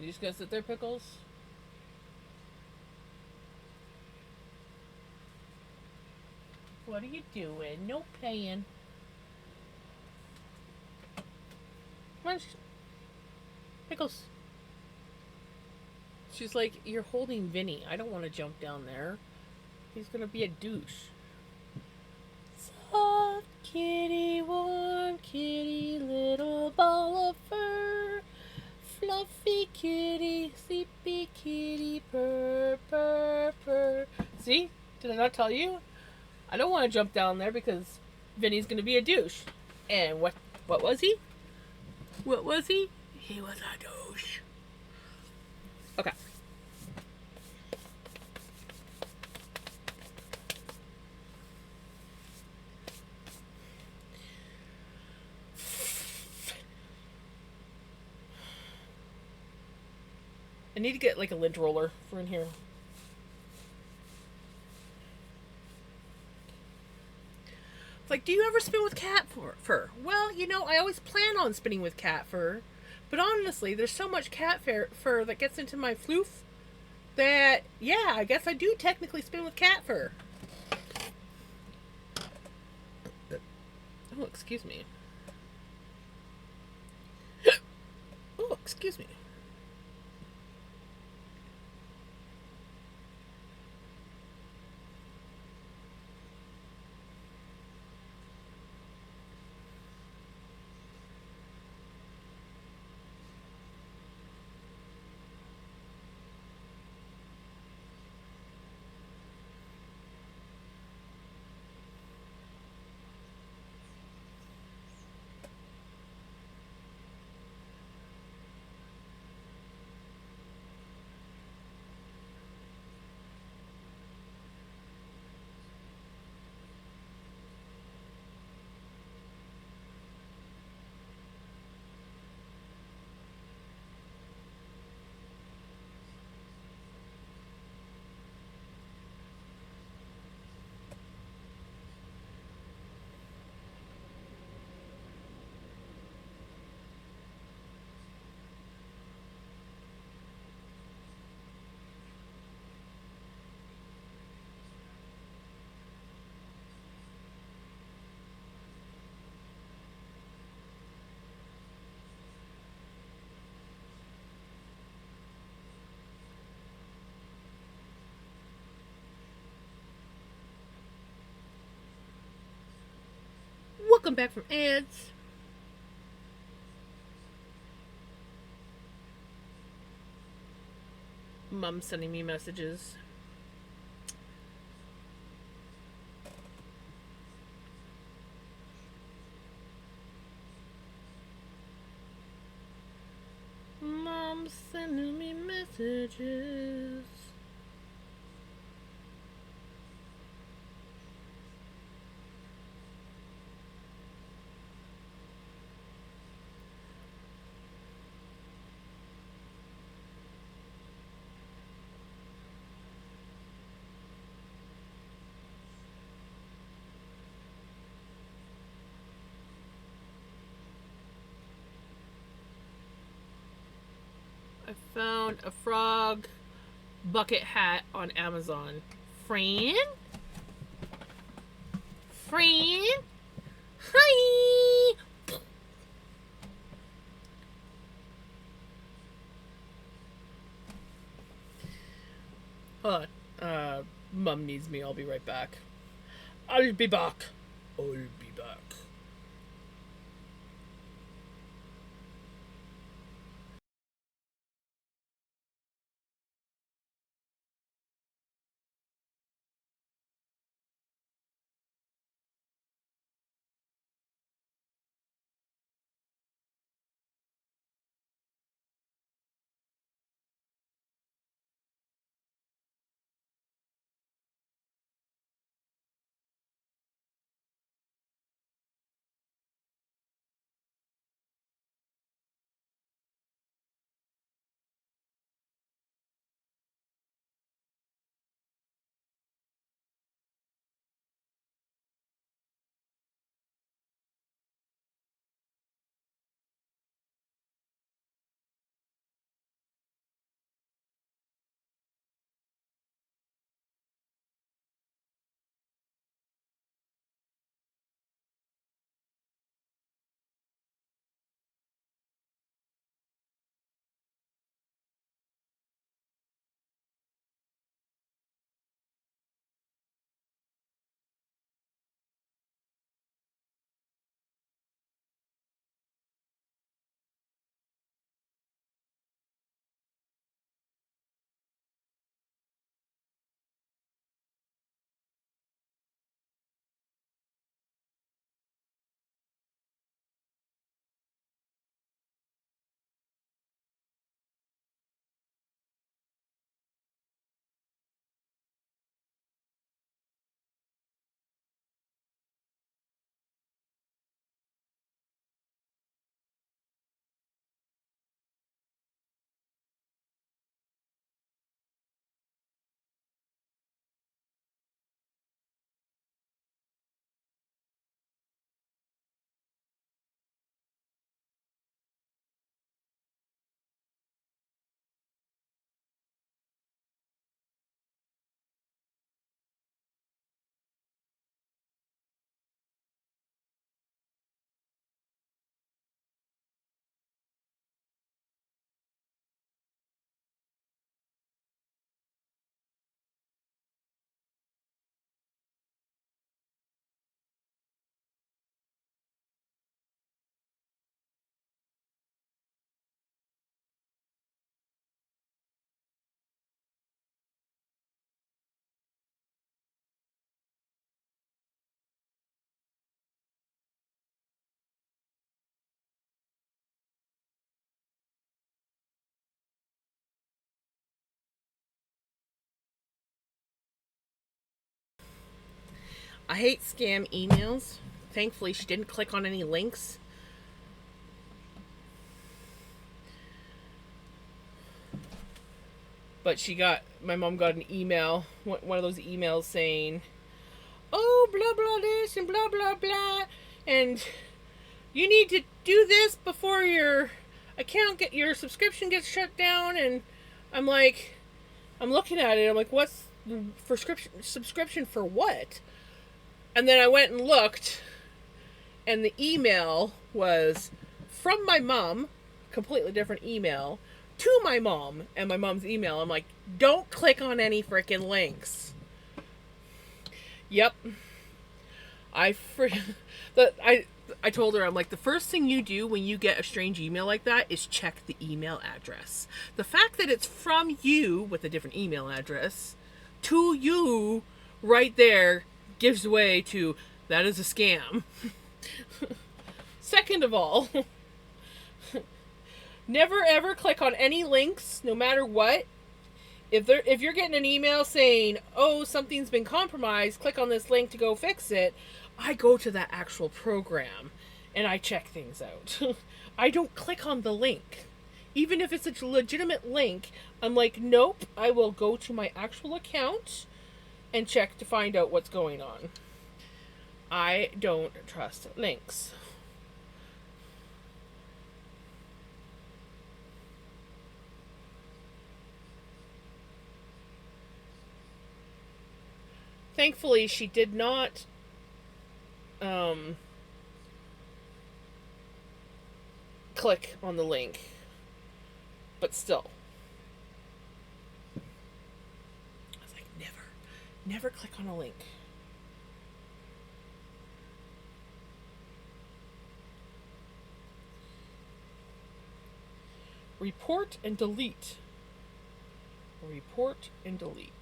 [SPEAKER 1] You just gonna sit there, Pickles? What are you doing? No playing. Come on, Pickles. She's like, you're holding Vinny. I don't want to jump down there. He's gonna be a douche. Soft kitty, warm kitty, little ball of fur. Fluffy kitty, sleepy kitty, purr, purr, purr. See? Did I not tell you? I don't want to jump down there because Vinny's gonna be a douche. And what was he? What was he? He was a douche. Okay. I need to get like a lint roller for in here. It's like, do you ever spin with cat fur? Well, you know, I always plan on spinning with cat fur. But honestly, there's so much cat fur that gets into my floof that, yeah, I guess I do technically spin with cat fur. Oh, excuse me. Oh, excuse me. Welcome back from ads. Mom's sending me messages. Mom's sending me messages. I found a frog bucket hat on Amazon. Fran? Fran? Hi! Hold on. Mum needs me. I'll be right back. I'll be back. I'll be back. I hate scam emails. Thankfully, she didn't click on any links. But my mom got an email, one of those emails saying, oh, blah, blah, this and blah, blah, blah. And you need to do this before your your subscription gets shut down. And I'm like, I'm looking at it. I'm like, what's the subscription for what? And then I went and looked, and the email was from my mom, completely different email, to my mom and my mom's email. I'm like, don't click on any freaking links. Yep. I fr- the I told her, I'm like, the first thing you do when you get a strange email like that is check the email address. The fact that it's from you with a different email address to you right there gives way to that is a scam. Second of all, never ever click on any links, no matter what. If you're getting an email saying, "Oh, something's been compromised, click on this link to go fix it," I go to that actual program and I check things out. I don't click on the link. Even if it's a legitimate link, I'm like, "Nope, I will go to my actual account and check to find out what's going on." I don't trust links. Thankfully, she did not click on the link, but still. I was like, never click on a link. Report and delete. Report and delete.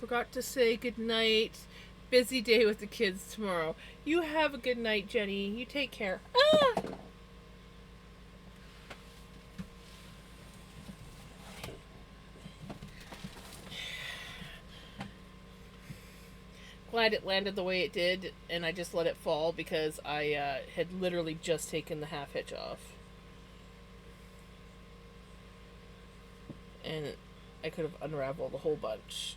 [SPEAKER 1] Forgot to say good night. Busy day with the kids tomorrow. You have a good night, Jenny. You take care. Ah! Glad it landed the way it did, and I just let it fall because I had literally just taken the half hitch off. And I could have unraveled a whole bunch.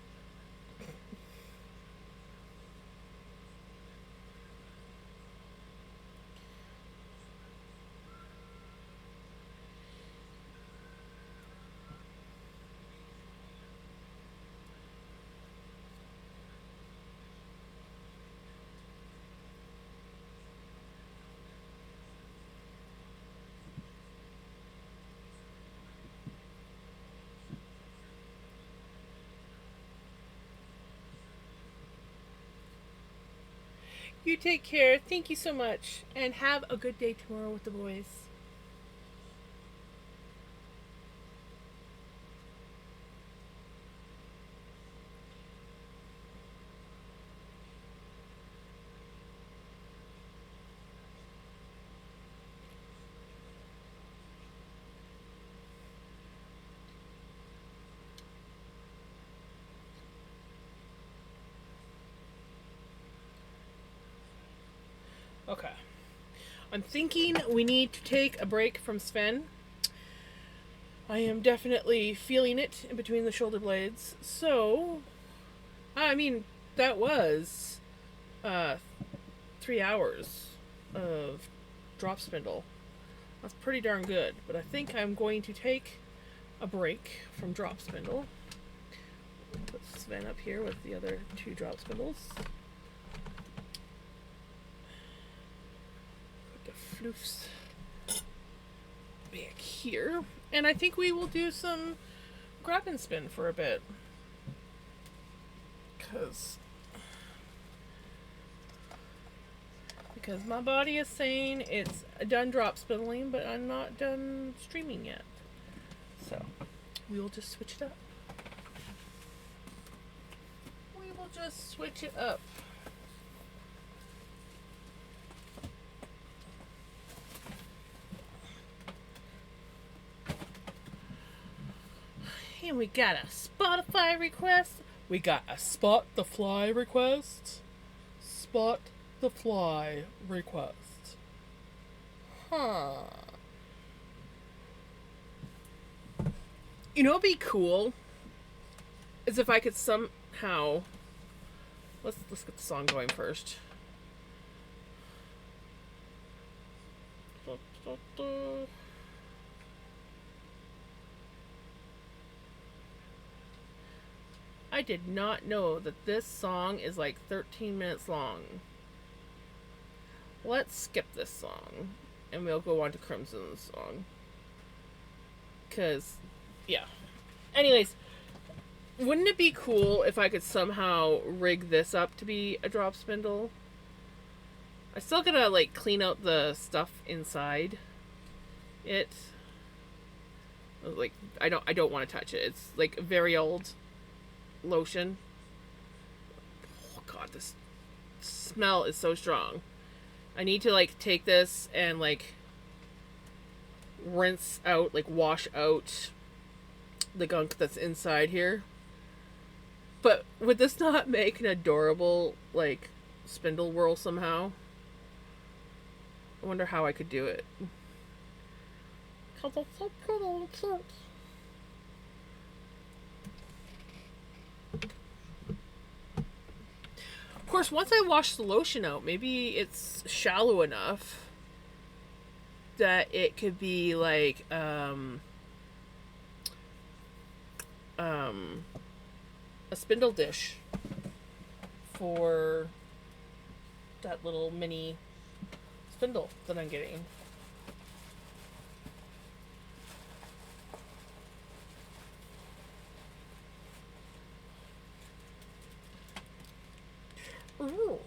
[SPEAKER 1] You take care. Thank you so much. And have a good day tomorrow with the boys. Okay. I'm thinking we need to take a break from Sven. I am definitely feeling it in between the shoulder blades. So, I mean, that was 3 hours of drop spindle. That's pretty darn good. But I think I'm going to take a break from drop spindle. Put Sven up here with the other 2 drop spindles. floofs back here. And I think we will do some grab and spin for a bit. Because my body is saying it's done drop spinning, but I'm not done streaming yet. So we will just switch it up. We will just switch it up. And we got a Spotify request. We got a Spot the Fly request. Spot the Fly request. Huh. You know what'd be cool? Is if I could somehow... Let's get the song going first. I did not know that this song is like 13 minutes long. Let's skip this song and we'll go on to Crimson's song. Because, yeah. Anyways, wouldn't it be cool if I could somehow rig this up to be a drop spindle? I still gotta like clean out the stuff inside it. Like I don't want to touch it. It's like very old lotion. Oh god, this smell is so strong. I need to like take this and like rinse out, like wash out the gunk that's inside here. But would this not make an adorable like spindle whirl somehow? I wonder how I could do it.
[SPEAKER 2] Cause it's so pretty and cute.
[SPEAKER 1] Of course, once I wash the lotion out, maybe it's shallow enough that it could be like a spindle dish for that little mini spindle that I'm getting.
[SPEAKER 2] Ooh.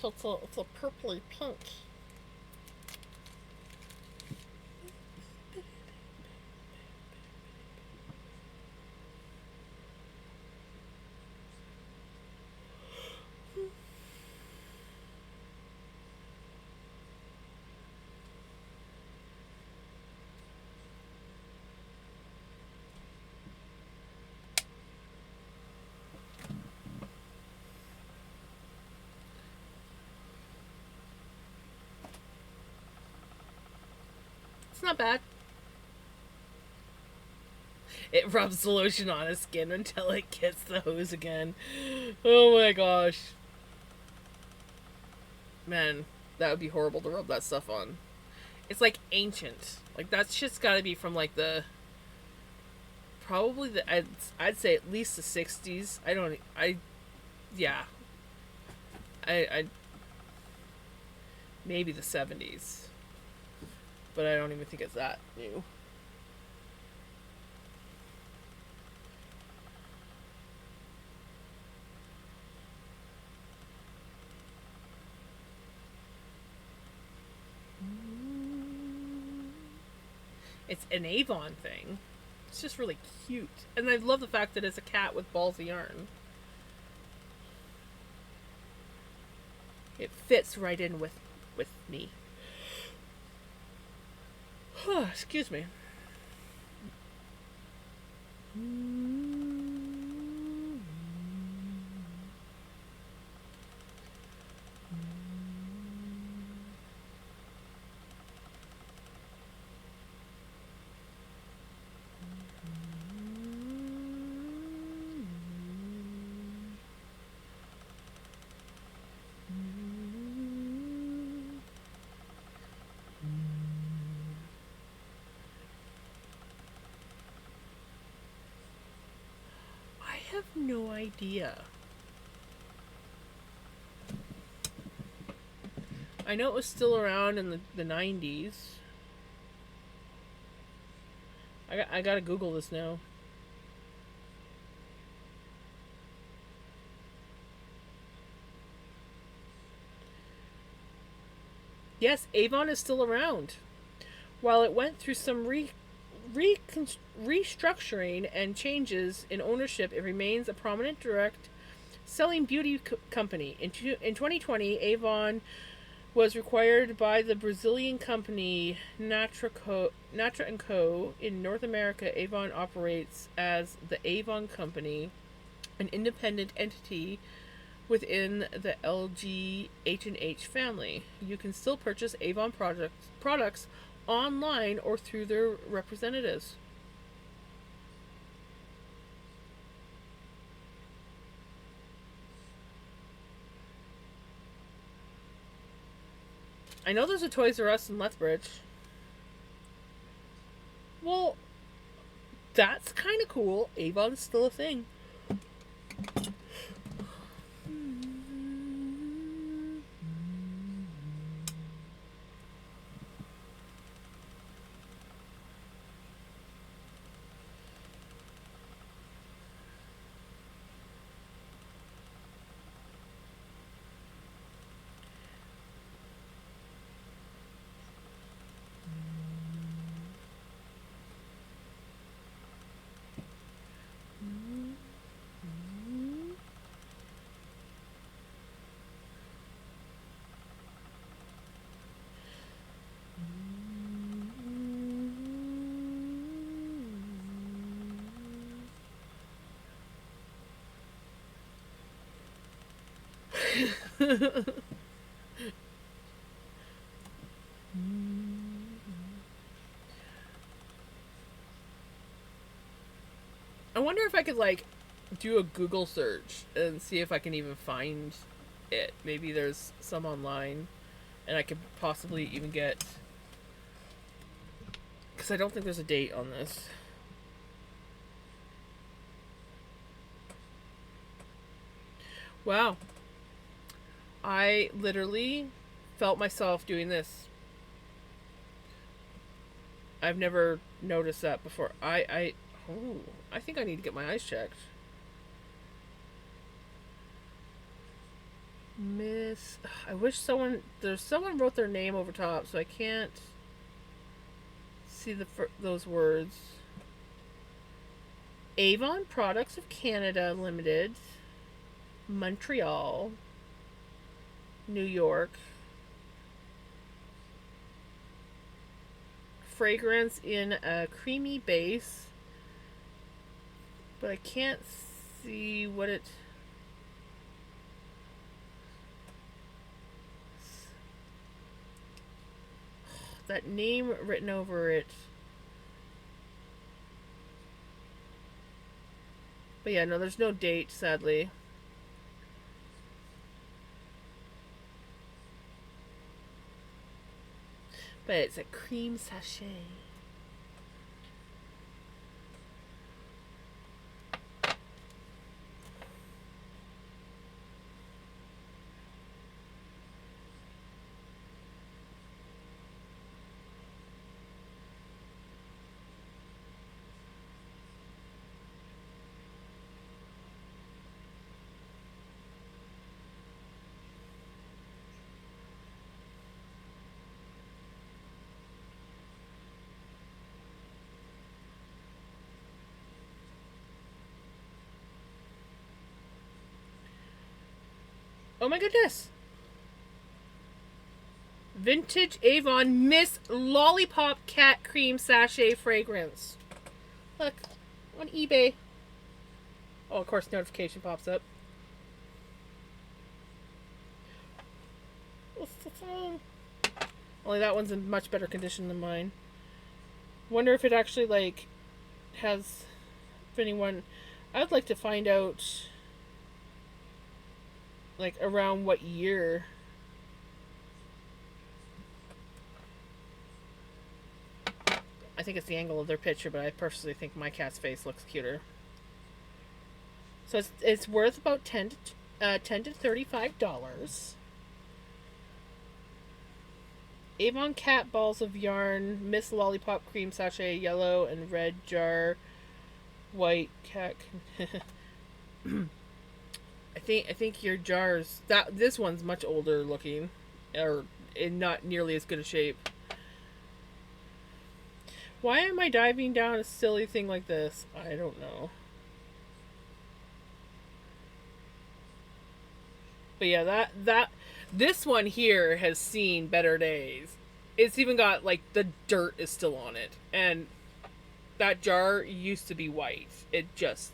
[SPEAKER 2] So it's a purpley pink.
[SPEAKER 1] It's not bad. It rubs the lotion on his skin until it gets the hose again. Oh my gosh. Man, that would be horrible to rub that stuff on. It's like ancient. Like that's just gotta be from like the... Probably the... I'd say at least the 60s. Yeah. I maybe the 70s. But I don't even think it's that new. It's an Avon thing. It's just really cute. And I love the fact that it's a cat with balls of yarn. It fits right in with me. Excuse me. I have no idea. I know it was still around in the 90s. I gotta Google this now. Yes, Avon is still around. While it went through some restructuring and changes in ownership, it remains a prominent direct selling beauty company. In 2020, Avon was required by the Brazilian company Natra & Co. In North America, Avon operates as the Avon Company, an independent entity within the LG H&H family. You can still purchase Avon products online or through their representatives. I know there's a Toys R Us in Lethbridge. Well, that's kind of cool. Avon's still a thing. I wonder if I could like do a Google search and see if I can even find it. Maybe there's some online, and I could possibly even get. Because I don't think there's a date on this. Wow. I literally felt myself doing this. I've never noticed that before. I think I need to get my eyes checked. Miss, I wish someone wrote their name over top, so I can't see those words. Avon Products of Canada Limited, Montreal, New York. Fragrance in a creamy base, but I can't see what it. That name written over it. But yeah, no, there's no date, sadly. But it's a cream sachet. Oh my goodness! Vintage Avon Miss Lollipop Cat Cream Sachet Fragrance. Look, on eBay. Oh, of course, notification pops up. Only that one's in much better condition than mine. Wonder if it actually, like, has. If anyone. I would like to find out, like, around what year. I think it's the angle of their picture, but I personally think my cat's face looks cuter. So it's worth about $10 to $35. Avon Cat balls of yarn, Miss Lollipop cream sachet, yellow and red jar, white cat. I think your jars that this one's much older looking, or in not nearly as good a shape. Why am I diving down a silly thing like this? I don't know. But yeah, that this one here has seen better days. It's even got like the dirt is still on it, and that jar used to be white. It just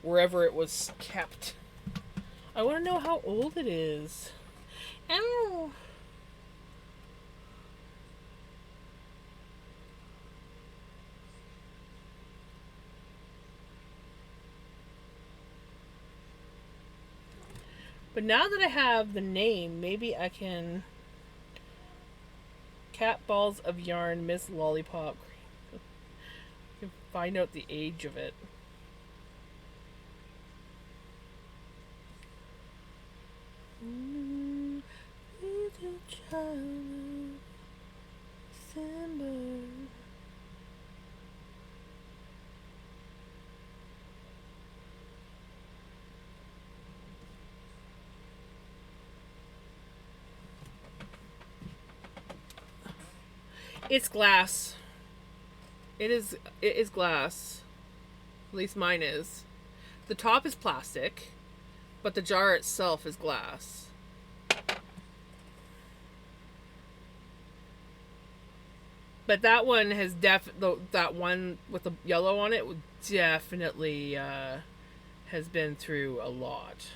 [SPEAKER 1] wherever it was kept. I want to know how old it is. Ow. But now that I have the name, maybe I can. Cat balls of yarn, Miss Lollipop. I can find out the age of it. Little child, December. It's glass. It is glass. At least mine is. The top is plastic, but the jar itself is glass. But that one has that one with the yellow on it definitely has been through a lot.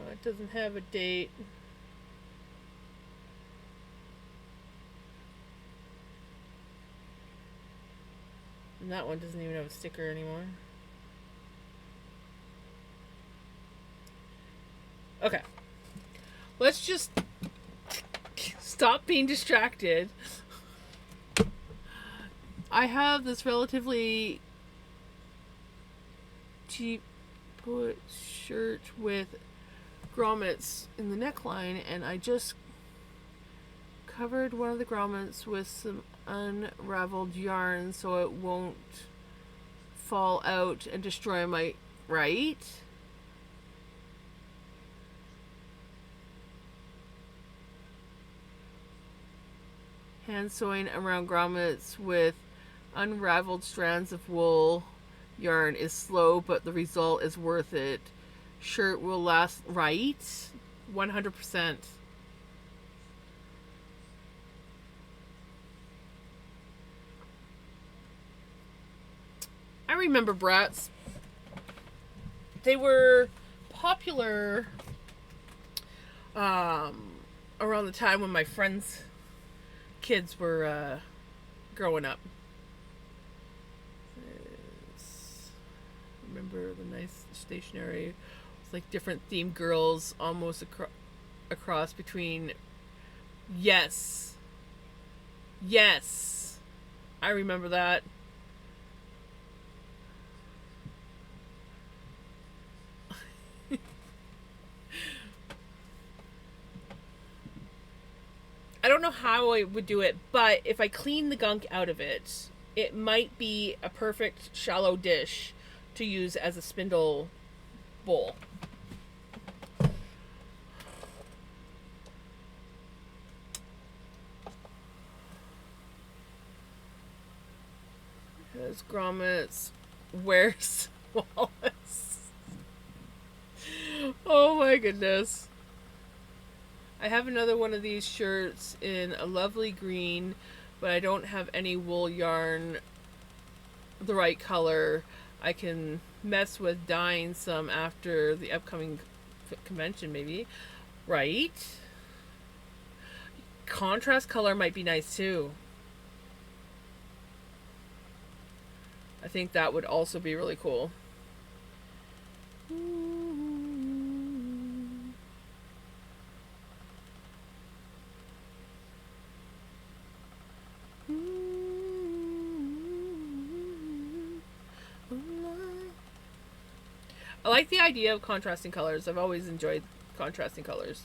[SPEAKER 1] It doesn't have a date. And that one doesn't even have a sticker anymore. Okay. Let's just stop being distracted. I have this relatively cheap shirt with grommets in the neckline, and I just covered one of the grommets with some unraveled yarn so it won't fall out and destroy my right. Hand sewing around grommets with unraveled strands of wool yarn is slow, but the result is worth it. Shirt will last, right? 100%. I remember brats. They were popular around the time when my friends' kids were growing up. Remember the nice stationery with like different themed girls almost across between. Yes. Yes. I remember that. I don't know how I would do it, but if I clean the gunk out of it, it might be a perfect shallow dish to use as a spindle bowl. There's grommets. Where's Wallace? Oh my goodness. I have another one of these shirts in a lovely green, but I don't have any wool yarn the right color. I can mess with dyeing some after the upcoming convention, maybe. Right? Contrast color might be nice too. I think that would also be really cool. I like the idea of contrasting colors. I've always enjoyed contrasting colors.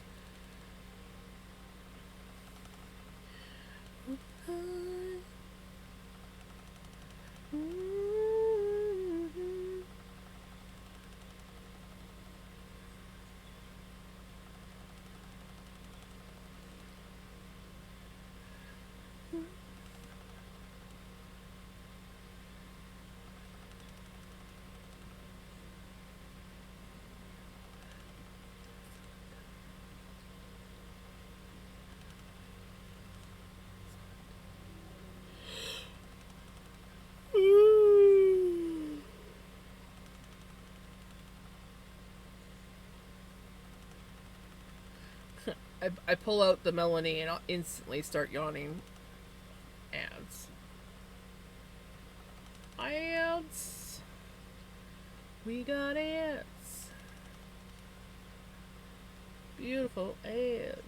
[SPEAKER 1] I pull out the Melanie and I'll instantly start yawning. Ads. Ads. We got ads. Beautiful ads.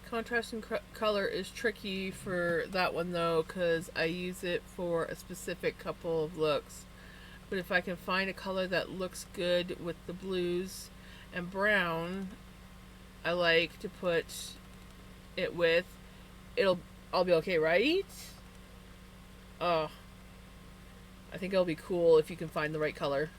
[SPEAKER 1] Contrasting color is tricky for that one though, because I use it for a specific couple of looks. But if I can find a color that looks good with the blues and brown, I like to put it with. I'll be okay, right? Oh, I think it'll be cool if you can find the right color.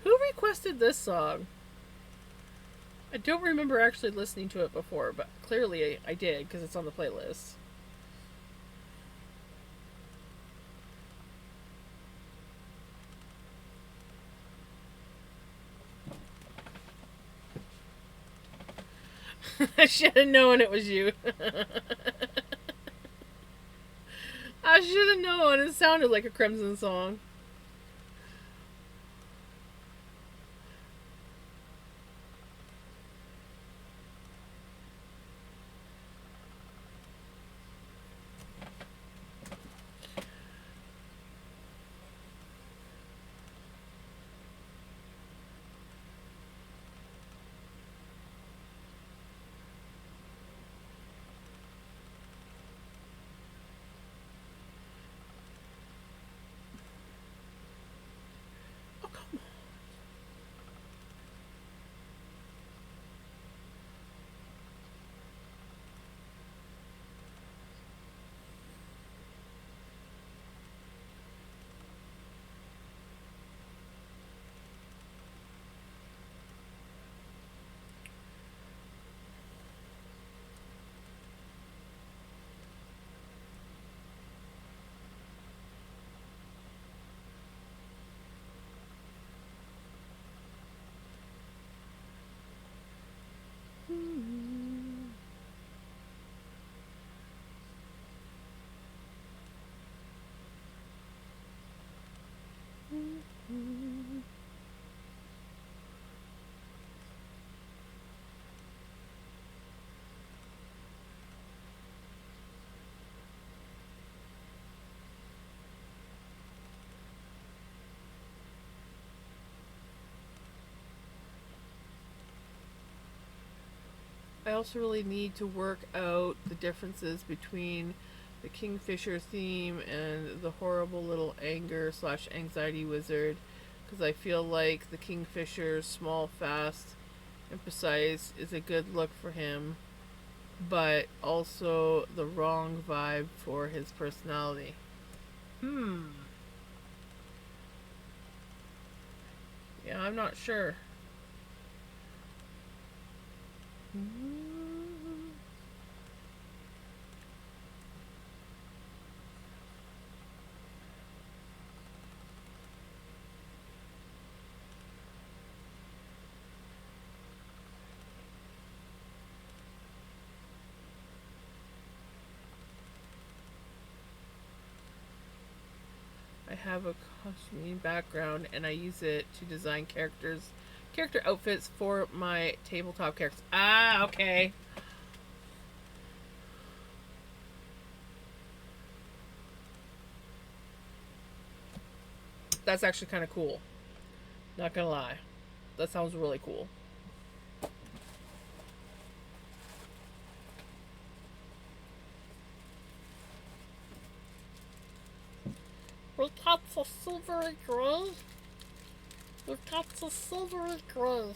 [SPEAKER 1] Who requested this song? I don't remember actually listening to it before, but clearly I did because it's on the playlist. I should have known it was you. I should have known. It sounded like a Crimson song. Oh, come on. I also really need to work out the differences between the Kingfisher theme and the horrible little anger slash anxiety wizard, because I feel like the Kingfisher small, fast, and precise is a good look for him, but also the wrong vibe for his personality. Yeah, I'm not sure. I have a costuming background and I use it to design character outfits for my tabletop characters. Ah, okay. That's actually kind of cool. Not gonna lie. That sounds really cool.
[SPEAKER 2] We got the silvery gray. We've got the silvery gray.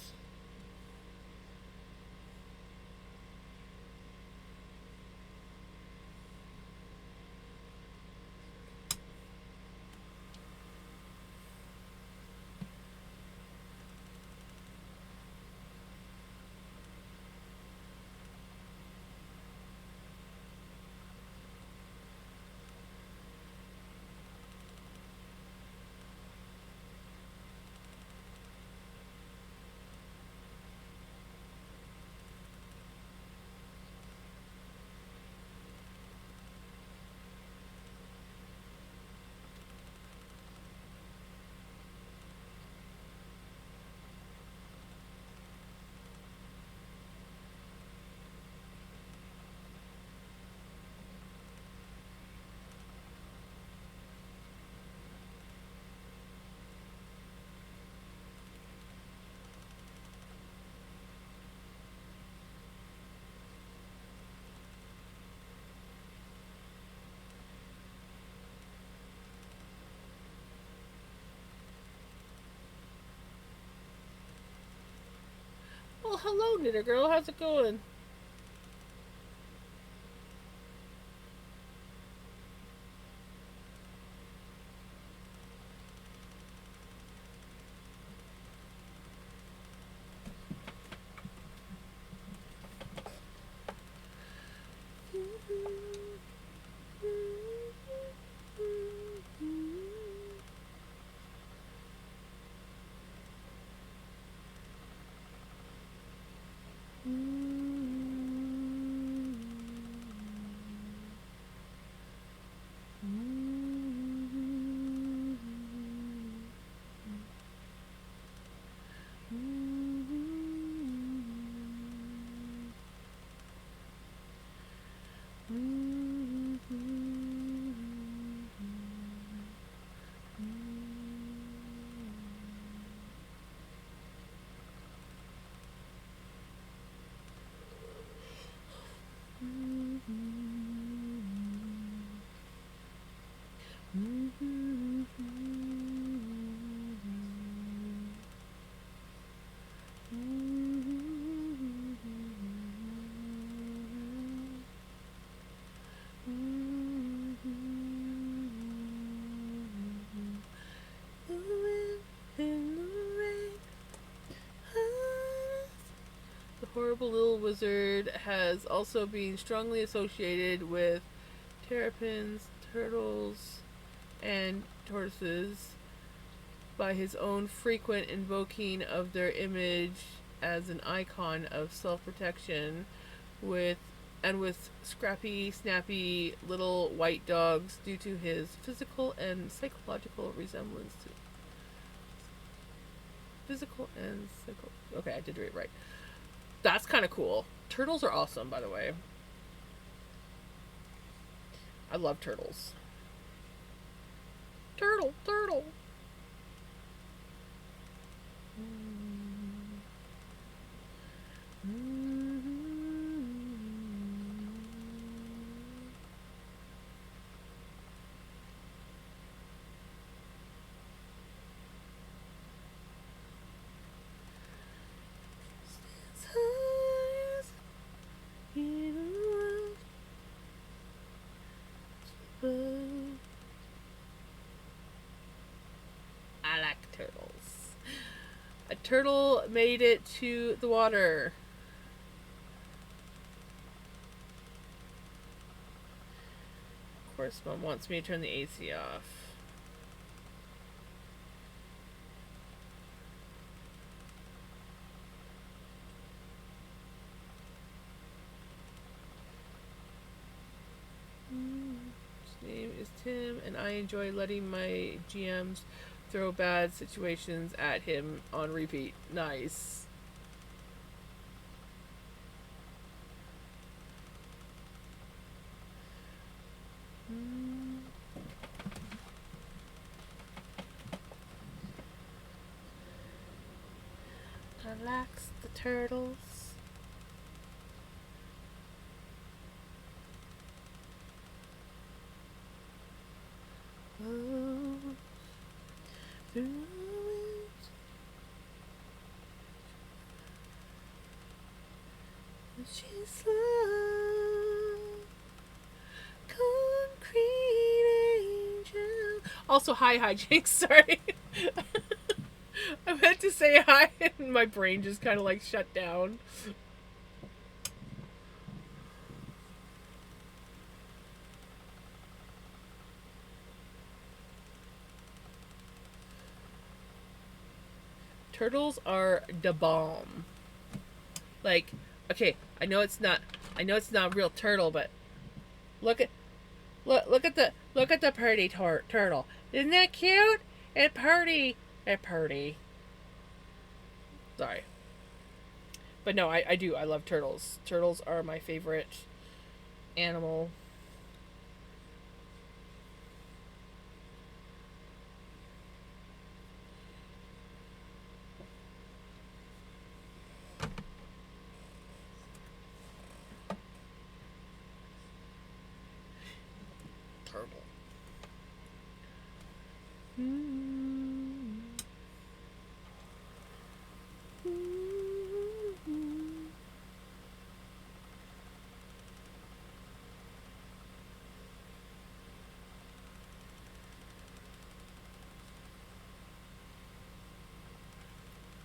[SPEAKER 1] Well, hello, knitter girl. How's it going? The horrible little wizard has also been strongly associated with terrapins, turtles, and tortoises by his own frequent invoking of their image as an icon of self-protection with scrappy, snappy little white dogs due to his physical and psychological resemblance to okay, I did it right. That's kind of cool. Turtles are awesome, by the way. I love turtles. Turtle. I like turtles. A turtle made it to the water. Of course, Mom wants me to turn the AC off. His name is Tim, and I enjoy letting my GMs throw bad situations at him on repeat. Nice. Relax the turtles. Oh, through it. She's love, concrete angel. Also, hi, Jinx. Sorry. I meant to say hi, and my brain just kind of like shut down. Turtles are the bomb. Like, okay, I know it's not a real turtle, but look at the pretty turtle. Isn't that cute? It purdy. Sorry. But no, I do. I love turtles. Turtles are my favorite animal. Turtle.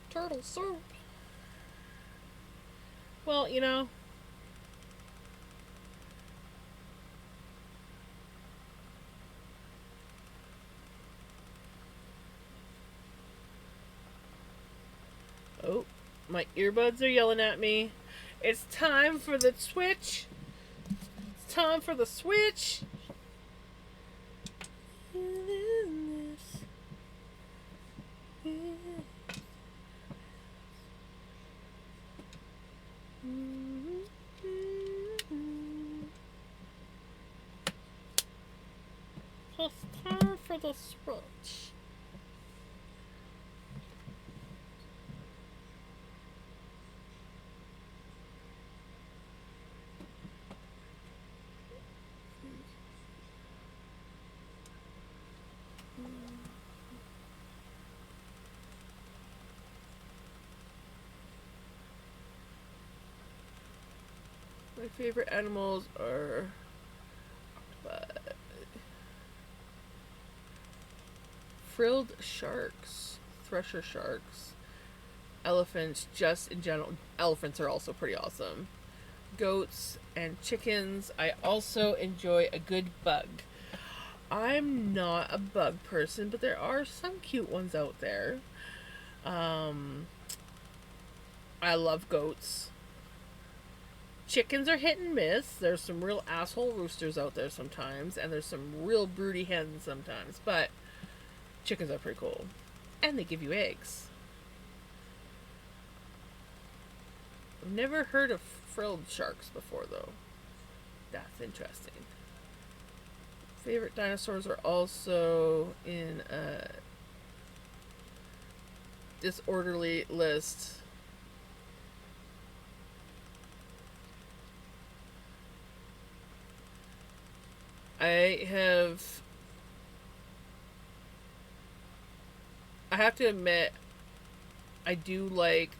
[SPEAKER 2] Turtle soup.
[SPEAKER 1] Well, you know. Oh, my earbuds are yelling at me. It's time for the switch. It's time for the switch.
[SPEAKER 2] It's time for the switch.
[SPEAKER 1] My favorite animals are frilled sharks, thresher sharks, elephants, just in general. Elephants are also pretty awesome. Goats and chickens. I also enjoy a good bug. I'm not a bug person, but there are some cute ones out there. I love goats. Chickens are hit and miss. There's some real asshole roosters out there sometimes, and there's some real broody hens sometimes, but chickens are pretty cool. And they give you eggs. I've never heard of frilled sharks before, though. That's interesting. Favorite dinosaurs are also in a disorderly list. I have to admit, I do like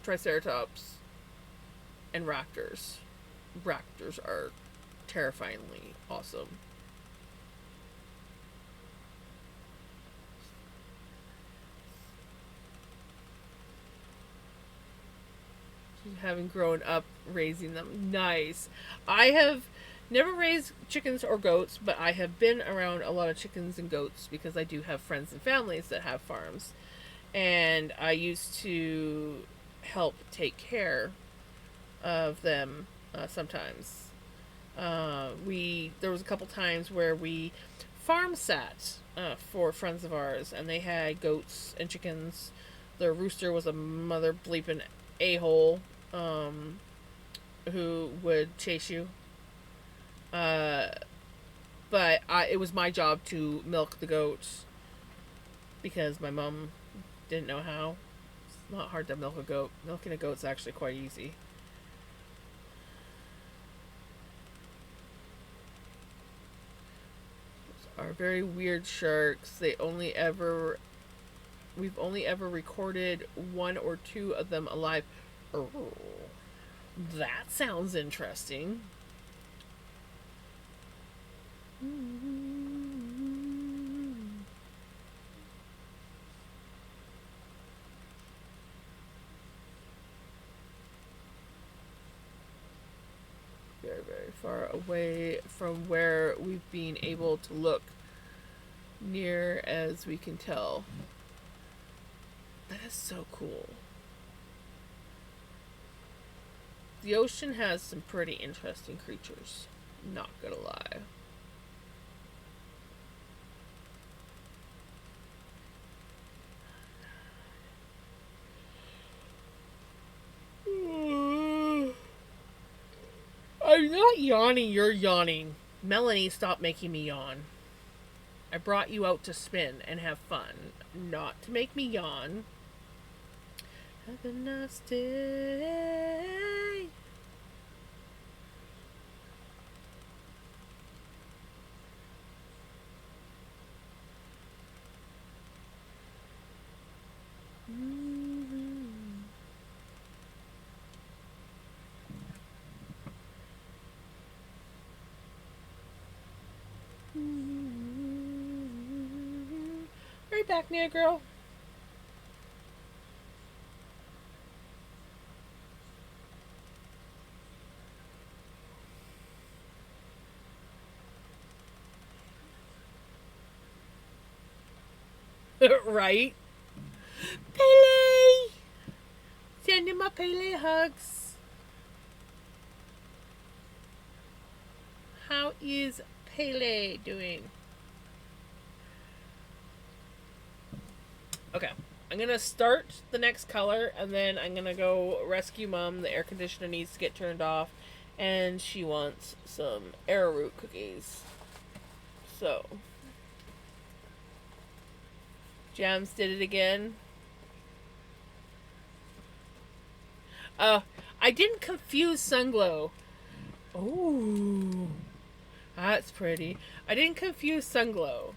[SPEAKER 1] Triceratops and raptors. Raptors are terrifyingly awesome. Having grown up raising them. Nice. I have never raised chickens or goats, but I have been around a lot of chickens and goats because I do have friends and families that have farms. And I used to help take care of them sometimes. There was a couple times where we farm sat for friends of ours, and they had goats and chickens. The rooster was a mother bleeping a-hole who would chase you. But it was my job to milk the goats because my mom didn't know how. It's not hard to milk a goat. Milking a goat's actually quite easy. Those are very weird sharks. We've only ever recorded 1 or 2 of them alive. Oh, that sounds interesting. Very, very far away from where we've been able to look near as we can tell. That is so cool. The ocean has some pretty interesting creatures. Not gonna lie. I'm not yawning, you're yawning. Melanie, stop making me yawn. I brought you out to spin and have fun, not to make me yawn. Have a nice day. Right back, near girl. Right? Pele! Send him my Pele hugs. How is Pele doing? Okay, I'm gonna start the next color and then I'm gonna go rescue Mom. The air conditioner needs to get turned off and she wants some arrowroot cookies. So, Jams did it again. I didn't confuse Sunglow. Oh, that's pretty. I didn't confuse Sunglow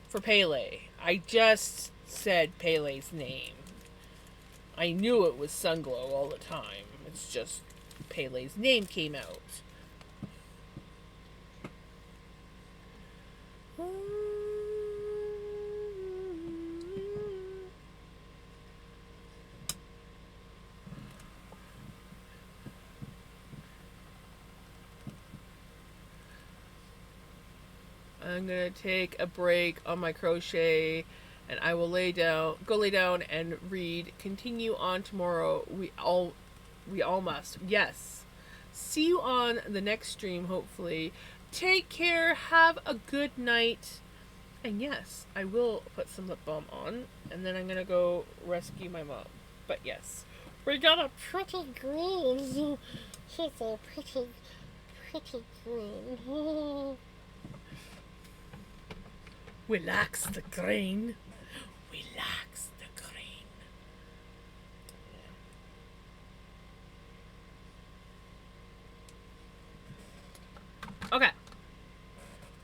[SPEAKER 1] for Pele. I just said Pele's name. I knew it was Sunglow all the time. It's just Pele's name came out. I'm gonna take a break on my crochet, and I will go lay down and read. Continue on tomorrow. We all must. Yes. See you on the next stream. Hopefully, take care. Have a good night. And yes, I will put some lip balm on, and then I'm gonna go rescue my mom. But yes,
[SPEAKER 2] We got a pretty green. She's a pretty green.
[SPEAKER 1] relax the green. Relax the green. Okay.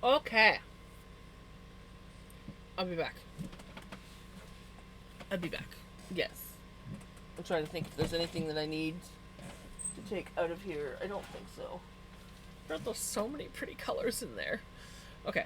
[SPEAKER 1] Okay. I'll be back. I'll be back. Yes. I'm trying to think if there's anything that I need to take out of here. I don't think so. There's so many pretty colors in there. Okay.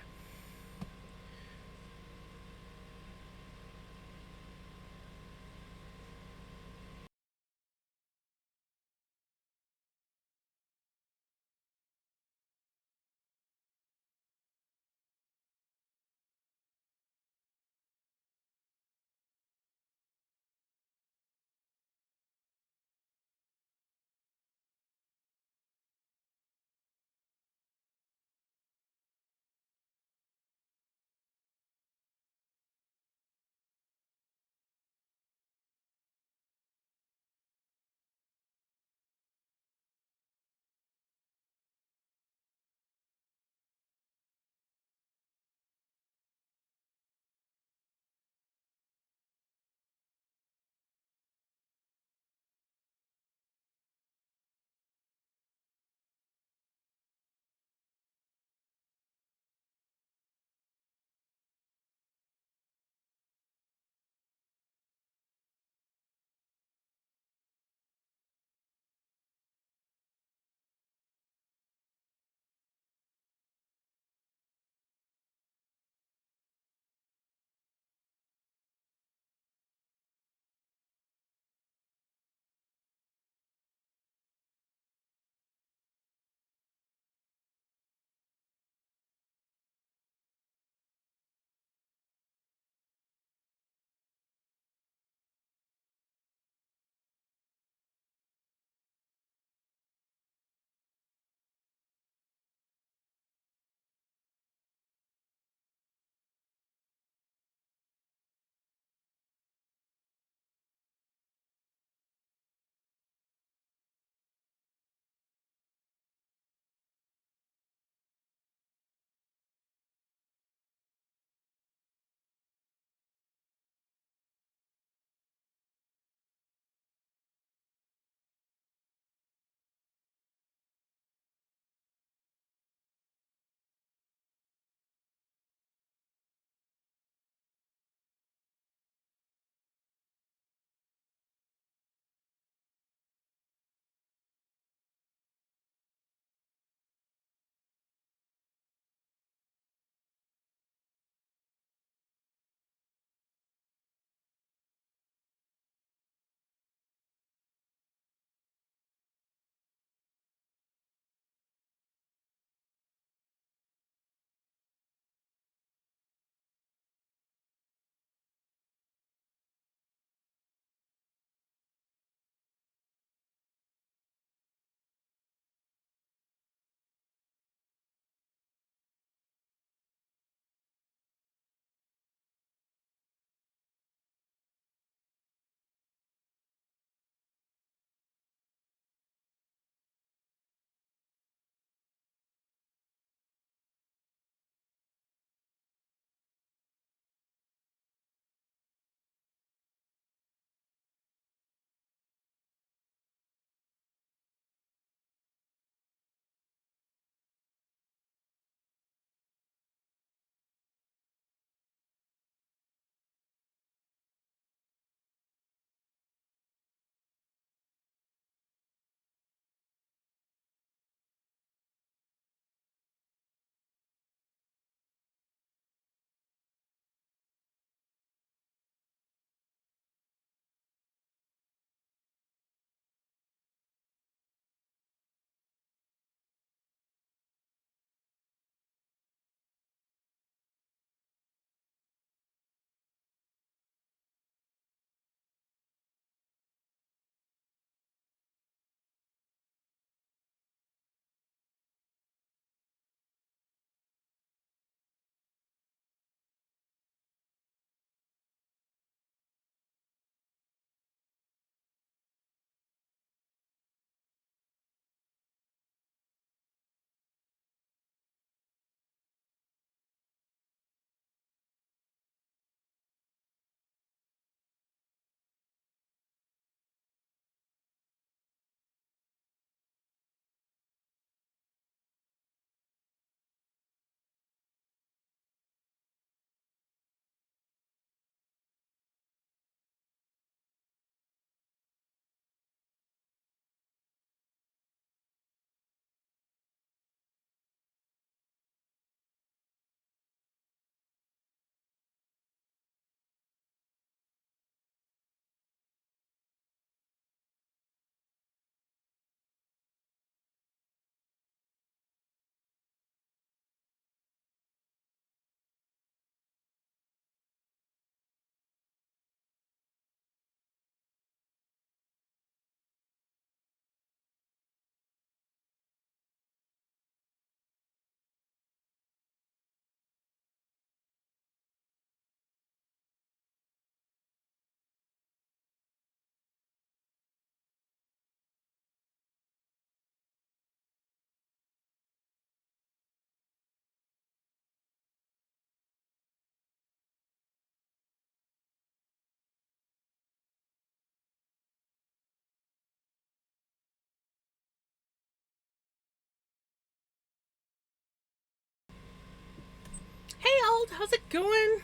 [SPEAKER 1] Hey, old, how's it going?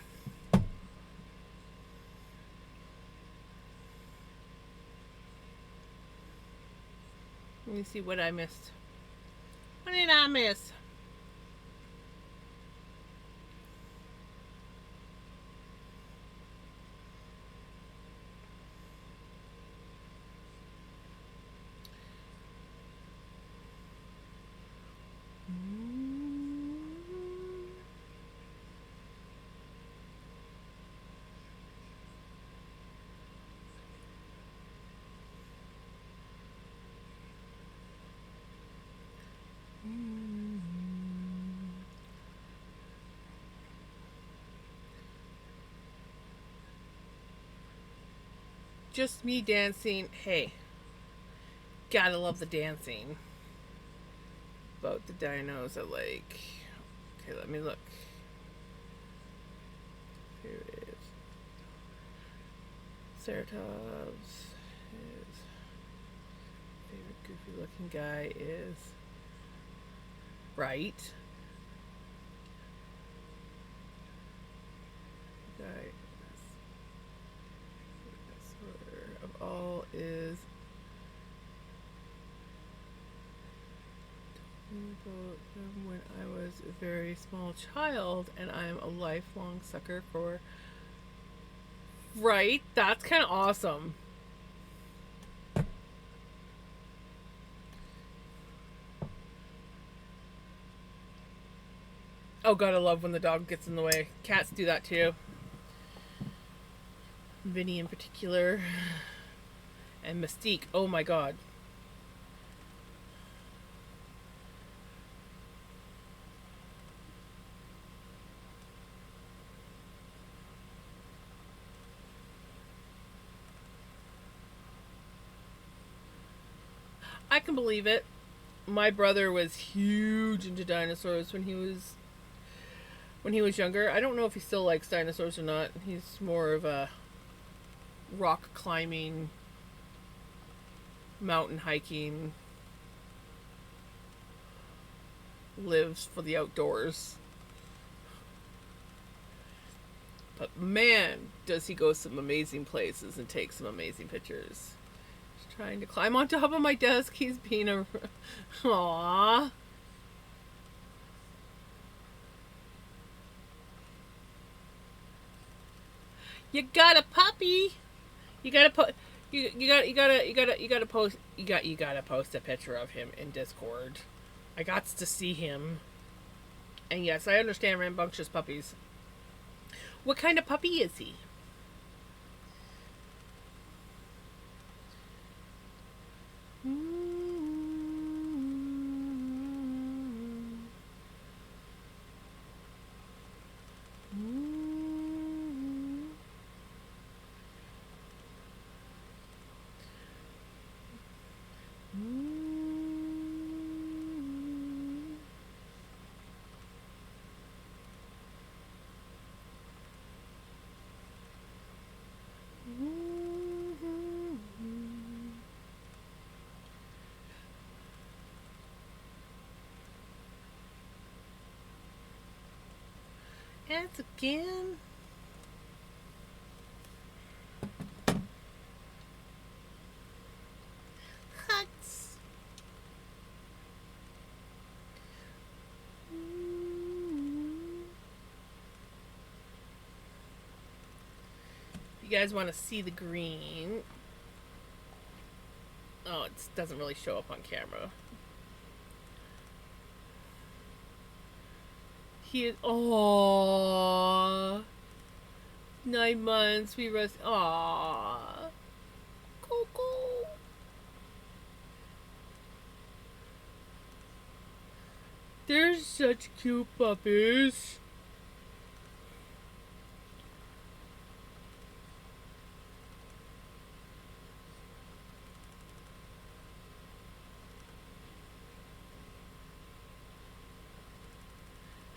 [SPEAKER 1] Let me see what I missed. What did I miss? Just me dancing. Hey, gotta love the dancing. About the dinos, I like. Okay, let me look. Here it is. Ceratops. His favorite goofy looking guy is right. Guy of all is when I was a very small child, and I am a lifelong sucker for. Right, that's kind of awesome. Oh god, I love when the dog gets in the way. Cats do that too. Vinny in particular. And Mystique, oh my god. I can believe it. My brother was huge into dinosaurs when he was younger. I don't know if he still likes dinosaurs or not. He's more of a rock climbing, mountain hiking, lives for the outdoors. But man, does he go some amazing places and take some amazing pictures. He's trying to climb on top of my desk. He's being a... Aww. You got a puppy. You gotta put... You gotta post a picture of him in Discord. I got to see him. And yes, I understand rambunctious puppies. What kind of puppy is he? And again. Hugs. You guys want to see the green? Oh, it doesn't really show up on camera. He is. Aww. 9 months. We rest. Aww. Coco. They're such cute puppies.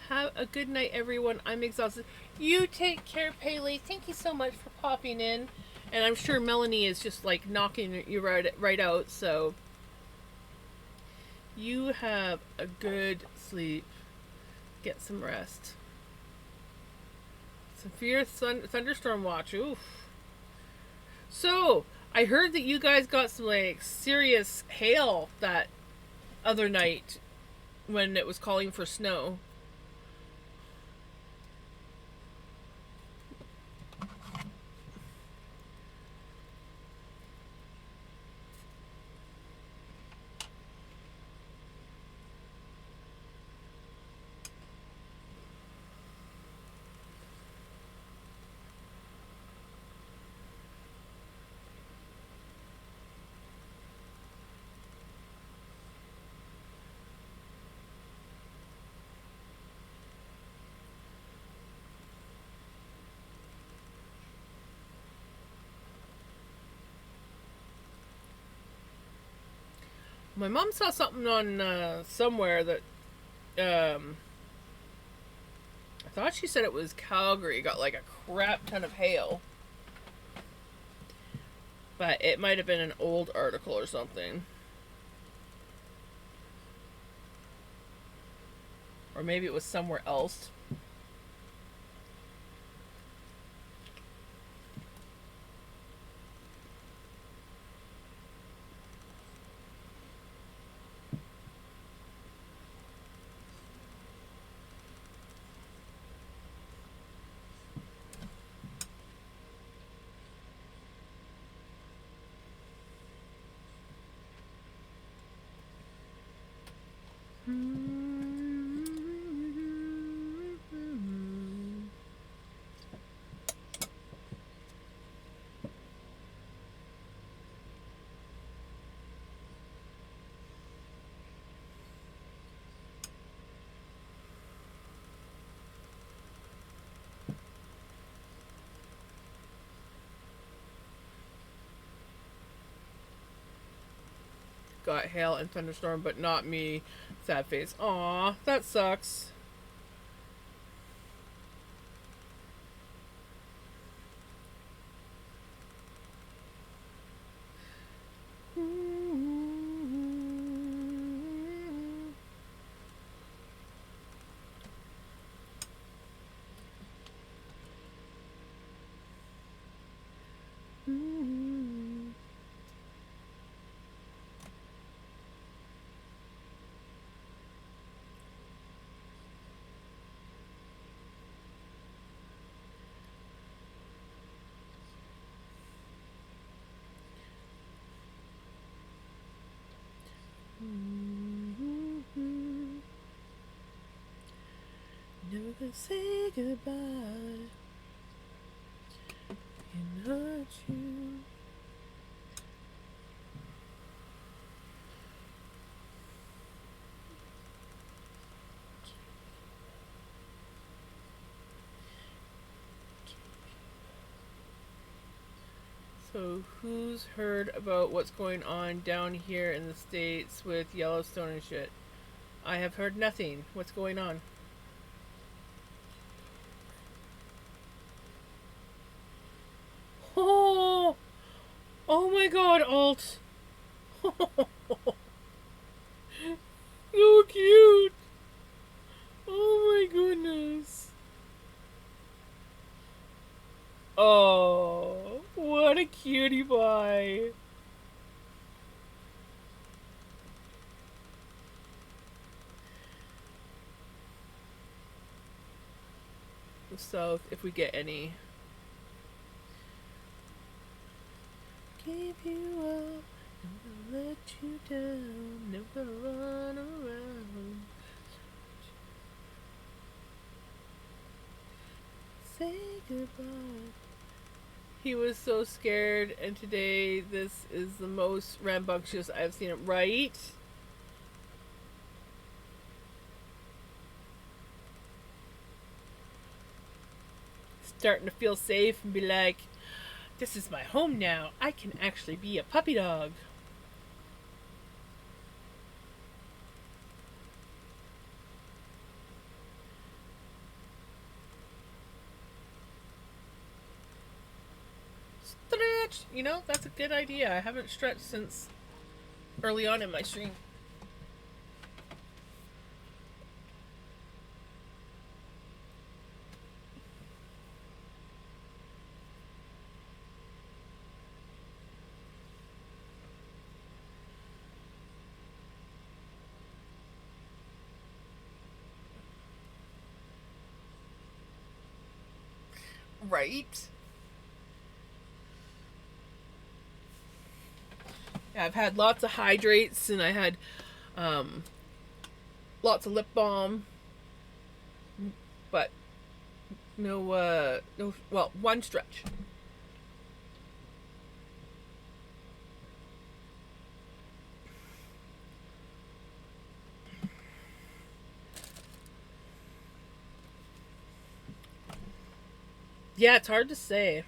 [SPEAKER 1] Have a good night, everyone. I'm exhausted. You take care, Paley. Thank you so much for popping in. And I'm sure Melanie is just like knocking you right out. So you have a good sleep. Get some rest. Severe thunderstorm watch. Oof. So, I heard that you guys got some like serious hail that other night when it was calling for snow. My mom saw something on somewhere that I thought she said it was Calgary got like a crap ton of hail. But it might have been an old article or something. Or maybe it was somewhere else. Got hail and thunderstorm, but not me. Sad face. Aw, that sucks. Never gonna say goodbye. Can hurt you. So, who's heard about what's going on down here in the States with Yellowstone and shit? I have heard nothing. What's going on? Oh, oh my god, Alt. So cute. Oh my goodness. Oh, what a cutie pie. So, if we get any. Give you up, never let you down, never run around. Say goodbye. He was so scared, and today this is the most rambunctious I've seen him. Right? Starting to feel safe and be like, this is my home now. I can actually be a puppy dog. Stretch! You know, that's a good idea. I haven't stretched since early on in my stream. Right? Yeah, I've had lots of hydrates, and I had um, lots of lip balm, but no, well, one stretch. Yeah, it's hard to say.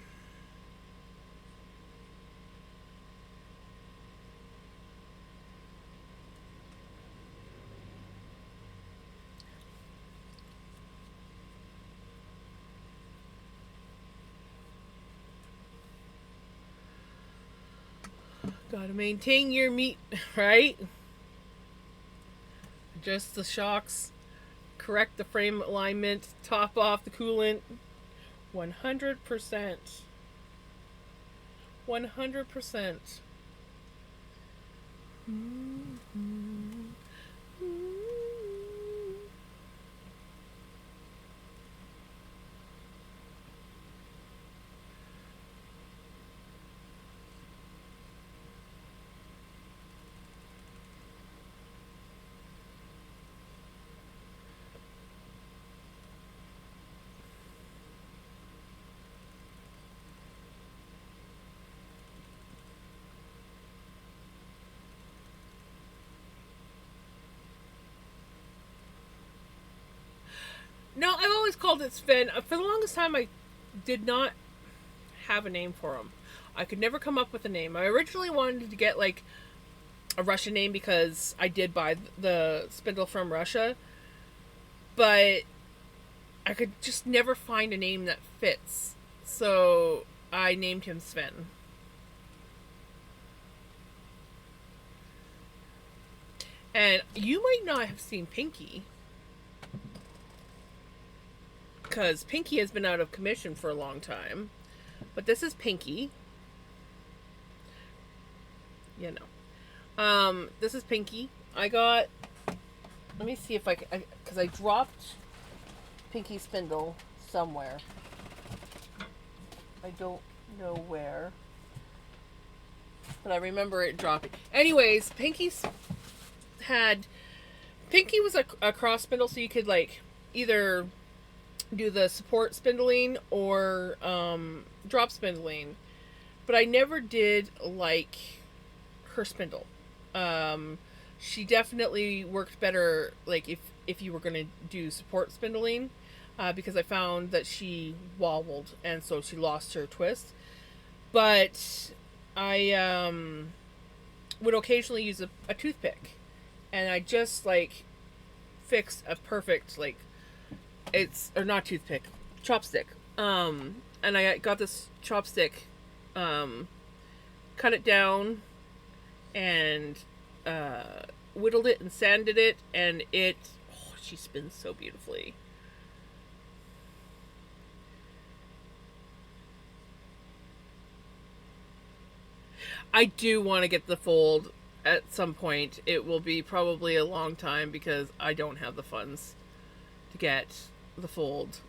[SPEAKER 1] Gotta maintain your meat, right? Adjust the shocks, correct the frame alignment, top off the coolant. 100%. 100%. No, I've always called it Sven. For the longest time, I did not have a name for him. I could never come up with a name. I originally wanted to get like a Russian name because I did buy the spindle from Russia, but I could just never find a name that fits. So I named him Sven. And you might not have seen Pinky, because Pinky has been out of commission for a long time. But this is Pinky. You know. This is Pinky. I got. Let me see if I can. Because I dropped Pinky Spindle somewhere. I don't know where. But I remember it dropping. Anyways, Pinky was a cross spindle, so you could like either do the support spindling or drop spindling. But I never did like her spindle. She definitely worked better like if you were going to do support spindling, because I found that she wobbled and so she lost her twist. But I would occasionally use a toothpick, and I just like fixed a perfect like it's or not toothpick, chopstick. And I got this chopstick, cut it down, and whittled it and sanded it, and she spins so beautifully. I do want to get the fold at some point. It will be probably a long time because I don't have the funds to get the fold.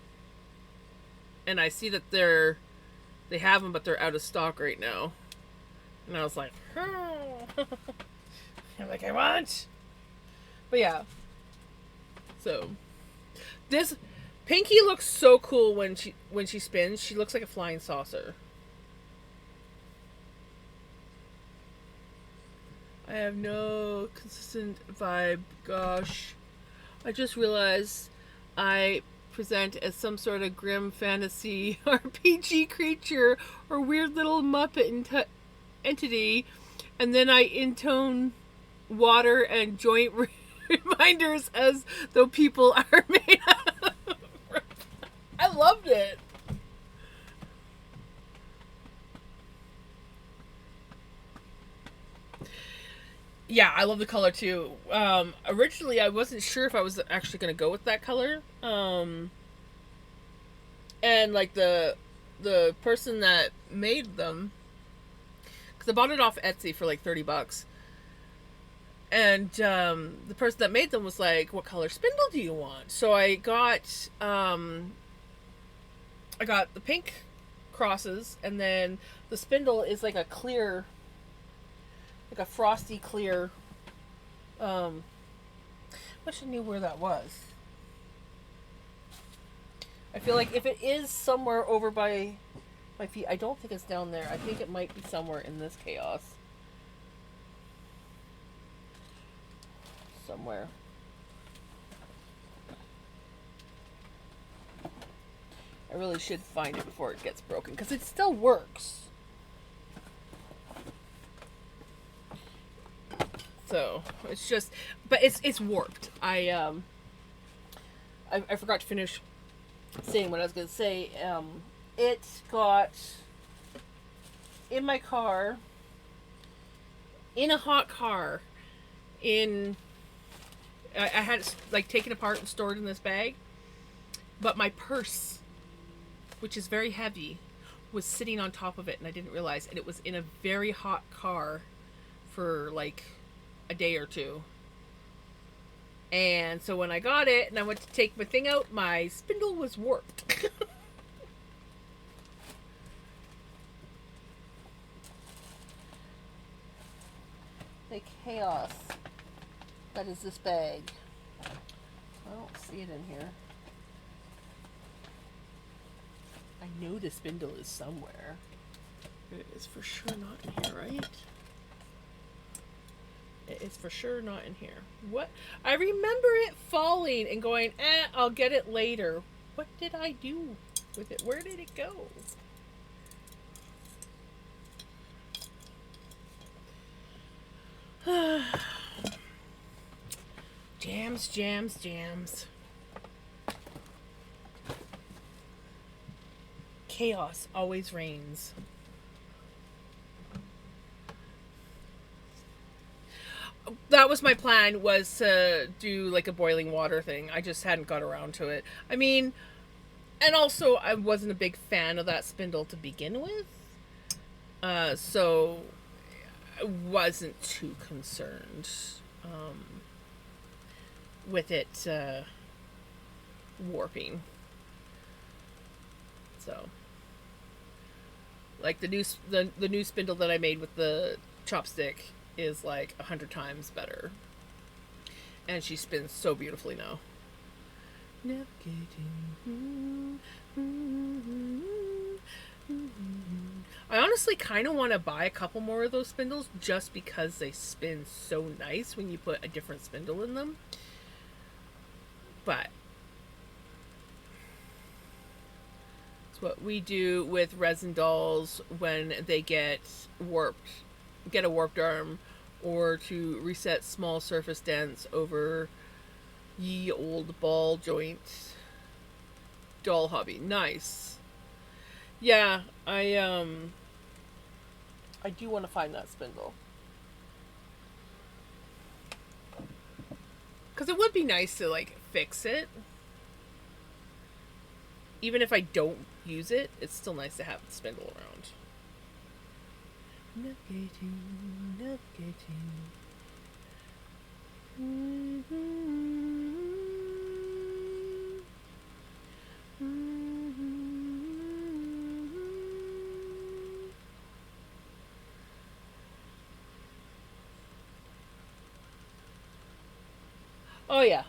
[SPEAKER 1] And I see that they have them, but they're out of stock right now. And I was like, oh. I'm like, I want. But yeah. So this Pinky looks so cool when she spins. She looks like a flying saucer. I have no consistent vibe. Gosh. I just realized I present as some sort of grim fantasy RPG creature or weird little Muppet entity, and then I intone water and joint reminders as though people are made of. I loved it. Yeah, I love the color too. Originally, I wasn't sure if I was actually going to go with that color. And like the person that made them, because I bought it off Etsy for like $30, and the person that made them was like, "What color spindle do you want?" So I got a I got the pink crosses, and then the spindle is like a clear, like a frosty clear. I wish I knew where that was. I feel like if it is somewhere over by my feet, I don't think it's down there. I think it might be somewhere in this chaos. Somewhere. I really should find it before it gets broken, because it still works. So it's just, but it's warped. I forgot to finish saying what I was going to say. It got in my car, in a hot car, I had it like taken apart and stored in this bag, but my purse, which is very heavy, was sitting on top of it, and I didn't realize, and it was in a very hot car for like a day or two. And so when I got it and I went to take my thing out, my spindle was warped. The chaos that is this bag. I don't see it in here. I know the spindle is somewhere. It is for sure not in here, right? It is for sure not in here. What? I remember it falling and going, I'll get it later. What did I do with it? Where did it go? Jams, jams, jams. Chaos always reigns. That was my plan, was to do like a boiling water thing. I just hadn't got around to it. I mean, and also I wasn't a big fan of that spindle to begin with. So I wasn't too concerned with it warping. So, like the new spindle that I made with the chopstick is like 100 times better, and she spins so beautifully now. I honestly kind of want to buy a couple more of those spindles just because they spin so nice when you put a different spindle in them. But it's what we do with resin dolls when they get warped, get a warped arm, or to reset small surface dents over ye old ball joint doll hobby. Nice. Yeah, I do want to find that spindle. Because it would be nice to, like, fix it. Even if I don't use it, it's still nice to have the spindle around. Navigating, navigating. Oh yeah,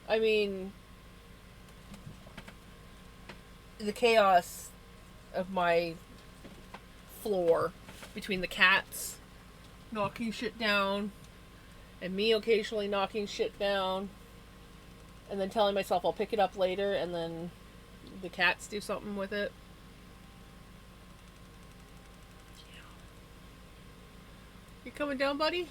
[SPEAKER 1] I mean, the chaos of my floor between the cats knocking shit down and me occasionally knocking shit down and then telling myself I'll pick it up later and then the cats do something with it. You coming down, buddy?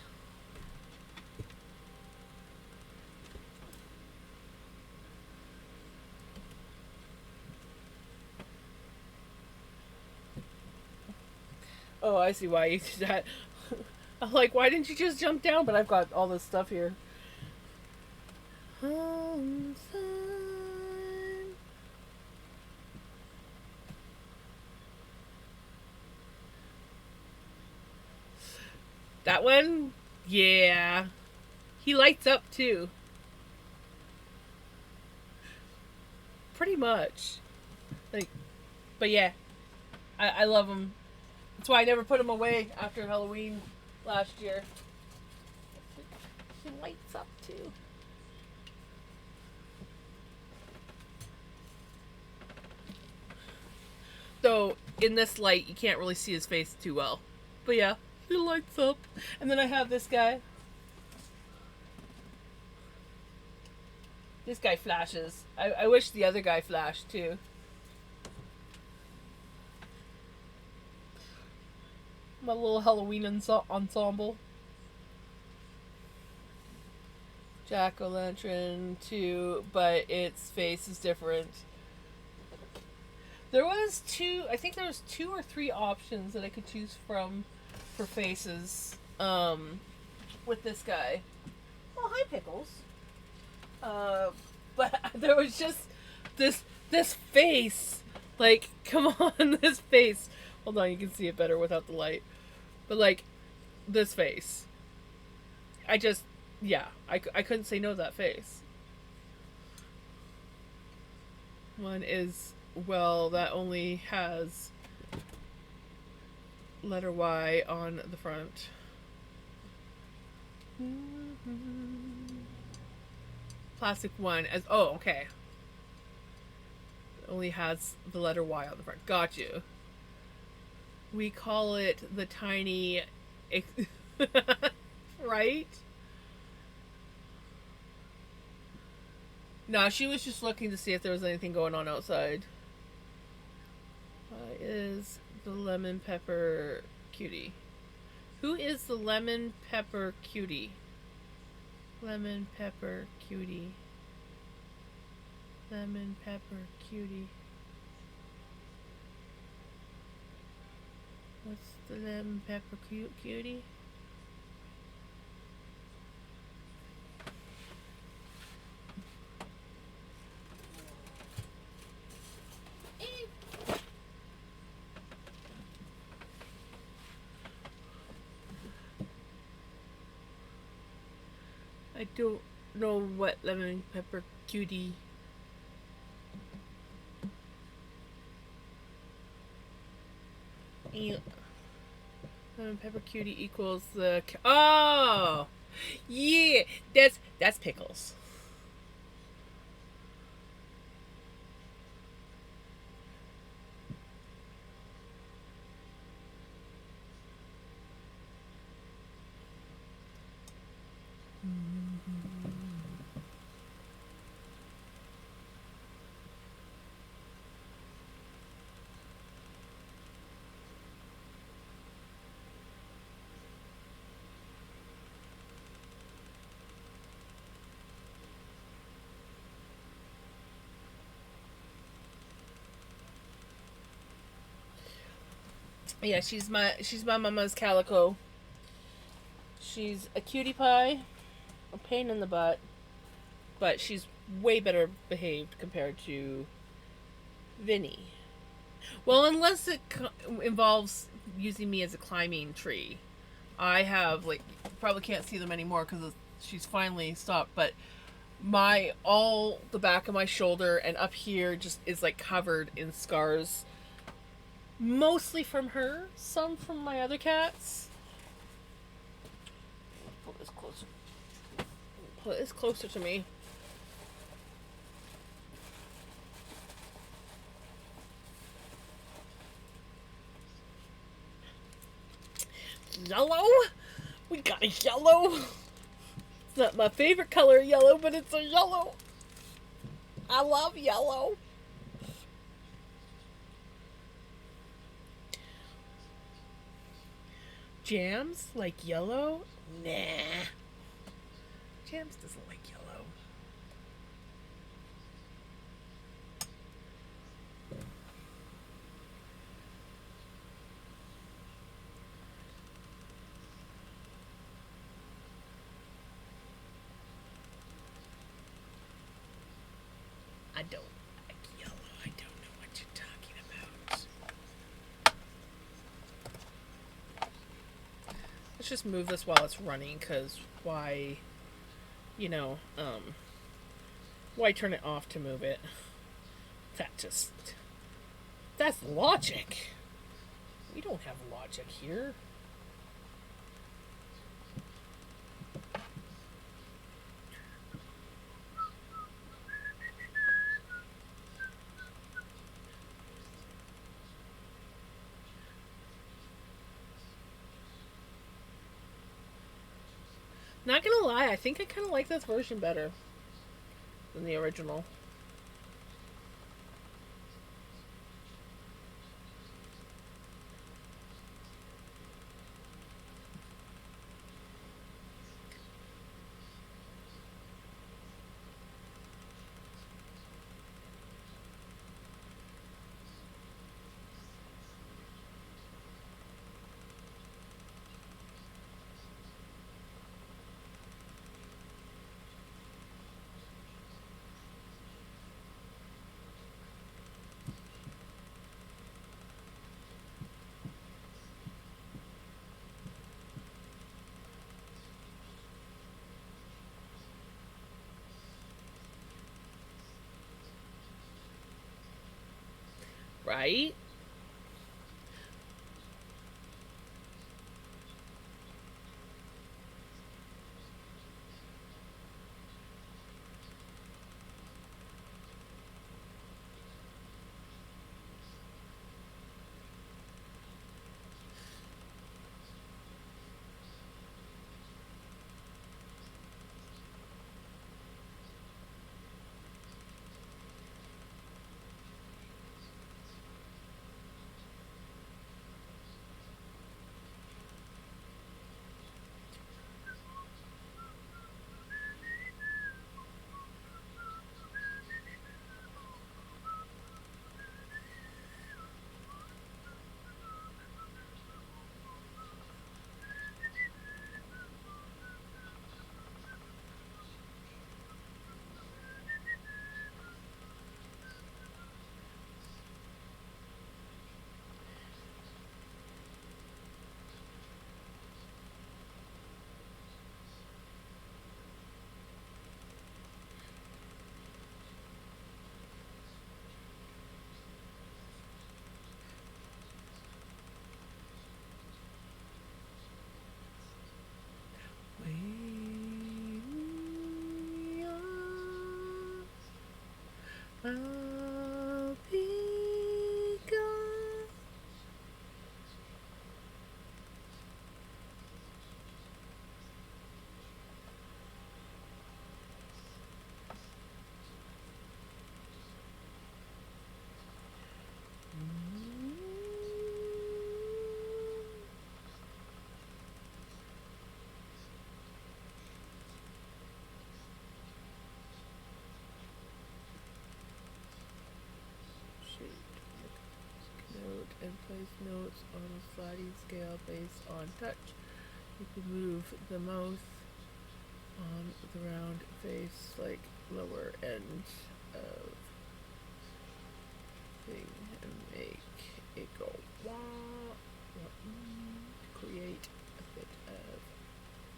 [SPEAKER 1] Oh, I see why you did that. I'm like, why didn't you just jump down? But I've got all this stuff here. That one? Yeah. He lights up too. Pretty much. Like, But yeah, I love them. That's why I never put them away after Halloween last year. He lights up too. Though in this light, you can't really see his face too well. But yeah, he lights up. And then I have this guy. This guy flashes. I wish the other guy flashed too. My little Halloween ensemble. Jack-o'-lantern too, but its face is different. There was I think there was 2 or 3 options that I could choose from for faces with this guy. Oh, hi Pickles. But there was just this face. Like, come on, this face. Hold on, you can see it better without the light. But like, this face. I couldn't say no to that face. One is, well, that only has letter Y on the front. Plastic one as, oh, okay. It only has the letter Y on the front. Got you. We call it the tiny, right? No, she was just looking to see if there was anything going on outside. Is the lemon pepper cutie? Who is the lemon pepper cutie? Lemon pepper cutie. Lemon pepper cutie. What's the lemon pepper cutie? I don't know what lemon pepper cutie. Lemon pepper cutie equals the. Oh! Yeah! That's Pickles. Yeah, she's my mama's calico. She's a cutie pie, a pain in the butt, but she's way better behaved compared to Vinny. Well, unless it involves using me as a climbing tree. I have, like, probably can't see them anymore because she's finally stopped, but all the back of my shoulder and up here just is like covered in scars. Mostly from her, some from my other cats. Pull this closer. Pull this closer to me. Yellow? We got a yellow. It's not my favorite color, yellow, but it's a yellow. I love yellow. Jams like yellow? Nah. Jams doesn't like yellow. I don't like yellow. I don't know what you're talking about. Let's just move this while it's running, because why, why turn it off to move it? That that's logic. We don't have logic here. Not gonna lie, I think I kind of like this version better than the original. Right? I'll be gone. Note and place notes on a sliding scale based on touch. You can move the mouse on the round face, like lower end of thing, and make it go wah, to create a bit of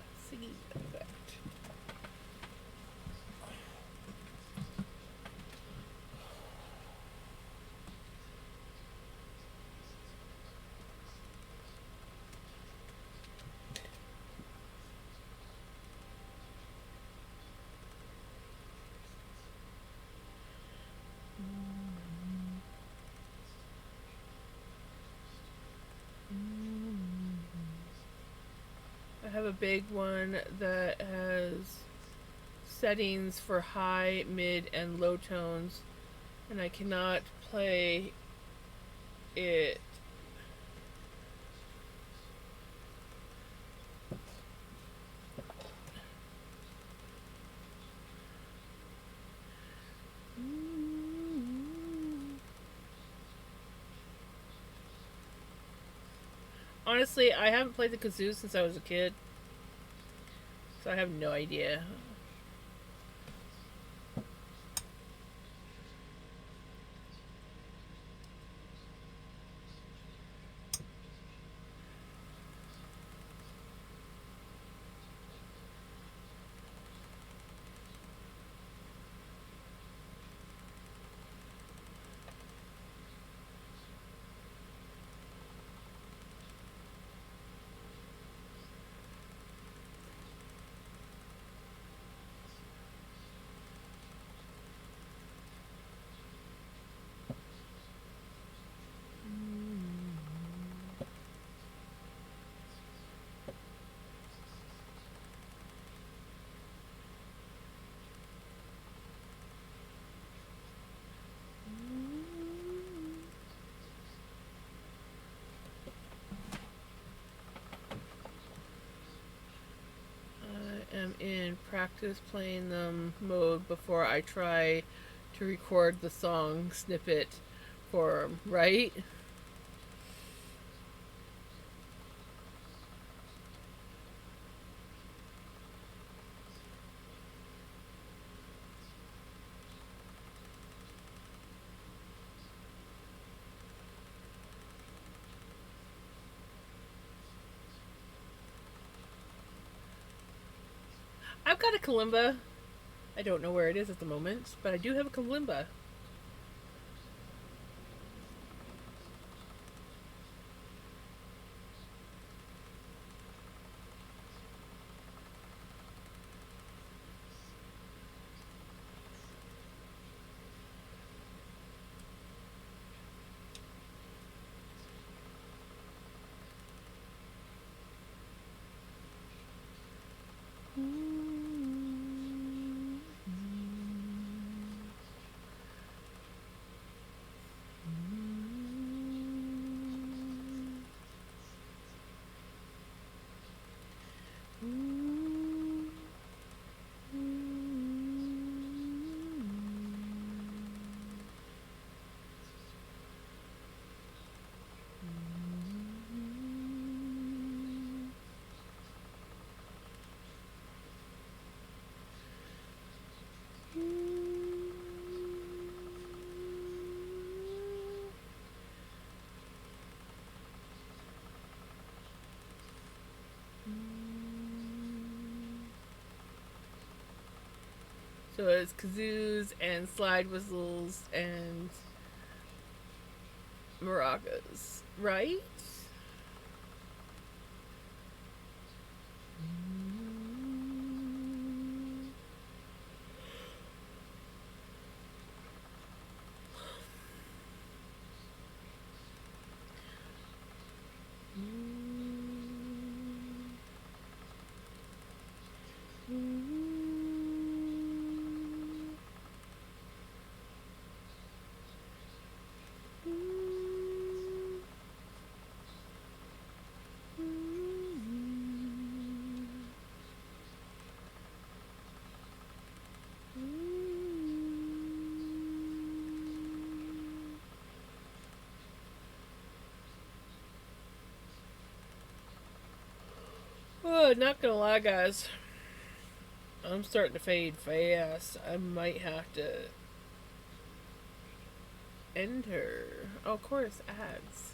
[SPEAKER 1] a singing effect. I have a big one that has settings for high, mid, and low tones, and I cannot play it. Honestly, I haven't played the kazoo since I was a kid, so I have no idea. am in practice playing them mode before I try to record the song snippet for 'em, right? I've got a kalimba. I don't know where it is at the moment, but I do have a kalimba. So it's kazoos and slide whistles and maracas, right? Oh, not gonna lie, guys. I'm starting to fade fast. I might have to enter. Oh, of course, ads.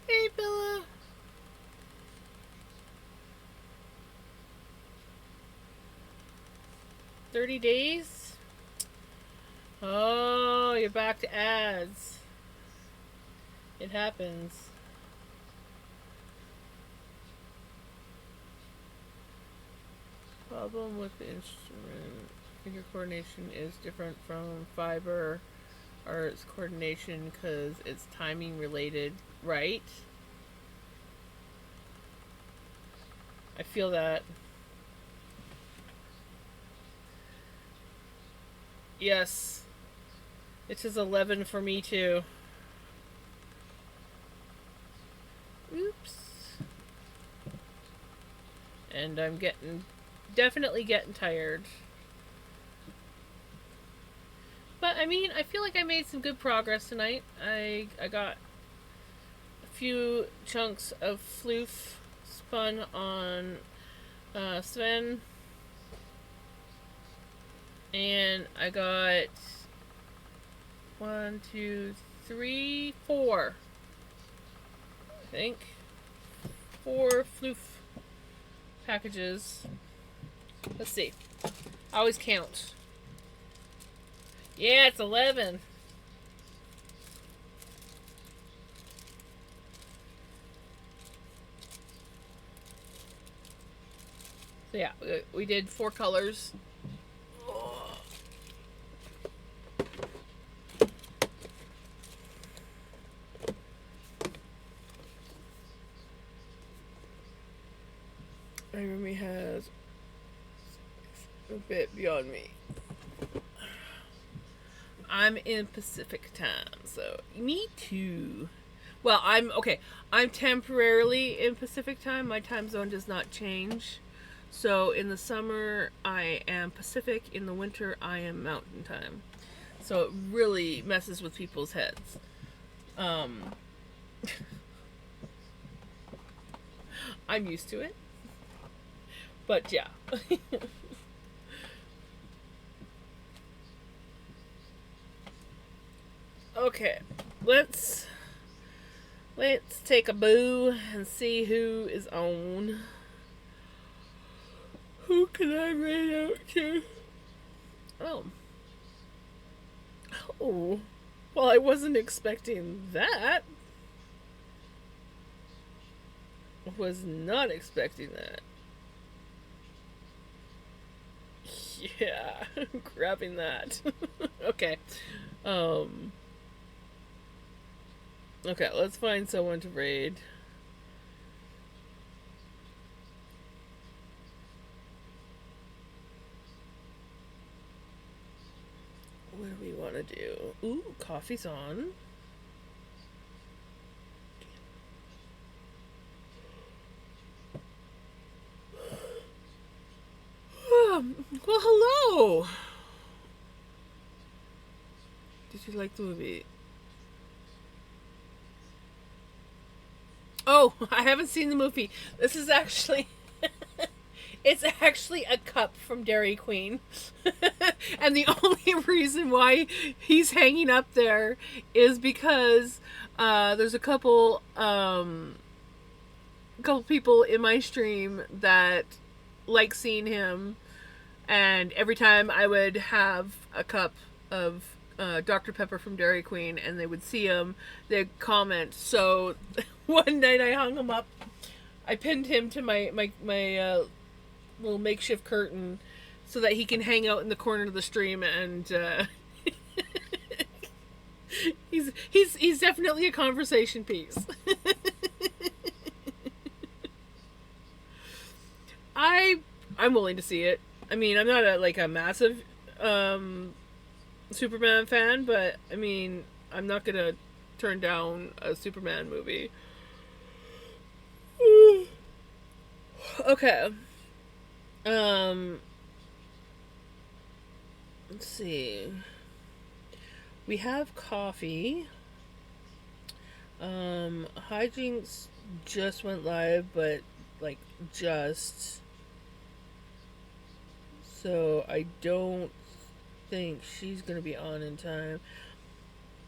[SPEAKER 1] Hey, Bella. 30 days? Oh, you're back to ads. It happens. Problem with the instrument. Finger coordination is different from fiber arts coordination because it's timing related, right? I feel that. Yes. It is 11 for me too. Oops. And I'm definitely getting tired. But I mean, I feel like I made some good progress tonight. I got a few chunks of floof spun on Sven. And I got 1, 2, 3, 4. I think 4 floof packages. Let's see. I always count. Yeah, it's 11. So yeah, we did 4 colors. My roomie has a bit beyond me. I'm in Pacific time, so me too. Well, I'm temporarily in Pacific time. My time zone does not change. So in the summer, I am Pacific. In the winter, I am Mountain time. So it really messes with people's heads. I'm used to it. But yeah. Okay, let's take a boo and see who is on. Who can I raid out to? Oh. Oh. Well, I wasn't expecting that. Was not expecting that. Yeah, grabbing that. Okay. Okay, let's find someone to raid. What do we want to do? Ooh, coffee's on. Well, hello. Did you like the movie? Oh, I haven't seen the movie. This is actually it's actually a cup from Dairy Queen. And the only reason why he's hanging up there is because there's a couple people in my stream that like seeing him, and every time I would have a cup of Dr. Pepper from Dairy Queen and they would see him, they'd comment. So one night I hung him up. I pinned him to my little makeshift curtain so that he can hang out in the corner of the stream, and he's definitely a conversation piece. I'm willing to see it. I mean, I'm not a massive Superman fan, but I mean, I'm not gonna turn down a Superman movie. Okay. Let's see. We have coffee. Hijinks just went live, but like just. So I don't think she's gonna be on in time.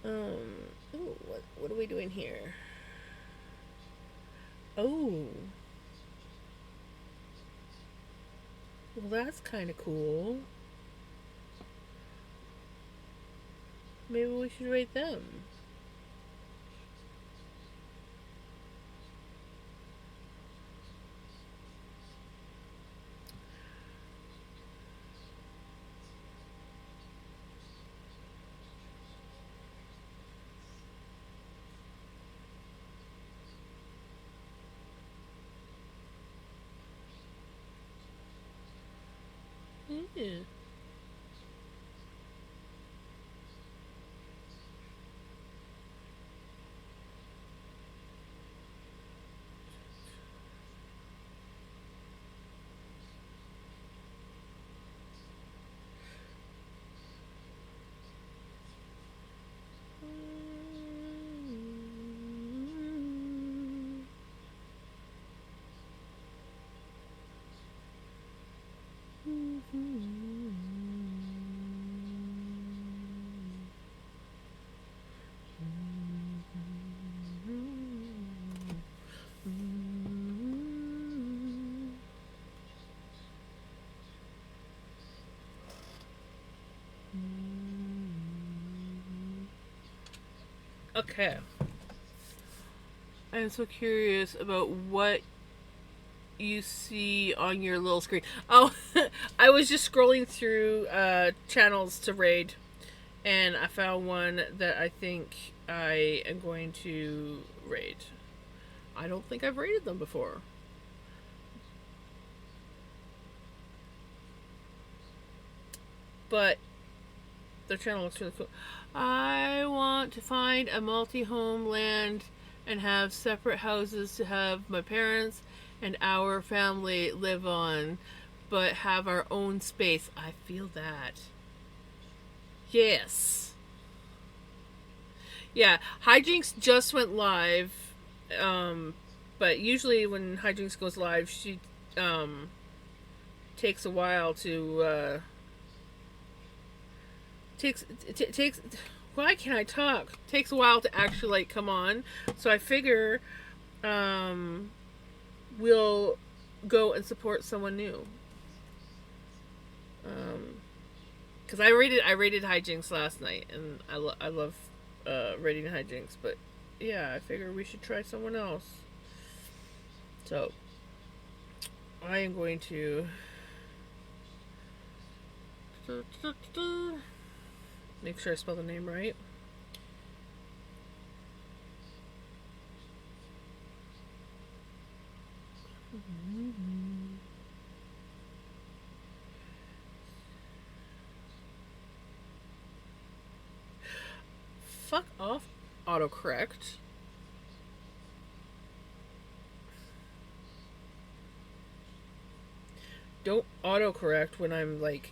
[SPEAKER 1] Ooh, what are we doing here? Oh. Well, that's kind of cool. Maybe we should rate them. Yeah. Okay. I am so curious about what you see on your little screen. Oh, I was just scrolling through channels to raid, and I found one that I think I am going to raid. I don't think I've raided them before. But their channel looks really cool. I want to find a multi-home land and have separate houses to have my parents and our family live on, but have our own space. I feel that. Yes. Yeah, Hijinks just went live, but usually when Hijinks goes live, she takes a while to takes why can't I talk? Takes a while to actually like come on. So I figure we'll go and support someone new. Because I rated Hijinks last night, and I love rating Hijinks, but yeah, I figure we should try someone else. So I am going to make sure I spell the name right. Fuck off, autocorrect. Don't autocorrect when I'm like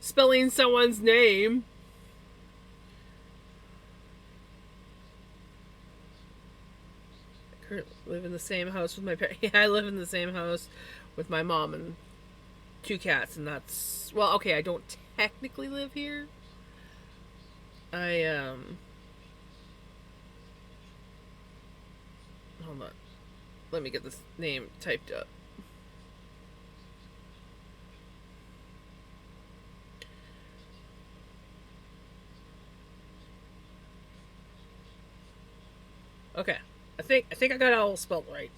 [SPEAKER 1] spelling someone's name. I currently live in the same house with my parents. Yeah, I live in the same house with my mom and 2 cats, and that's well, okay. I don't technically live here. I hold on. Let me get this name typed up. Okay. I think I got it all spelled right.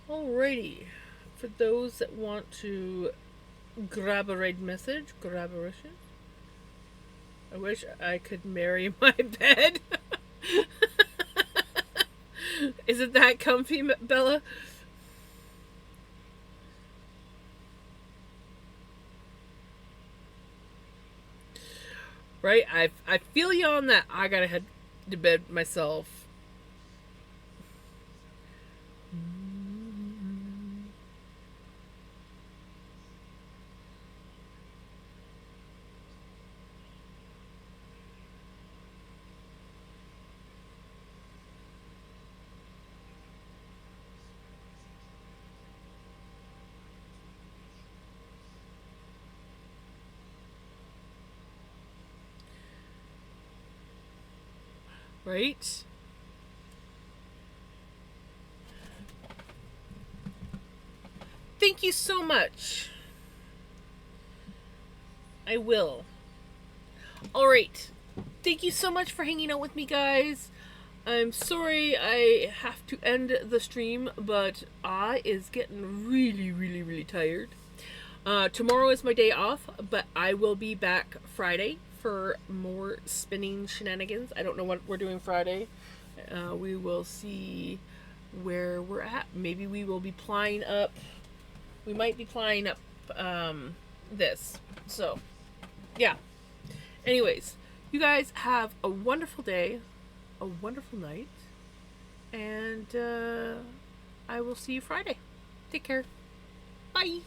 [SPEAKER 1] Alrighty. For those that want to grab a raid message, grab a ration. I wish I could marry my bed. Is it that comfy, Bella? Right? I feel you on that. I gotta head to bed myself. Right? Thank you so much. I will. Alright. Thank you so much for hanging out with me, guys. I'm sorry I have to end the stream, but I is getting really, really, really tired. Tomorrow is my day off, but I will be back Friday for more spinning shenanigans. I don't know what we're doing Friday. We will see where we're at. Maybe we will be plying up. We might be plying up this. So, yeah. Anyways, you guys have a wonderful day, a wonderful night, and I will see you Friday. Take care. Bye.